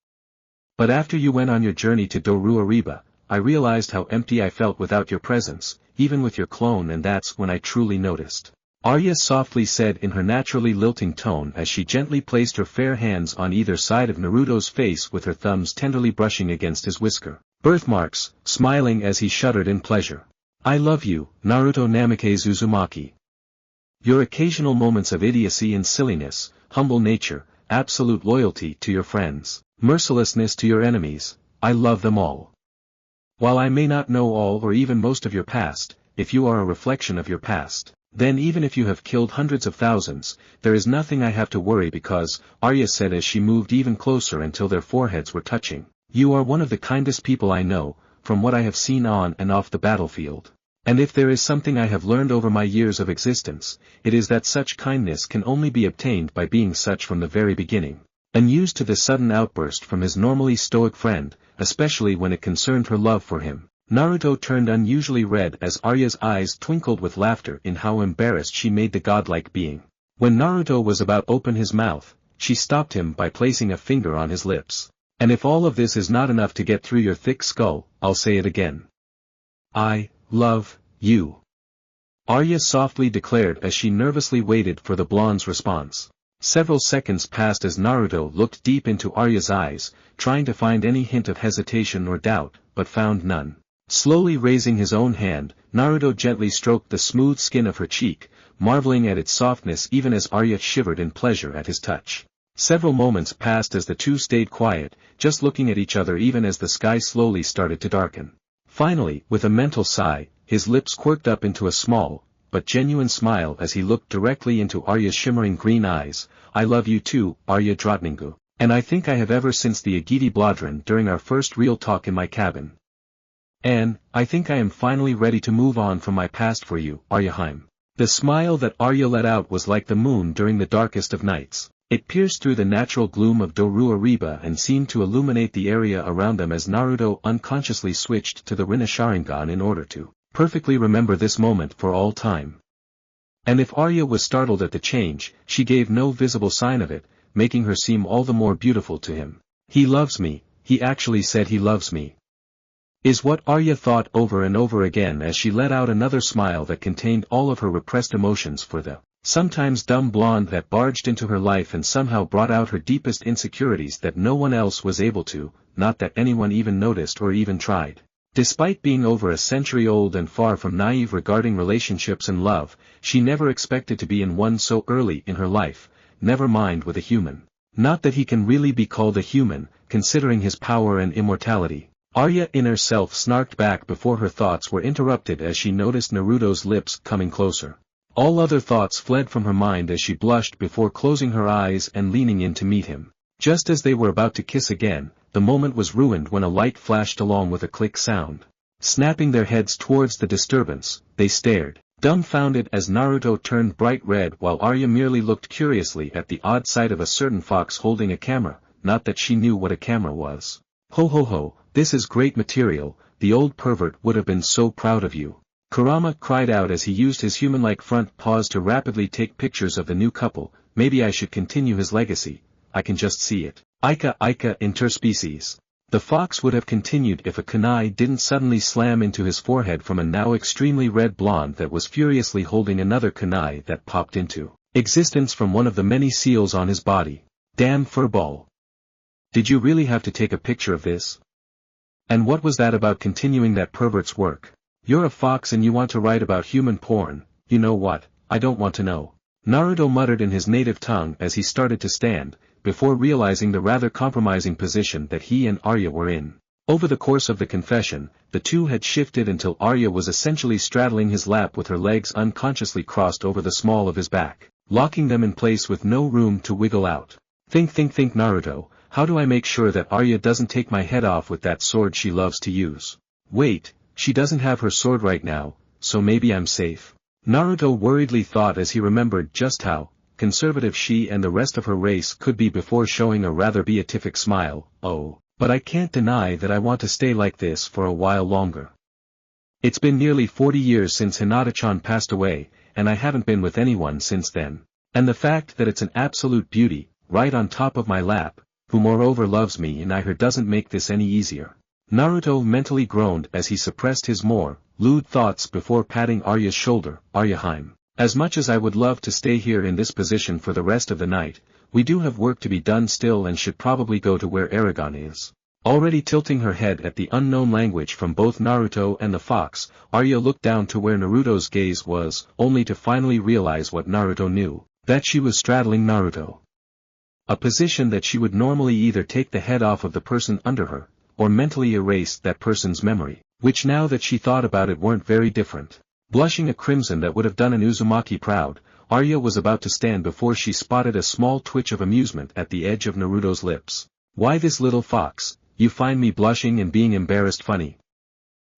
But after you went on your journey to Doruariba, I realized how empty I felt without your presence, even with your clone, and that's when I truly noticed. Arya softly said in her naturally lilting tone as she gently placed her fair hands on either side of Naruto's face with her thumbs tenderly brushing against his whisker birthmarks, smiling as he shuddered in pleasure. I love you, Naruto Namike Uzumaki. Your occasional moments of idiocy and silliness, humble nature, absolute loyalty to your friends, mercilessness to your enemies, I love them all. While I may not know all or even most of your past, if you are a reflection of your past, Then even if you have killed hundreds of thousands, there is nothing I have to worry because, Arya said as she moved even closer until their foreheads were touching. You are one of the kindest people I know, from what I have seen on and off the battlefield. And if there is something I have learned over my years of existence, it is that such kindness can only be obtained by being such from the very beginning. Unused to this sudden outburst from his normally stoic friend, especially when it concerned her love for him, Naruto turned unusually red as Arya's eyes twinkled with laughter in how embarrassed she made the godlike being. When Naruto was about to open his mouth, she stopped him by placing a finger on his lips. And if all of this is not enough to get through your thick skull, I'll say it again. I love you. Arya softly declared as she nervously waited for the blonde's response. Several seconds passed as Naruto looked deep into Arya's eyes, trying to find any hint of hesitation or doubt, but found none. Slowly raising his own hand, Naruto gently stroked the smooth skin of her cheek, marveling at its softness even as Arya shivered in pleasure at his touch. Several moments passed as the two stayed quiet, just looking at each other even as the sky slowly started to darken. Finally, with a mental sigh, his lips quirked up into a small, but genuine smile as he looked directly into Arya's shimmering green eyes. I love you too, Arya Drottningu, and I think I have ever since the Agiti Blodrin during our first real talk in my cabin. And, I think I am finally ready to move on from my past for you, Aryaheim. The smile that Arya let out was like the moon during the darkest of nights. It pierced through the natural gloom of Doruariba and seemed to illuminate the area around them as Naruto unconsciously switched to the Rinne Sharingan in order to perfectly remember this moment for all time. And if Arya was startled at the change, she gave no visible sign of it, making her seem all the more beautiful to him. He loves me, he actually said he loves me. Is what Arya thought over and over again as she let out another smile that contained all of her repressed emotions for the sometimes dumb blonde that barged into her life and somehow brought out her deepest insecurities that no one else was able to, not that anyone even noticed or even tried. Despite being over a century old and far from naive regarding relationships and love, she never expected to be in one so early in her life, never mind with a human. Not that he can really be called a human, considering his power and immortality. Arya's inner self snarked back before her thoughts were interrupted as she noticed Naruto's lips coming closer. All other thoughts fled from her mind as she blushed before closing her eyes and leaning in to meet him. Just as they were about to kiss again, the moment was ruined when a light flashed along with a click sound. Snapping their heads towards the disturbance, they stared, dumbfounded as Naruto turned bright red while Arya merely looked curiously at the odd sight of a certain fox holding a camera, not that she knew what a camera was. Ho ho ho, this is great material, the old pervert would have been so proud of you. Kurama cried out as he used his human-like front paws to rapidly take pictures of the new couple. Maybe I should continue his legacy, I can just see it. Ika interspecies. The fox would have continued if a kunai didn't suddenly slam into his forehead from a now extremely red blonde that was furiously holding another kunai that popped into existence from one of the many seals on his body. Damn furball. Did you really have to take a picture of this? And what was that about continuing that pervert's work? You're a fox and you want to write about human porn, you know what, I don't want to know. Naruto muttered in his native tongue as he started to stand, before realizing the rather compromising position that he and Arya were in. Over the course of the confession, the two had shifted until Arya was essentially straddling his lap with her legs unconsciously crossed over the small of his back, locking them in place with no room to wiggle out. Think Naruto, how do I make sure that Arya doesn't take my head off with that sword she loves to use? Wait, she doesn't have her sword right now, so maybe I'm safe. Naruto worriedly thought as he remembered just how conservative she and the rest of her race could be before showing a rather beatific smile. Oh, but I can't deny that I want to stay like this for a while longer. It's been nearly 40 years since Hinata-chan passed away, and I haven't been with anyone since then. And the fact that it's an absolute beauty, right on top of my lap, who moreover loves me and her doesn't make this any easier. Naruto mentally groaned as he suppressed his more lewd thoughts before patting Arya's shoulder. Aryaheim, as much as I would love to stay here in this position for the rest of the night, we do have work to be done still and should probably go to where Eragon is. Already tilting her head at the unknown language from both Naruto and the fox, Arya looked down to where Naruto's gaze was, only to finally realize what Naruto knew, that she was straddling Naruto. A position that she would normally either take the head off of the person under her, or mentally erase that person's memory, which now that she thought about it weren't very different. Blushing a crimson that would have done an Uzumaki proud, Arya was about to stand before she spotted a small twitch of amusement at the edge of Naruto's lips. Why this little fox, you find me blushing and being embarrassed funny?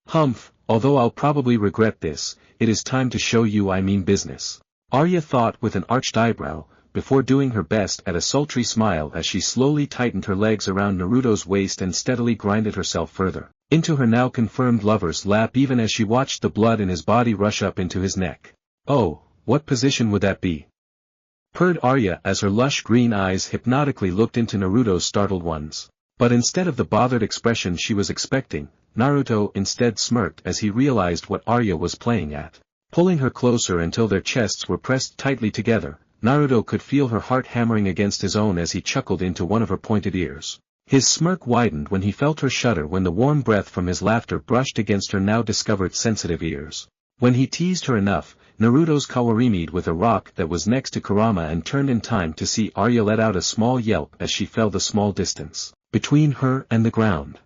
Humph, although I'll probably regret this, it is time to show you I mean business. Arya thought with an arched eyebrow, before doing her best at a sultry smile as she slowly tightened her legs around Naruto's waist and steadily grinded herself further into her now confirmed lover's lap even as she watched the blood in his body rush up into his neck. Oh, what position would that be? Purred Arya as her lush green eyes hypnotically looked into Naruto's startled ones. But instead of the bothered expression she was expecting, Naruto instead smirked as he realized what Arya was playing at. Pulling her closer until their chests were pressed tightly together, Naruto could feel her heart hammering against his own as he chuckled into one of her pointed ears. His smirk widened when he felt her shudder when the warm breath from his laughter brushed against her now discovered sensitive ears. When he teased her enough, Naruto's Kawarimi'd with a rock that was next to Kurama and turned in time to see Arya let out a small yelp as she fell the small distance between her and the ground.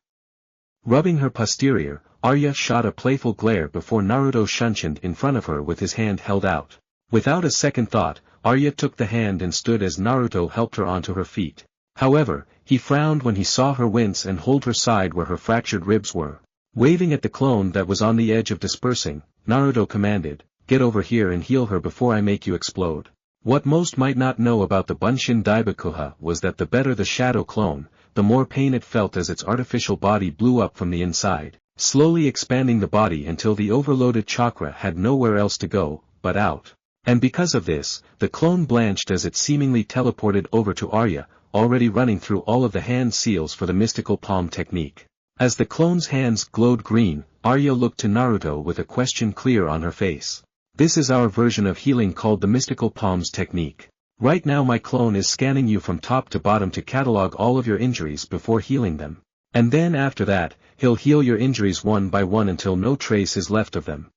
Rubbing her posterior, Arya shot a playful glare before Naruto shunched in front of her with his hand held out. Without a second thought, Arya took the hand and stood as Naruto helped her onto her feet. However, he frowned when he saw her wince and hold her side where her fractured ribs were. Waving at the clone that was on the edge of dispersing, Naruto commanded, "Get over here and heal her before I make you explode." What most might not know about the Bunshin Daibakuha was that the better the shadow clone, the more pain it felt as its artificial body blew up from the inside, slowly expanding the body until the overloaded chakra had nowhere else to go, but out. And because of this, the clone blanched as it seemingly teleported over to Arya, already running through all of the hand seals for the mystical palm technique. As the clone's hands glowed green, Arya looked to Naruto with a question clear on her face. "This is our version of healing called the mystical palms technique. Right now my clone is scanning you from top to bottom to catalog all of your injuries before healing them. And then after that, he'll heal your injuries one by one until no trace is left of them."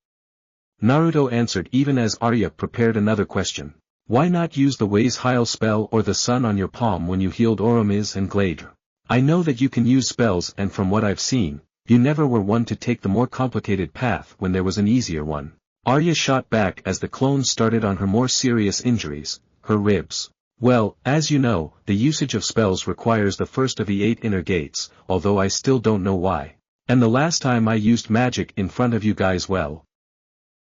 Naruto answered even as Arya prepared another question. "Why not use the Ways Heil spell or the sun on your palm when you healed Oromiz and Glade? I know that you can use spells and from what I've seen, you never were one to take the more complicated path when there was an easier one." Arya shot back as the clone started on her more serious injuries, her ribs. "Well, as you know, the usage of spells requires the first of the 8 inner gates, although I still don't know why. And the last time I used magic in front of you guys well."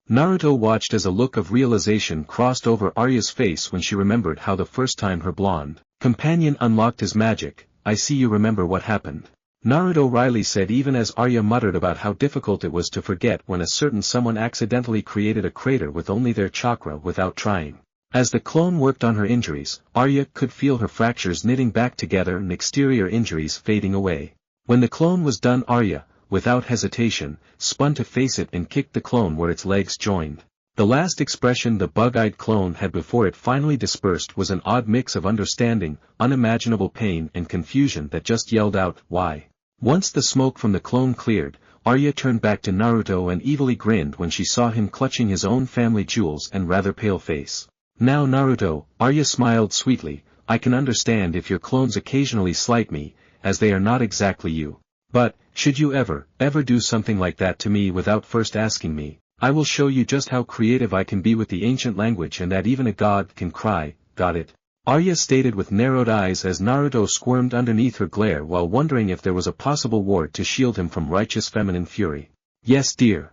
Naruto watched as a look of realization crossed over Arya's face when she remembered how the first time her blonde companion unlocked his magic. "I see you remember what happened." Naruto wryly said even as Arya muttered about how difficult it was to forget when a certain someone accidentally created a crater with only their chakra without trying. As the clone worked on her injuries, Arya could feel her fractures knitting back together and exterior injuries fading away. When the clone was done, Arya, without hesitation, spun to face it and kicked the clone where its legs joined. The last expression the bug-eyed clone had before it finally dispersed was an odd mix of understanding, unimaginable pain and confusion that just yelled out, "Why?" Once the smoke from the clone cleared, Arya turned back to Naruto and evilly grinned when she saw him clutching his own family jewels and rather pale face. "Now Naruto," Arya smiled sweetly, "I can understand if your clones occasionally slight me, as they are not exactly you. But, should you ever do something like that to me without first asking me, I will show you just how creative I can be with the ancient language and that even a god can cry, got it?" Arya stated with narrowed eyes as Naruto squirmed underneath her glare while wondering if there was a possible ward to shield him from righteous feminine fury. "Yes dear."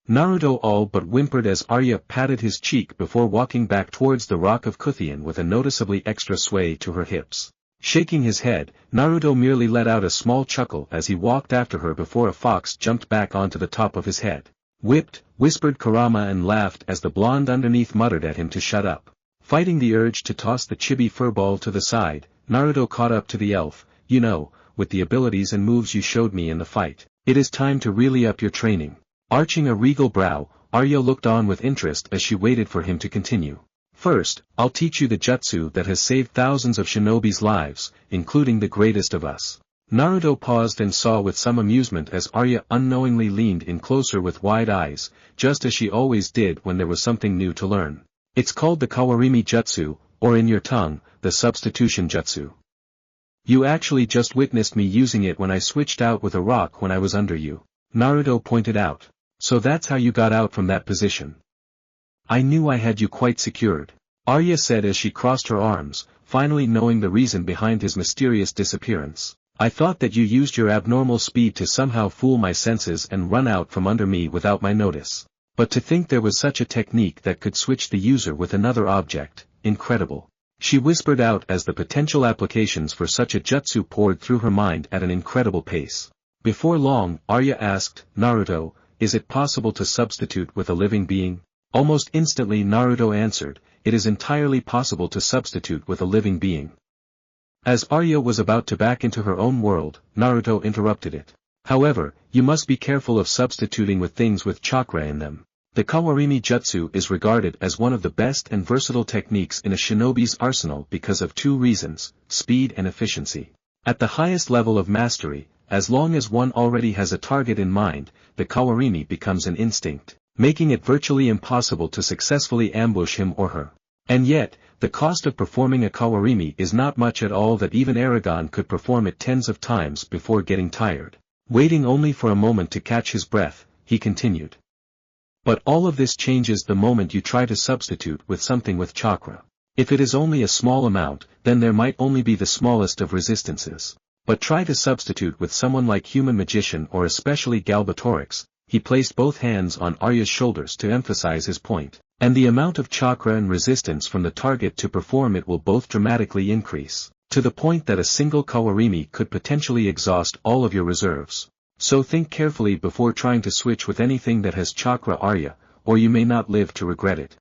Naruto all but whimpered as Arya patted his cheek before walking back towards the Rock of Kuthian with a noticeably extra sway to her hips. Shaking his head, Naruto merely let out a small chuckle as he walked after her before a fox jumped back onto the top of his head. "Whipped," whispered Kurama and laughed as the blonde underneath muttered at him to shut up. Fighting the urge to toss the chibi furball to the side, Naruto caught up to the elf. "You know, with the abilities and moves you showed me in the fight, it is time to really up your training." Arching a regal brow, Arya looked on with interest as she waited for him to continue. "First, I'll teach you the jutsu that has saved thousands of shinobi's lives, including the greatest of us." Naruto paused and saw with some amusement as Arya unknowingly leaned in closer with wide eyes, just as she always did when there was something new to learn. "It's called the Kawarimi Jutsu, or in your tongue, the Substitution Jutsu. You actually just witnessed me using it when I switched out with a rock when I was under you," Naruto pointed out. So that's how you got out from that position. I knew I had you quite secured, Arya said as she crossed her arms, finally knowing the reason behind his mysterious disappearance. I thought that you used your abnormal speed to somehow fool my senses and run out from under me without my notice. But to think there was such a technique that could switch the user with another object, incredible. She whispered out as the potential applications for such a jutsu poured through her mind at an incredible pace. Before long, Arya asked, Naruto, is it possible to substitute with a living being? Almost instantly Naruto answered, it is entirely possible to substitute with a living being. As Arya was about to back into her own world, Naruto interrupted it. However, you must be careful of substituting with things with chakra in them. The Kawarimi Jutsu is regarded as one of the best and versatile techniques in a shinobi's arsenal because of two reasons, speed and efficiency. At the highest level of mastery, as long as one already has a target in mind, the Kawarimi becomes an instinct, making it virtually impossible to successfully ambush him or her. And yet, the cost of performing a Kawarimi is not much at all that even Eragon could perform it tens of times before getting tired. Waiting only for a moment to catch his breath, he continued. But all of this changes the moment you try to substitute with something with chakra. If it is only a small amount, then there might only be the smallest of resistances. But try to substitute with someone like human magician or especially Galbatorix. He placed both hands on Arya's shoulders to emphasize his point, and the amount of chakra and resistance from the target to perform it will both dramatically increase, to the point that a single Kawarimi could potentially exhaust all of your reserves. So think carefully before trying to switch with anything that has chakra, Arya, or you may not live to regret it.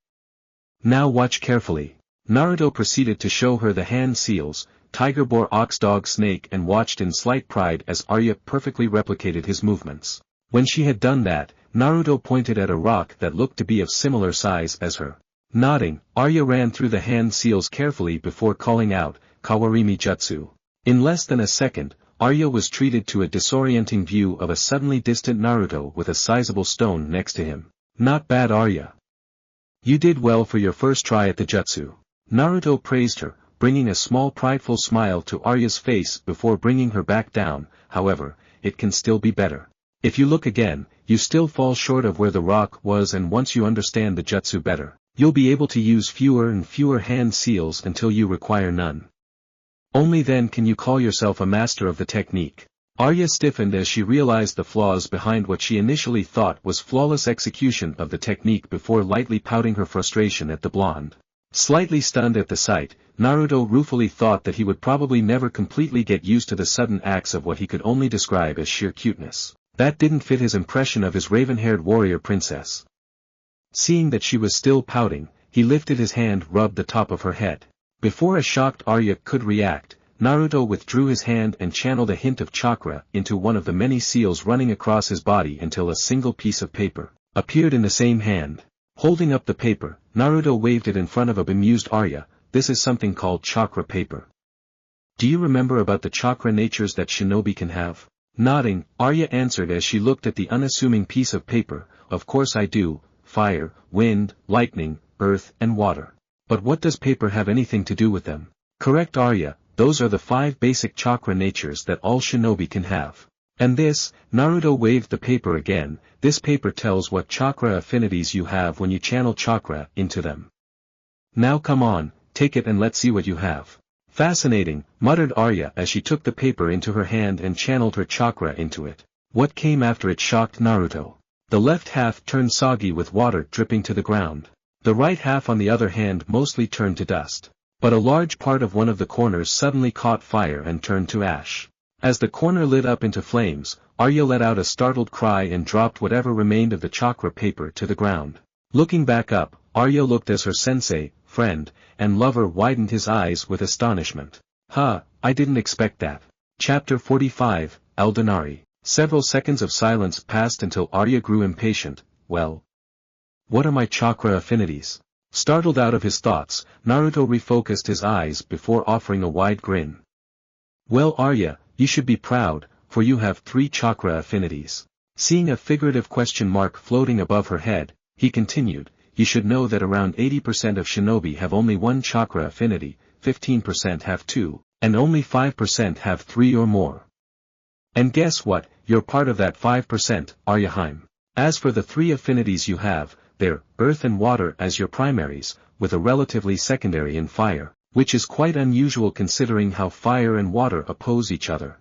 Now watch carefully. Naruto proceeded to show her the hand seals, tiger, boar, ox, dog, snake, and watched in slight pride as Arya perfectly replicated his movements. When she had done that, Naruto pointed at a rock that looked to be of similar size as her. Nodding, Arya ran through the hand seals carefully before calling out, Kawarimi Jutsu. In less than a second, Arya was treated to a disorienting view of a suddenly distant Naruto with a sizable stone next to him. Not bad, Arya. You did well for your first try at the jutsu. Naruto praised her, bringing a small prideful smile to Arya's face before bringing her back down. However, it can still be better. If you look again, you still fall short of where the rock was, and once you understand the jutsu better, you'll be able to use fewer and fewer hand seals until you require none. Only then can you call yourself a master of the technique. Arya stiffened as she realized the flaws behind what she initially thought was flawless execution of the technique before lightly pouting her frustration at the blonde. Slightly stunned at the sight, Naruto ruefully thought that he would probably never completely get used to the sudden acts of what he could only describe as sheer cuteness. That didn't fit his impression of his raven-haired warrior princess. Seeing that she was still pouting, he lifted his hand, rubbed the top of her head. Before a shocked Arya could react, Naruto withdrew his hand and channeled a hint of chakra into one of the many seals running across his body until a single piece of paper appeared in the same hand. Holding up the paper, Naruto waved it in front of a bemused Arya. This is something called chakra paper. Do you remember about the chakra natures that shinobi can have? Nodding, Arya answered as she looked at the unassuming piece of paper. Of course I do, fire, wind, lightning, earth, and water. But what does paper have anything to do with them? Correct, Arya, those are the 5 basic chakra natures that all shinobi can have. And this, Naruto waved the paper again, this paper tells what chakra affinities you have when you channel chakra into them. Now come on, take it and let's see what you have. Fascinating, muttered Arya as she took the paper into her hand and channeled her chakra into it. What came after it shocked Naruto. The left half turned soggy with water dripping to the ground. The right half on the other hand mostly turned to dust. But a large part of one of the corners suddenly caught fire and turned to ash. As the corner lit up into flames, Arya let out a startled cry and dropped whatever remained of the chakra paper to the ground. Looking back up, Arya looked as her sensei, friend, and lover widened his eyes with astonishment. Huh, I didn't expect that. Chapter 45, Eldenari. Several seconds of silence passed until Arya grew impatient. Well, what are my chakra affinities? Startled out of his thoughts, Naruto refocused his eyes before offering a wide grin. Well, Arya, you should be proud, for you have 3 chakra affinities. Seeing a figurative question mark floating above her head, he continued, you should know that around 80% of shinobi have only 1 chakra affinity, 15% have 2, and only 5% have 3 or more. And guess what, you're part of that 5%, Arya Haim. As for the three affinities you have, they're earth and water as your primaries, with a relatively secondary in fire, which is quite unusual considering how fire and water oppose each other.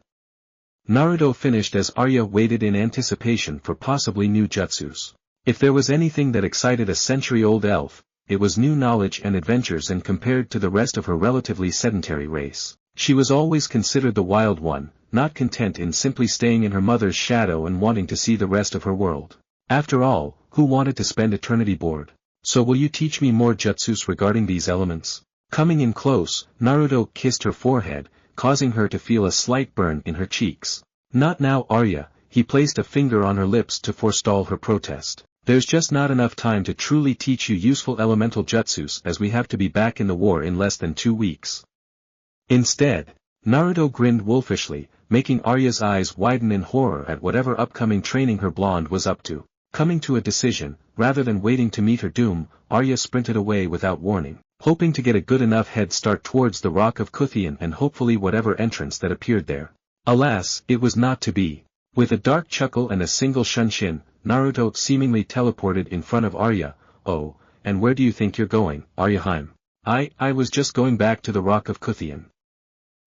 Naruto finished as Arya waited in anticipation for possibly new jutsus. If there was anything that excited a century-old elf, it was new knowledge and adventures, and compared to the rest of her relatively sedentary race, she was always considered the wild one, not content in simply staying in her mother's shadow and wanting to see the rest of her world. After all, who wanted to spend eternity bored? So will you teach me more jutsus regarding these elements? Coming in close, Naruto kissed her forehead, causing her to feel a slight burn in her cheeks. Not now, Arya, he placed a finger on her lips to forestall her protest. There's just not enough time to truly teach you useful elemental jutsus, as we have to be back in the war in less than 2 weeks. Instead, Naruto grinned wolfishly, making Arya's eyes widen in horror at whatever upcoming training her blonde was up to. Coming to a decision, rather than waiting to meet her doom, Arya sprinted away without warning, hoping to get a good enough head start towards the Rock of Kuthian and hopefully whatever entrance that appeared there. Alas, it was not to be. With a dark chuckle and a single shunshin, Naruto seemingly teleported in front of Arya. Oh, and where do you think you're going, Arya-heim? I was just going back to the Rock of Kuthian.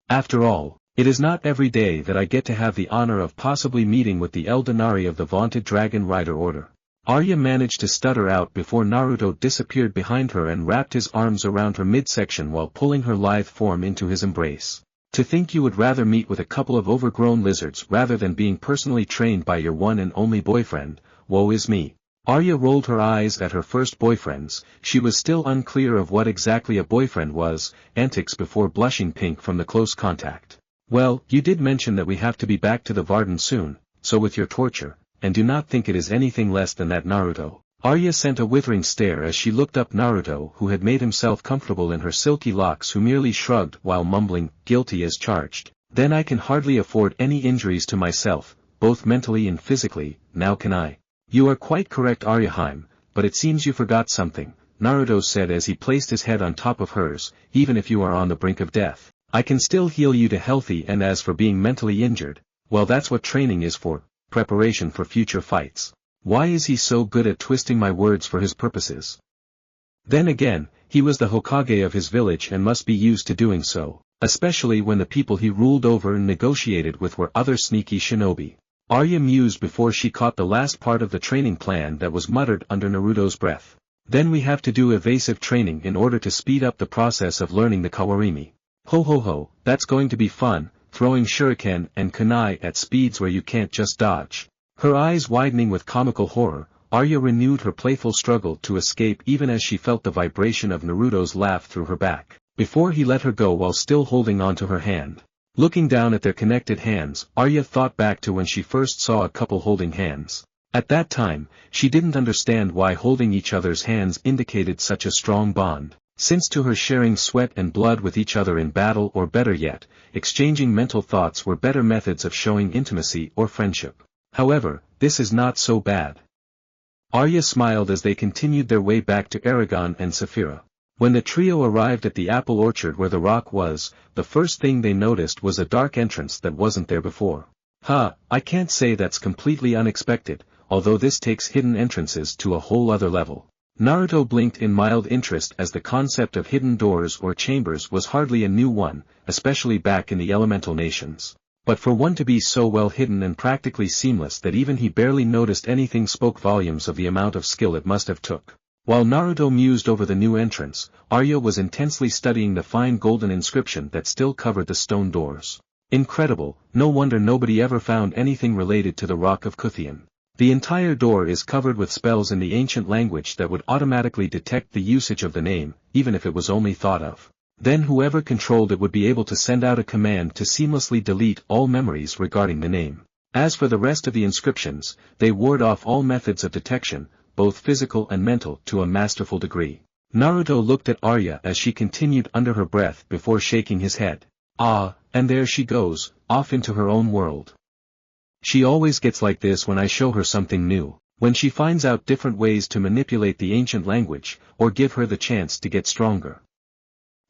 After all, it is not every day that I get to have the honor of possibly meeting with the Eldenari of the vaunted Dragon Rider Order. Arya managed to stutter out before Naruto disappeared behind her and wrapped his arms around her midsection while pulling her lithe form into his embrace. To think you would rather meet with a couple of overgrown lizards rather than being personally trained by your one and only boyfriend, woe is me. Arya rolled her eyes at her first boyfriends. She was still unclear of what exactly a boyfriend was, antics before blushing pink from the close contact. Well, you did mention that we have to be back to the Varden soon, so with your torture, and do not think it is anything less than that, Naruto. Arya sent a withering stare as she looked up Naruto, who had made himself comfortable in her silky locks, who merely shrugged while mumbling, guilty as charged. Then I can hardly afford any injuries to myself, both mentally and physically, now can I? You are quite correct, Arya-heim, but it seems you forgot something, Naruto said as he placed his head on top of hers. Even if you are on the brink of death, I can still heal you to healthy, and as for being mentally injured, well, that's what training is for, preparation for future fights. Why is he so good at twisting my words for his purposes? Then again, he was the Hokage of his village and must be used to doing so, especially when the people he ruled over and negotiated with were other sneaky shinobi. Arya mused before she caught the last part of the training plan that was muttered under Naruto's breath. Then we have to do evasive training in order to speed up the process of learning the Kawarimi. Ho ho ho, that's going to be fun, throwing shuriken and kunai at speeds where you can't just dodge. Her eyes widening with comical horror, Arya renewed her playful struggle to escape even as she felt the vibration of Naruto's laugh through her back, before he let her go while still holding onto her hand. Looking down at their connected hands, Arya thought back to when she first saw a couple holding hands. At that time, she didn't understand why holding each other's hands indicated such a strong bond, since to her sharing sweat and blood with each other in battle, or better yet, exchanging mental thoughts, were better methods of showing intimacy or friendship. However, this is not so bad. Arya smiled as they continued their way back to Eragon and Saphira. When the trio arrived at the apple orchard where the rock was, the first thing they noticed was a dark entrance that wasn't there before. I can't say that's completely unexpected, although this takes hidden entrances to a whole other level. Naruto blinked in mild interest as the concept of hidden doors or chambers was hardly a new one, especially back in the elemental nations. But for one to be so well hidden and practically seamless that even he barely noticed anything spoke volumes of the amount of skill it must have took. While Naruto mused over the new entrance, Arya was intensely studying the fine golden inscription that still covered the stone doors. Incredible, no wonder nobody ever found anything related to the Rock of Kuthian. The entire door is covered with spells in the ancient language that would automatically detect the usage of the name, even if it was only thought of. Then whoever controlled it would be able to send out a command to seamlessly delete all memories regarding the name. As for the rest of the inscriptions, they ward off all methods of detection, both physical and mental, to a masterful degree. Naruto looked at Arya as she continued under her breath before shaking his head. And there she goes, off into her own world. She always gets like this when I show her something new, when she finds out different ways to manipulate the ancient language, or give her the chance to get stronger.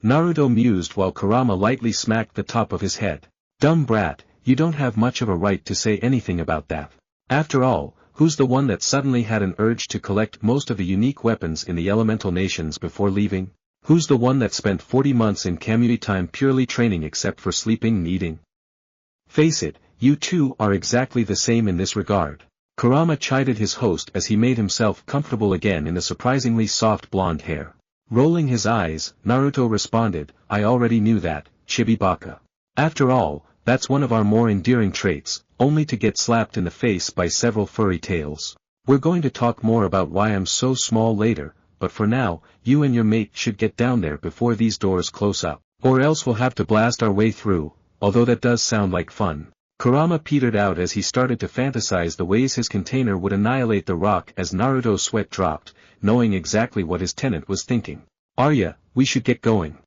Naruto mused while Kurama lightly smacked the top of his head. Dumb brat, you don't have much of a right to say anything about that. After all, who's the one that suddenly had an urge to collect most of the unique weapons in the elemental nations before leaving? Who's the one that spent 40 months in Kamui time purely training except for sleeping and eating? Face it, you two are exactly the same in this regard. Kurama chided his host as he made himself comfortable again in the surprisingly soft blonde hair. Rolling his eyes, Naruto responded, I already knew that, Chibibaka. After all, that's one of our more endearing traits, only to get slapped in the face by several furry tails. We're going to talk more about why I'm so small later, but for now, you and your mate should get down there before these doors close up, or else we'll have to blast our way through, although that does sound like fun. Kurama petered out as he started to fantasize the ways his container would annihilate the rock as Naruto's sweat dropped, knowing exactly what his tenant was thinking. Arya, we should get going.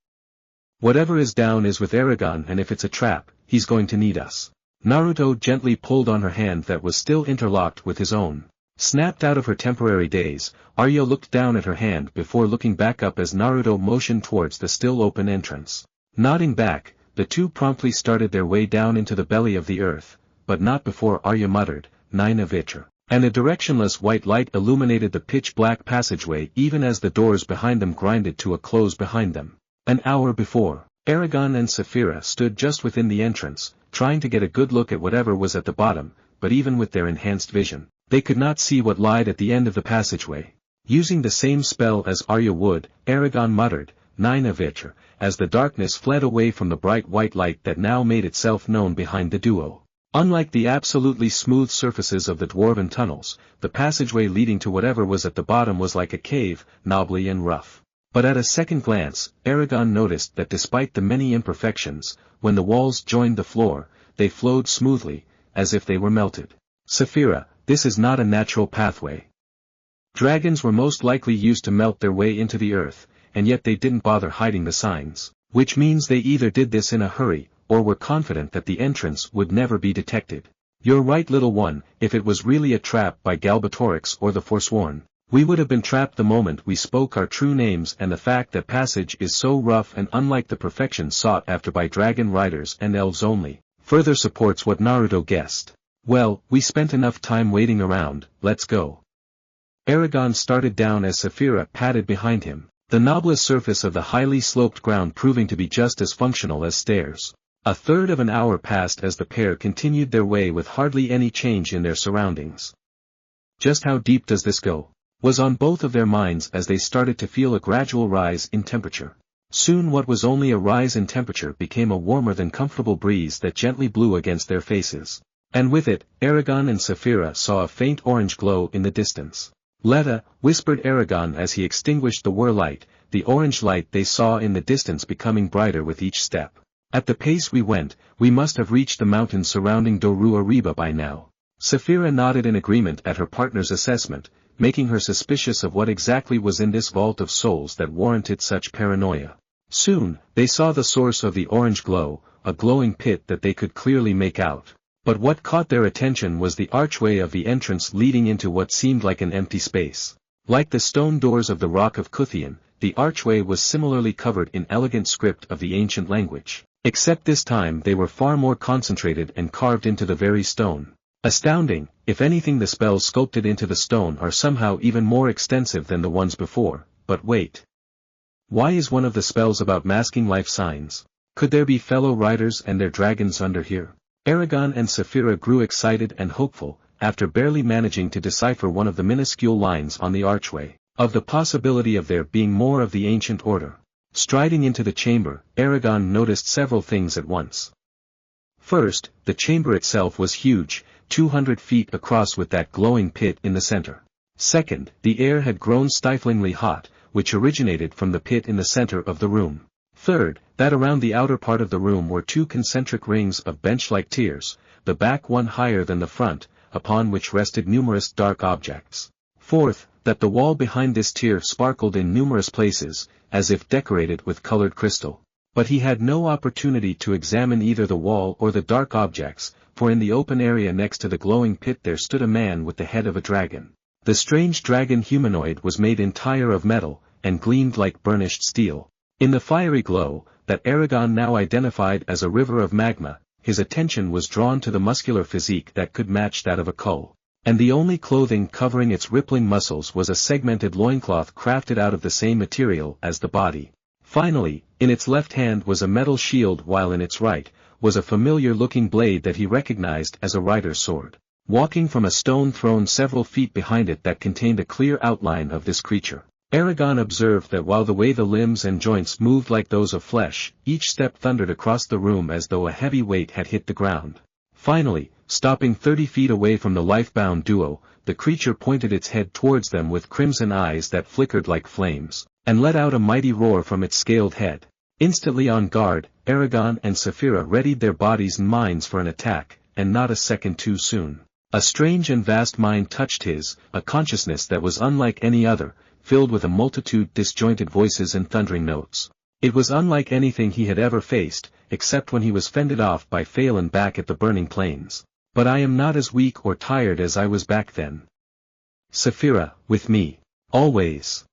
Whatever is down is with Eragon, and if it's a trap, he's going to need us. Naruto gently pulled on her hand that was still interlocked with his own. Snapped out of her temporary daze, Arya looked down at her hand before looking back up as Naruto motioned towards the still open entrance. Nodding back, the two promptly started their way down into the belly of the earth, but not before Arya muttered, Nine of Vitra. And a directionless white light illuminated the pitch-black passageway even as the doors behind them grinded to a close behind them. An hour before, Eragon and Saphira stood just within the entrance, trying to get a good look at whatever was at the bottom, but even with their enhanced vision, they could not see what lied at the end of the passageway. Using the same spell as Arya would, Eragon muttered, Nine of Vitra, as the darkness fled away from the bright white light that now made itself known behind the duo. Unlike the absolutely smooth surfaces of the dwarven tunnels, the passageway leading to whatever was at the bottom was like a cave, knobbly and rough. But at a second glance, Eragon noticed that despite the many imperfections, when the walls joined the floor, they flowed smoothly, as if they were melted. Saphira, this is not a natural pathway. Dragons were most likely used to melt their way into the earth, and yet they didn't bother hiding the signs, which means they either did this in a hurry, or were confident that the entrance would never be detected. You're right, little one, if it was really a trap by Galbatorix or the Forsworn, we would have been trapped the moment we spoke our true names, and the fact that passage is so rough and unlike the perfection sought after by dragon riders and elves only, further supports what Naruto guessed. Well, we spent enough time waiting around, let's go. Eragon started down as Saphira padded behind him, the knobbless surface of the highly sloped ground proving to be just as functional as stairs. A third of an hour passed as the pair continued their way with hardly any change in their surroundings. Just how deep does this go? Was on both of their minds as they started to feel a gradual rise in temperature. Soon what was only a rise in temperature became a warmer than comfortable breeze that gently blew against their faces. And with it, Eragon and Saphira saw a faint orange glow in the distance. Letta, whispered Eragon as he extinguished the whir light, the orange light they saw in the distance becoming brighter with each step. At the pace we went, we must have reached the mountains surrounding Doruariba by now. Saphira nodded in agreement at her partner's assessment, making her suspicious of what exactly was in this vault of souls that warranted such paranoia. Soon, they saw the source of the orange glow, a glowing pit that they could clearly make out. But what caught their attention was the archway of the entrance leading into what seemed like an empty space. Like the stone doors of the Rock of Kuthian, the archway was similarly covered in elegant script of the ancient language. Except this time they were far more concentrated and carved into the very stone. Astounding, if anything, the spells sculpted into the stone are somehow even more extensive than the ones before, but wait. Why is one of the spells about masking life signs? Could there be fellow riders and their dragons under here? Eragon and Saphira grew excited and hopeful, after barely managing to decipher one of the minuscule lines on the archway, of the possibility of there being more of the ancient order. Striding into the chamber, Eragon noticed several things at once. First, the chamber itself was huge, 200 feet across with that glowing pit in the center. Second, the air had grown stiflingly hot, which originated from the pit in the center of the room. Third, that around the outer part of the room were two concentric rings of bench-like tiers, the back one higher than the front, upon which rested numerous dark objects. Fourth, that the wall behind this tier sparkled in numerous places, as if decorated with colored crystal. But he had no opportunity to examine either the wall or the dark objects, for in the open area next to the glowing pit there stood a man with the head of a dragon. The strange dragon humanoid was made entire of metal, and gleamed like burnished steel. In the fiery glow, that Eragon now identified as a river of magma, his attention was drawn to the muscular physique that could match that of a cull. and the only clothing covering its rippling muscles was a segmented loincloth crafted out of the same material as the body. Finally, in its left hand was a metal shield while in its right was a familiar-looking blade that he recognized as a rider's sword. Walking from a stone thrown several feet behind it that contained a clear outline of this creature, Eragon observed that while the way the limbs and joints moved like those of flesh, each step thundered across the room as though a heavy weight had hit the ground. Finally, stopping 30 feet away from the life-bound duo, the creature pointed its head towards them with crimson eyes that flickered like flames, and let out a mighty roar from its scaled head. Instantly on guard, Eragon and Saphira readied their bodies and minds for an attack, and not a second too soon. A strange and vast mind touched his, a consciousness that was unlike any other, filled with a multitude disjointed voices and thundering notes. It was unlike anything he had ever faced, except when he was fended off by Phelan back at the burning plains. But I am not as weak or tired as I was back then. Saphira, with me. Always.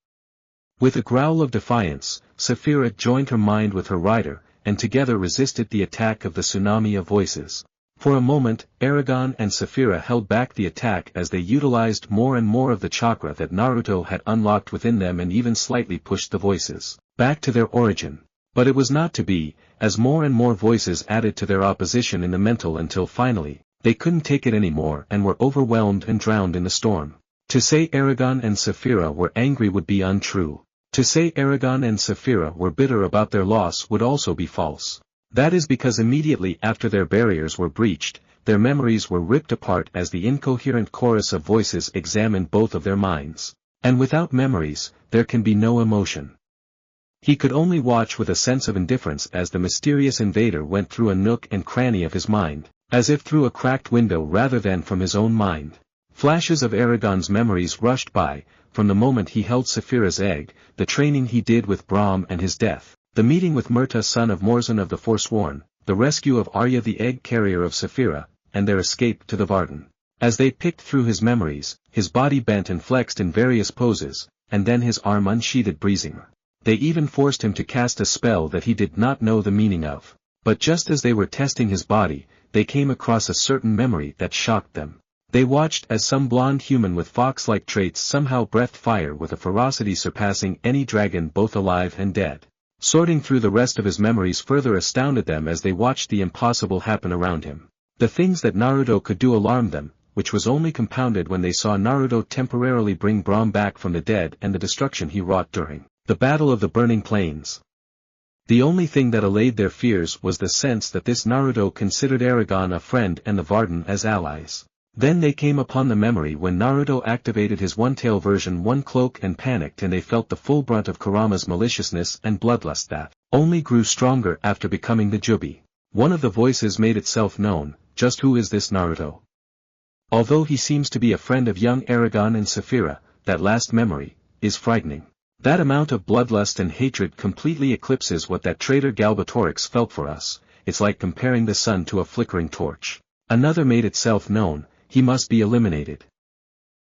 With a growl of defiance, Saphira joined her mind with her rider, and together resisted the attack of the tsunami of voices. For a moment, Eragon and Saphira held back the attack as they utilized more and more of the chakra that Naruto had unlocked within them and even slightly pushed the voices back to their origin. But it was not to be, as more and more voices added to their opposition in the mental until finally, they couldn't take it anymore and were overwhelmed and drowned in the storm. To say Eragon and Saphira were angry would be untrue. To say Eragon and Saphira were bitter about their loss would also be false. That is because immediately after their barriers were breached, their memories were ripped apart as the incoherent chorus of voices examined both of their minds. And without memories, there can be no emotion. He could only watch with a sense of indifference as the mysterious invader went through a nook and cranny of his mind, as if through a cracked window rather than from his own mind. Flashes of Eragon's memories rushed by, from the moment he held Saphira's egg, the training he did with Brahm and his death, the meeting with Murta son of Morzan of the Forsworn, the rescue of Arya the egg carrier of Saphira, and their escape to the Varden. As they picked through his memories, his body bent and flexed in various poses, and then his arm unsheathed breathing. They even forced him to cast a spell that he did not know the meaning of. But just as they were testing his body, they came across a certain memory that shocked them. They watched as some blonde human with fox-like traits somehow breathed fire with a ferocity surpassing any dragon both alive and dead. Sorting through the rest of his memories further astounded them as they watched the impossible happen around him. The things that Naruto could do alarmed them, which was only compounded when they saw Naruto temporarily bring Brahm back from the dead and the destruction he wrought during the Battle of the Burning Plains. The only thing that allayed their fears was the sense that this Naruto considered Eragon a friend and the Varden as allies. Then they came upon the memory when Naruto activated his one-tail version one cloak and panicked, and they felt the full brunt of Kurama's maliciousness and bloodlust that only grew stronger after becoming the Juubi. One of the voices made itself known. Just who is this Naruto? Although he seems to be a friend of young Eragon and Saphira, that last memory is frightening. That amount of bloodlust and hatred completely eclipses what that traitor Galbatorix felt for us. It's like comparing the sun to a flickering torch. Another made itself known. He must be eliminated.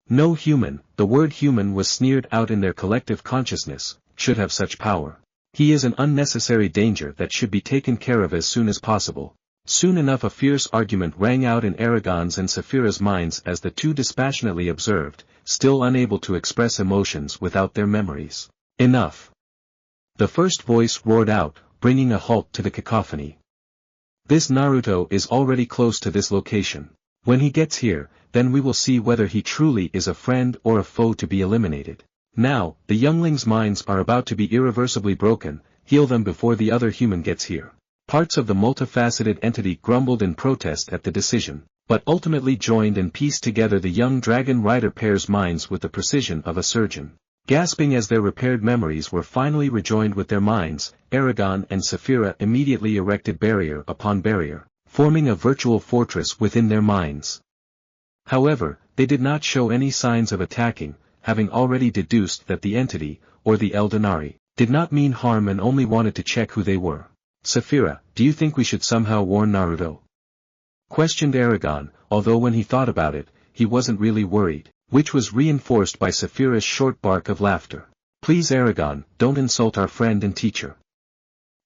No human, the word human was sneered out in their collective consciousness, should have such power. He is an unnecessary danger that should be taken care of as soon as possible. Soon enough a fierce argument rang out in Eragon's and Saphira's minds as the two dispassionately observed, still unable to express emotions without their memories. Enough. The first voice roared out, bringing a halt to the cacophony. This Naruto is already close to this location. When he gets here, then we will see whether he truly is a friend or a foe to be eliminated. Now, the younglings' minds are about to be irreversibly broken. Heal them before the other human gets here. Parts of the multifaceted entity grumbled in protest at the decision, but ultimately joined and pieced together the young dragon rider pair's minds with the precision of a surgeon. Gasping as their repaired memories were finally rejoined with their minds, Eragon and Saphira immediately erected barrier upon barrier, forming a virtual fortress within their minds. However, they did not show any signs of attacking, having already deduced that the entity, or the Eldenari, did not mean harm and only wanted to check who they were. Saphira, do you think we should somehow warn Naruto? Questioned Eragon, although when he thought about it, he wasn't really worried, which was reinforced by Saphira's short bark of laughter. Please Eragon, don't insult our friend and teacher.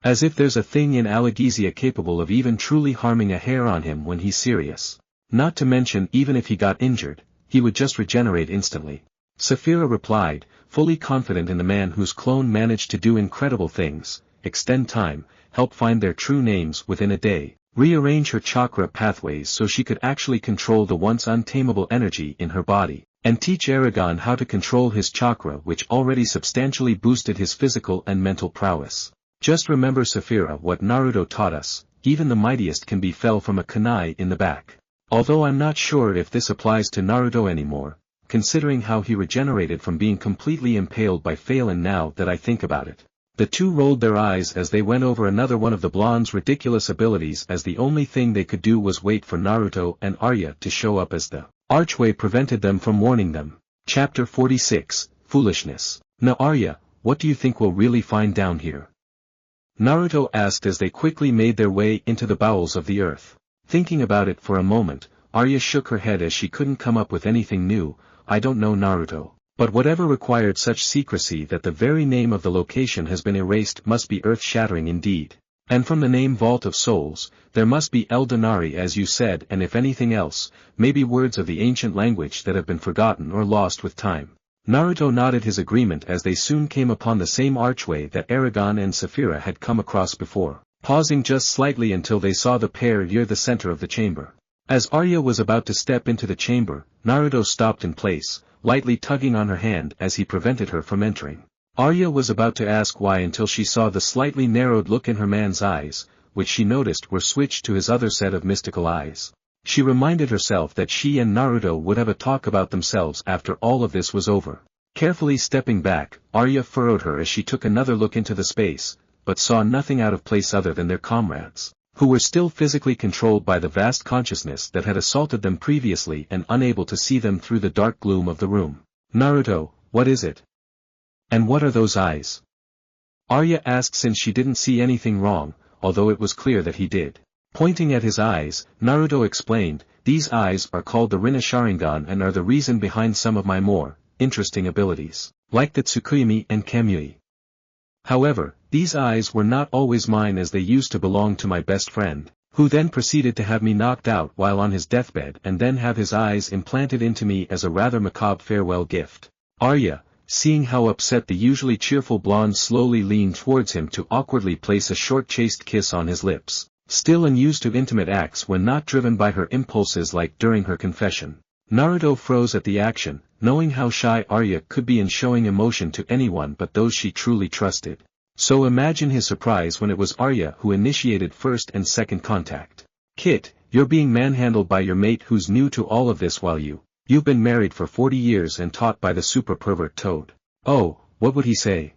As if there's a thing in Allegezia capable of even truly harming a hair on him when he's serious. Not to mention even if he got injured, he would just regenerate instantly. Saphira replied, fully confident in the man whose clone managed to do incredible things, extend time, help find their true names within a day, rearrange her chakra pathways so she could actually control the once untamable energy in her body, and teach Eragon how to control his chakra, which already substantially boosted his physical and mental prowess. Just remember, Saphira, what Naruto taught us, even the mightiest can be fell from a kunai in the back. Although I'm not sure if this applies to Naruto anymore, considering how he regenerated from being completely impaled by Phelan now that I think about it. The two rolled their eyes as they went over another one of the blonde's ridiculous abilities, as the only thing they could do was wait for Naruto and Arya to show up as the archway prevented them from warning them. Chapter 46, Foolishness. Now Arya, what do you think we'll really find down here? Naruto asked as they quickly made their way into the bowels of the earth. Thinking about it for a moment, Arya shook her head as she couldn't come up with anything new. I don't know, Naruto. But whatever required such secrecy that the very name of the location has been erased must be earth-shattering indeed. And from the name Vault of Souls, there must be Eldenari as you said, and if anything else, maybe words of the ancient language that have been forgotten or lost with time. Naruto nodded his agreement as they soon came upon the same archway that Eragon and Saphira had come across before, pausing just slightly until they saw the pair near the center of the chamber. As Arya was about to step into the chamber, Naruto stopped in place, lightly tugging on her hand as he prevented her from entering. Arya was about to ask why until she saw the slightly narrowed look in her man's eyes, which she noticed were switched to his other set of mystical eyes. She reminded herself that she and Naruto would have a talk about themselves after all of this was over. Carefully stepping back, Arya furrowed her as she took another look into the space, but saw nothing out of place other than their comrades, who were still physically controlled by the vast consciousness that had assaulted them previously and unable to see them through the dark gloom of the room. Naruto, what is it? And what are those eyes? Arya asked since she didn't see anything wrong, although it was clear that he did. Pointing at his eyes, Naruto explained, these eyes are called the Rinna Sharingan and are the reason behind some of my more interesting abilities, like the Tsukuyomi and Kamui. However, these eyes were not always mine as they used to belong to my best friend, who then proceeded to have me knocked out while on his deathbed and then have his eyes implanted into me as a rather macabre farewell gift. Arya, seeing how upset the usually cheerful blonde slowly leaned towards him to awkwardly place a short chaste kiss on his lips, still unused to intimate acts when not driven by her impulses like during her confession. Naruto froze at the action, knowing how shy Arya could be in showing emotion to anyone but those she truly trusted. So imagine his surprise when it was Arya who initiated first and second contact. Kit, you're being manhandled by your mate who's new to all of this while you've been married for 40 years and taught by the super pervert Toad. Oh, what would he say?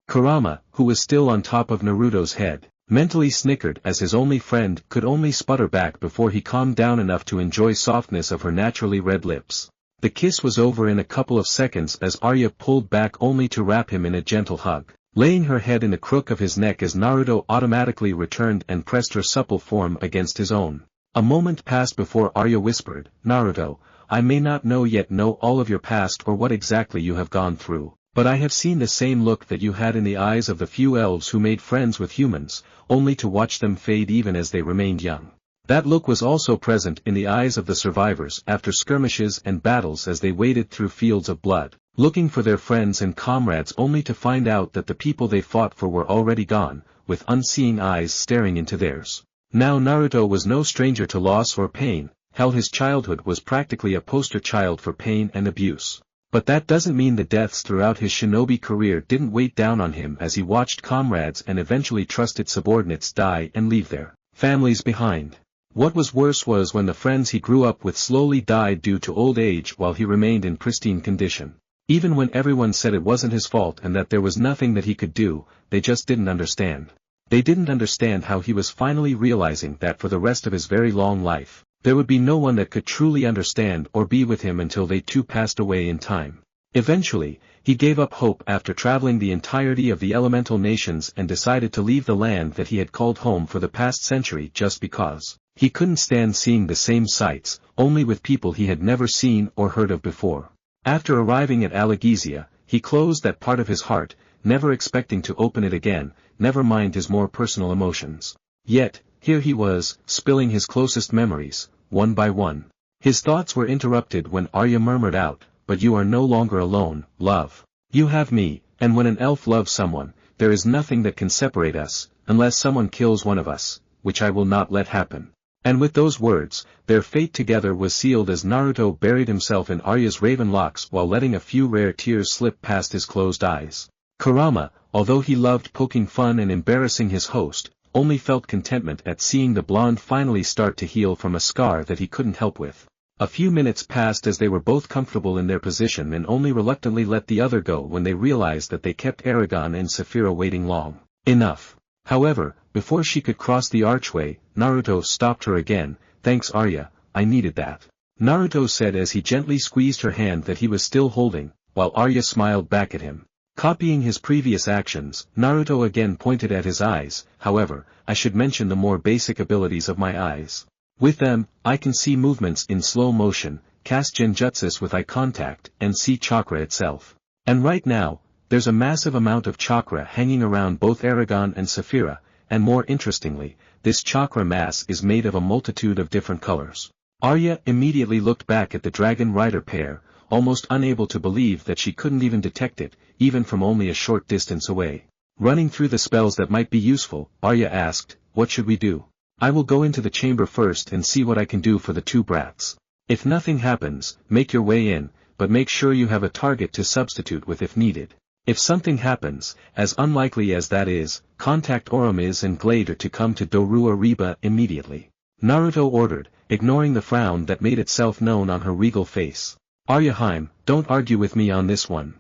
Kurama, who was still on top of Naruto's head, mentally snickered as his only friend could only sputter back before he calmed down enough to enjoy softness of her naturally red lips. The kiss was over in a couple of seconds as Arya pulled back only to wrap him in a gentle hug, laying her head in the crook of his neck as Naruto automatically returned and pressed her supple form against his own. A moment passed before Arya whispered, Naruto, I may not yet know all of your past or what exactly you have gone through, but I have seen the same look that you had in the eyes of the few elves who made friends with humans, only to watch them fade even as they remained young. That look was also present in the eyes of the survivors after skirmishes and battles as they waded through fields of blood, looking for their friends and comrades only to find out that the people they fought for were already gone, with unseeing eyes staring into theirs. Now Naruto was no stranger to loss or pain. Hell, his childhood was practically a poster child for pain and abuse. But that doesn't mean the deaths throughout his shinobi career didn't weigh down on him as he watched comrades and eventually trusted subordinates die and leave their families behind. What was worse was when the friends he grew up with slowly died due to old age while he remained in pristine condition. Even when everyone said it wasn't his fault and that there was nothing that he could do, they just didn't understand. They didn't understand how he was finally realizing that for the rest of his very long life, there would be no one that could truly understand or be with him until they too passed away in time. Eventually, he gave up hope after traveling the entirety of the elemental nations and decided to leave the land that he had called home for the past century just because he couldn't stand seeing the same sights, only with people he had never seen or heard of before. After arriving at Allegezia, he closed that part of his heart, never expecting to open it again, never mind his more personal emotions. Yet, here he was, spilling his closest memories, one by one. His thoughts were interrupted when Arya murmured out, "But you are no longer alone, love. You have me, and when an elf loves someone, there is nothing that can separate us, unless someone kills one of us, which I will not let happen." And with those words, their fate together was sealed as Naruto buried himself in Arya's raven locks while letting a few rare tears slip past his closed eyes. Kurama, although he loved poking fun and embarrassing his host, only felt contentment at seeing the blonde finally start to heal from a scar that he couldn't help with. A few minutes passed as they were both comfortable in their position and only reluctantly let the other go when they realized that they kept Eragon and Saphira waiting long enough. However, before she could cross the archway, Naruto stopped her again. "Thanks Arya, I needed that," Naruto said as he gently squeezed her hand that he was still holding, while Arya smiled back at him. Copying his previous actions, Naruto again pointed at his eyes. "However, I should mention the more basic abilities of my eyes. With them, I can see movements in slow motion, cast genjutsus with eye contact, and see chakra itself. And right now, there's a massive amount of chakra hanging around both Eragon and Saphira, and more interestingly, this chakra mass is made of a multitude of different colors." Arya immediately looked back at the dragon rider pair, almost unable to believe that she couldn't even detect it, even from only a short distance away. Running through the spells that might be useful, Arya asked, "What should we do?" "I will go into the chamber first and see what I can do for the two brats. If nothing happens, make your way in, but make sure you have a target to substitute with if needed. If something happens, as unlikely as that is, contact Oromiz and Glader to come to Dorua Reba immediately," Naruto ordered, ignoring the frown that made itself known on her regal face. "Arya-heim, don't argue with me on this one."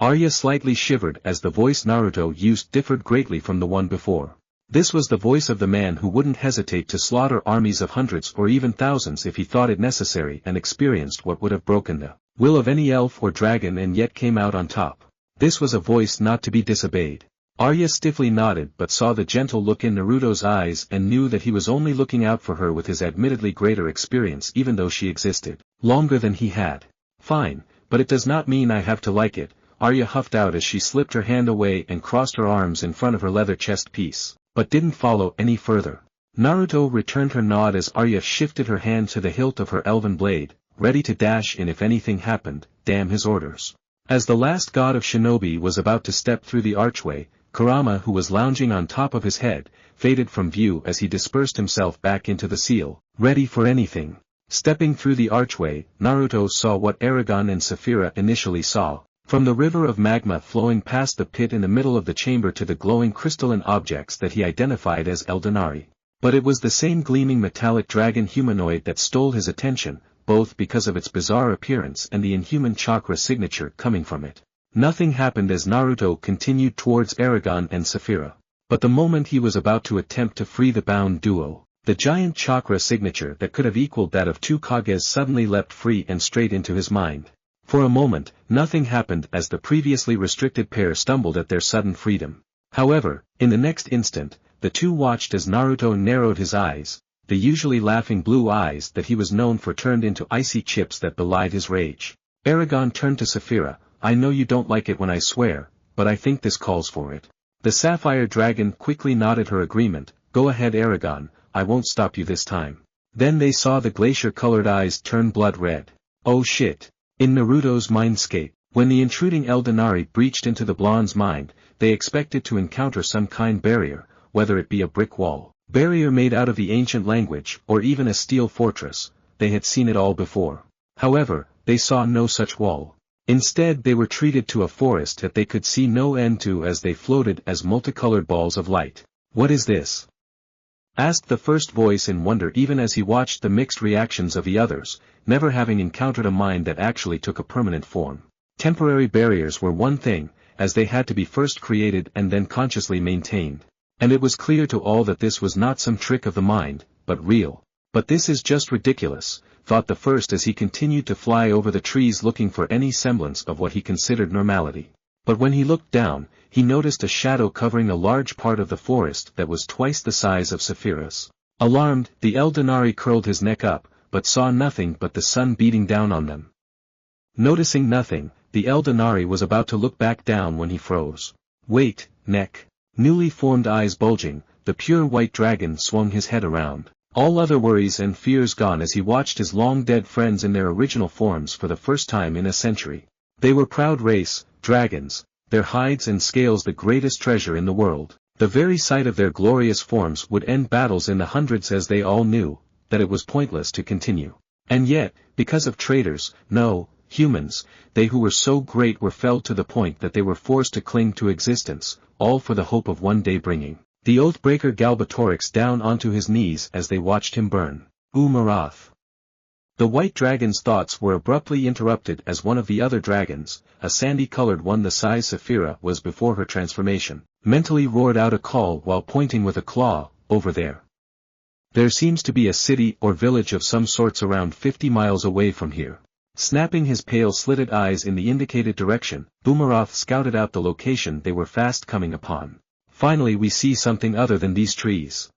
Arya slightly shivered as the voice Naruto used differed greatly from the one before. This was the voice of the man who wouldn't hesitate to slaughter armies of hundreds or even thousands if he thought it necessary and experienced what would have broken the will of any elf or dragon and yet came out on top. This was a voice not to be disobeyed. Arya stiffly nodded but saw the gentle look in Naruto's eyes and knew that he was only looking out for her with his admittedly greater experience even though she existed longer than he had. "Fine, but it does not mean I have to like it," Arya huffed out as she slipped her hand away and crossed her arms in front of her leather chest piece, but didn't follow any further. Naruto returned her nod as Arya shifted her hand to the hilt of her elven blade, ready to dash in if anything happened. Damn his orders. As the last god of shinobi was about to step through the archway, Kurama, who was lounging on top of his head, faded from view as he dispersed himself back into the seal, ready for anything. Stepping through the archway, Naruto saw what Eragon and Saphira initially saw. From the river of magma flowing past the pit in the middle of the chamber to the glowing crystalline objects that he identified as Eldenari. But it was the same gleaming metallic dragon humanoid that stole his attention, both because of its bizarre appearance and the inhuman chakra signature coming from it. Nothing happened as Naruto continued towards Eragon and Saphira. But the moment he was about to attempt to free the bound duo, the giant chakra signature that could have equaled that of two Kages suddenly leapt free and straight into his mind. For a moment, nothing happened as the previously restricted pair stumbled at their sudden freedom. However, in the next instant, the two watched as Naruto narrowed his eyes. The usually laughing blue eyes that he was known for turned into icy chips that belied his rage. Eragon turned to Saphira. "I know you don't like it when I swear, but I think this calls for it." The sapphire dragon quickly nodded her agreement. "Go ahead Eragon, I won't stop you this time." Then they saw the glacier-colored eyes turn blood red. Oh shit. In Naruto's mindscape, when the intruding Eldenari breached into the blonde's mind, they expected to encounter some kind barrier, whether it be a brick wall, barrier made out of the ancient language, or even a steel fortress. They had seen it all before. However, they saw no such wall. Instead they were treated to a forest that they could see no end to as they floated as multicolored balls of light. "What is this?" asked the first voice in wonder even as he watched the mixed reactions of the others, never having encountered a mind that actually took a permanent form. Temporary barriers were one thing, as they had to be first created and then consciously maintained. And it was clear to all that this was not some trick of the mind, but real. "But this is just ridiculous," thought the first as he continued to fly over the trees looking for any semblance of what he considered normality. But when he looked down, he noticed a shadow covering a large part of the forest that was twice the size of Saphira's. Alarmed, the Eldenari curled his neck up, but saw nothing but the sun beating down on them. Noticing nothing, the Eldenari was about to look back down when he froze. "Wait, neck." Newly formed eyes bulging, the pure white dragon swung his head around. All other worries and fears gone as he watched his long-dead friends in their original forms for the first time in a century. They were proud race, dragons, their hides and scales the greatest treasure in the world. The very sight of their glorious forms would end battles in the hundreds as they all knew, that it was pointless to continue. And yet, because of traitors, no, humans, they who were so great were felled to the point that they were forced to cling to existence, all for the hope of one day bringing the Oathbreaker Galbatorix down onto his knees as they watched him burn. Umarath. The white dragon's thoughts were abruptly interrupted as one of the other dragons, a sandy-colored one the size Saphira was before her transformation, mentally roared out a call while pointing with a claw, over there. There seems to be a city or village of some sorts around 50 miles away from here. Snapping his pale slitted eyes in the indicated direction, Umarath scouted out the location they were fast coming upon. Finally we see something other than these trees.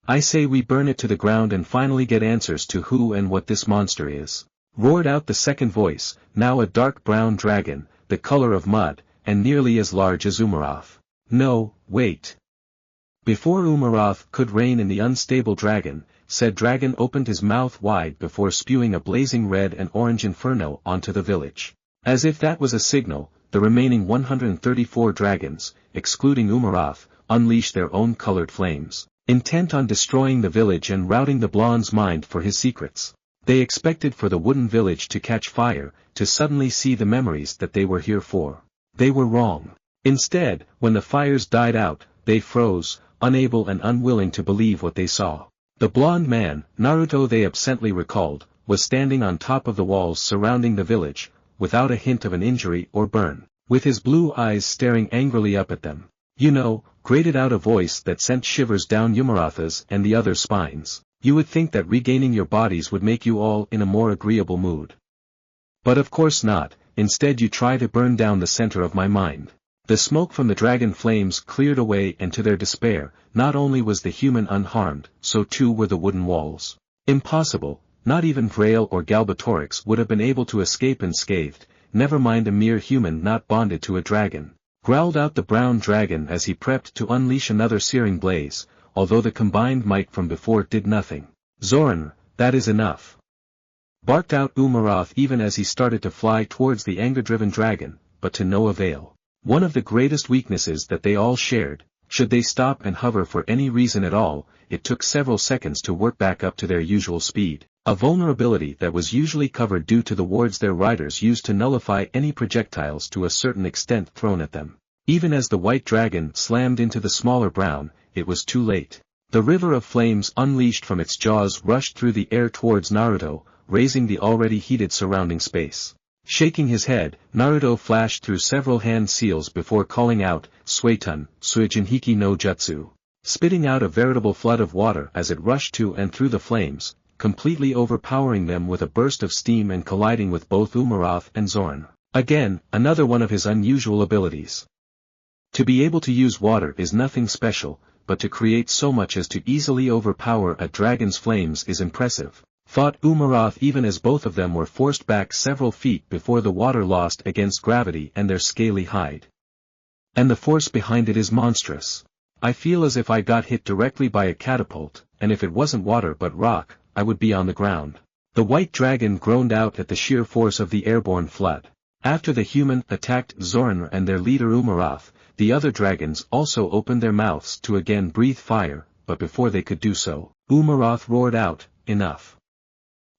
I say we burn it to the ground and finally get answers to who and what this monster is. Roared out the second voice, now a dark brown dragon, the color of mud, and nearly as large as Umarath. No, wait. Before Umarath could rein in the unstable dragon, said dragon opened his mouth wide before spewing a blazing red and orange inferno onto the village. As if that was a signal, the remaining 134 dragons, excluding Umarath, unleashed their own colored flames, intent on destroying the village and routing the blonde's mind for his secrets. They expected for the wooden village to catch fire, to suddenly see the memories that they were here for. They were wrong. Instead, when the fires died out, they froze, unable and unwilling to believe what they saw. The blonde man, Naruto they absently recalled, was standing on top of the walls surrounding the village, without a hint of an injury or burn, with his blue eyes staring angrily up at them. You know, grated out a voice that sent shivers down Umaratha's and the others' spines. You would think that regaining your bodies would make you all in a more agreeable mood. But of course not, instead you try to burn down the center of my mind. The smoke from the dragon flames cleared away and to their despair, not only was the human unharmed, so too were the wooden walls. Impossible, not even Vrail or Galbatorix would have been able to escape unscathed, never mind a mere human not bonded to a dragon. Growled out the brown dragon as he prepped to unleash another searing blaze, although the combined might from before did nothing. Zoran, that is enough. Barked out Umarath even as he started to fly towards the anger-driven dragon, but to no avail. One of the greatest weaknesses that they all shared, should they stop and hover for any reason at all, it took several seconds to work back up to their usual speed, a vulnerability that was usually covered due to the wards their riders used to nullify any projectiles to a certain extent thrown at them. Even as the white dragon slammed into the smaller brown, it was too late. The river of flames unleashed from its jaws rushed through the air towards Naruto, raising the already heated surrounding space. Shaking his head, Naruto flashed through several hand seals before calling out, Suetun, Suijinhiki no Jutsu. Spitting out a veritable flood of water as it rushed to and through the flames, completely overpowering them with a burst of steam and colliding with both Umarath and Zoran. Again, another one of his unusual abilities. To be able to use water is nothing special, but to create so much as to easily overpower a dragon's flames is impressive, thought Umarath even as both of them were forced back several feet before the water lost against gravity and their scaly hide. And the force behind it is monstrous. I feel as if I got hit directly by a catapult, and if it wasn't water but rock, I would be on the ground. The white dragon groaned out at the sheer force of the airborne flood. After the human attacked Zoran and their leader Umarath, the other dragons also opened their mouths to again breathe fire, but before they could do so, Umarath roared out, Enough.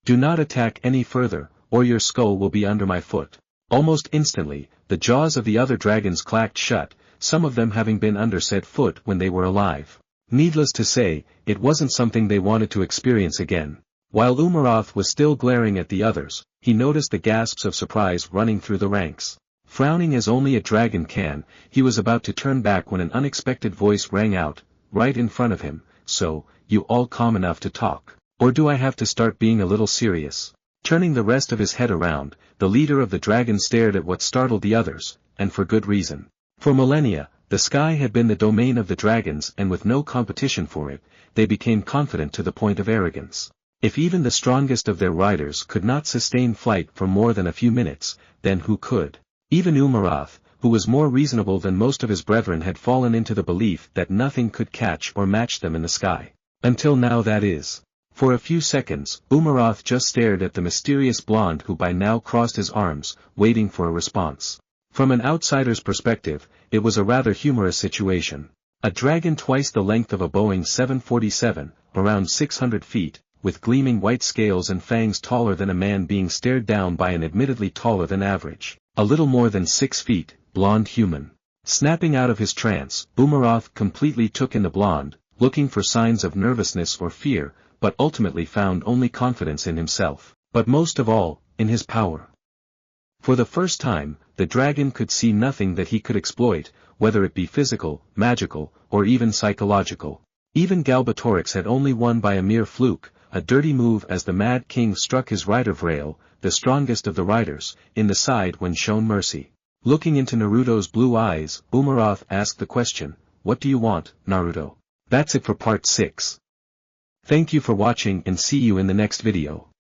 Do not attack any further, or your skull will be under my foot. Almost instantly, the jaws of the other dragons clacked shut, some of them having been under said foot when they were alive. Needless to say, it wasn't something they wanted to experience again. While Umarath was still glaring at the others, he noticed the gasps of surprise running through the ranks. Frowning as only a dragon can, he was about to turn back when an unexpected voice rang out, right in front of him, So, you all calm enough to talk? Or do I have to start being a little serious? Turning the rest of his head around, the leader of the dragon stared at what startled the others, and for good reason. For millennia, the sky had been the domain of the dragons and with no competition for it, they became confident to the point of arrogance. If even the strongest of their riders could not sustain flight for more than a few minutes, then who could? Even Umarath, who was more reasonable than most of his brethren, had fallen into the belief that nothing could catch or match them in the sky. Until now, that is. For a few seconds, Boomeroth just stared at the mysterious blonde who by now crossed his arms, waiting for a response. From an outsider's perspective, it was a rather humorous situation. A dragon twice the length of a Boeing 747, around 600 feet, with gleaming white scales and fangs taller than a man being stared down by an admittedly taller than average, a little more than 6 feet, blonde human. Snapping out of his trance, Boomeroth completely took in the blonde, looking for signs of nervousness or fear, but ultimately found only confidence in himself, but most of all, in his power. For the first time, the dragon could see nothing that he could exploit, whether it be physical, magical, or even psychological. Even Galbatorix had only won by a mere fluke, a dirty move as the Mad King struck his rider Vrail, the strongest of the riders, in the side when shown mercy. Looking into Naruto's blue eyes, Boomeroth asked the question, "What do you want, Naruto?" That's it for part 6. Thank you for watching and see you in the next video.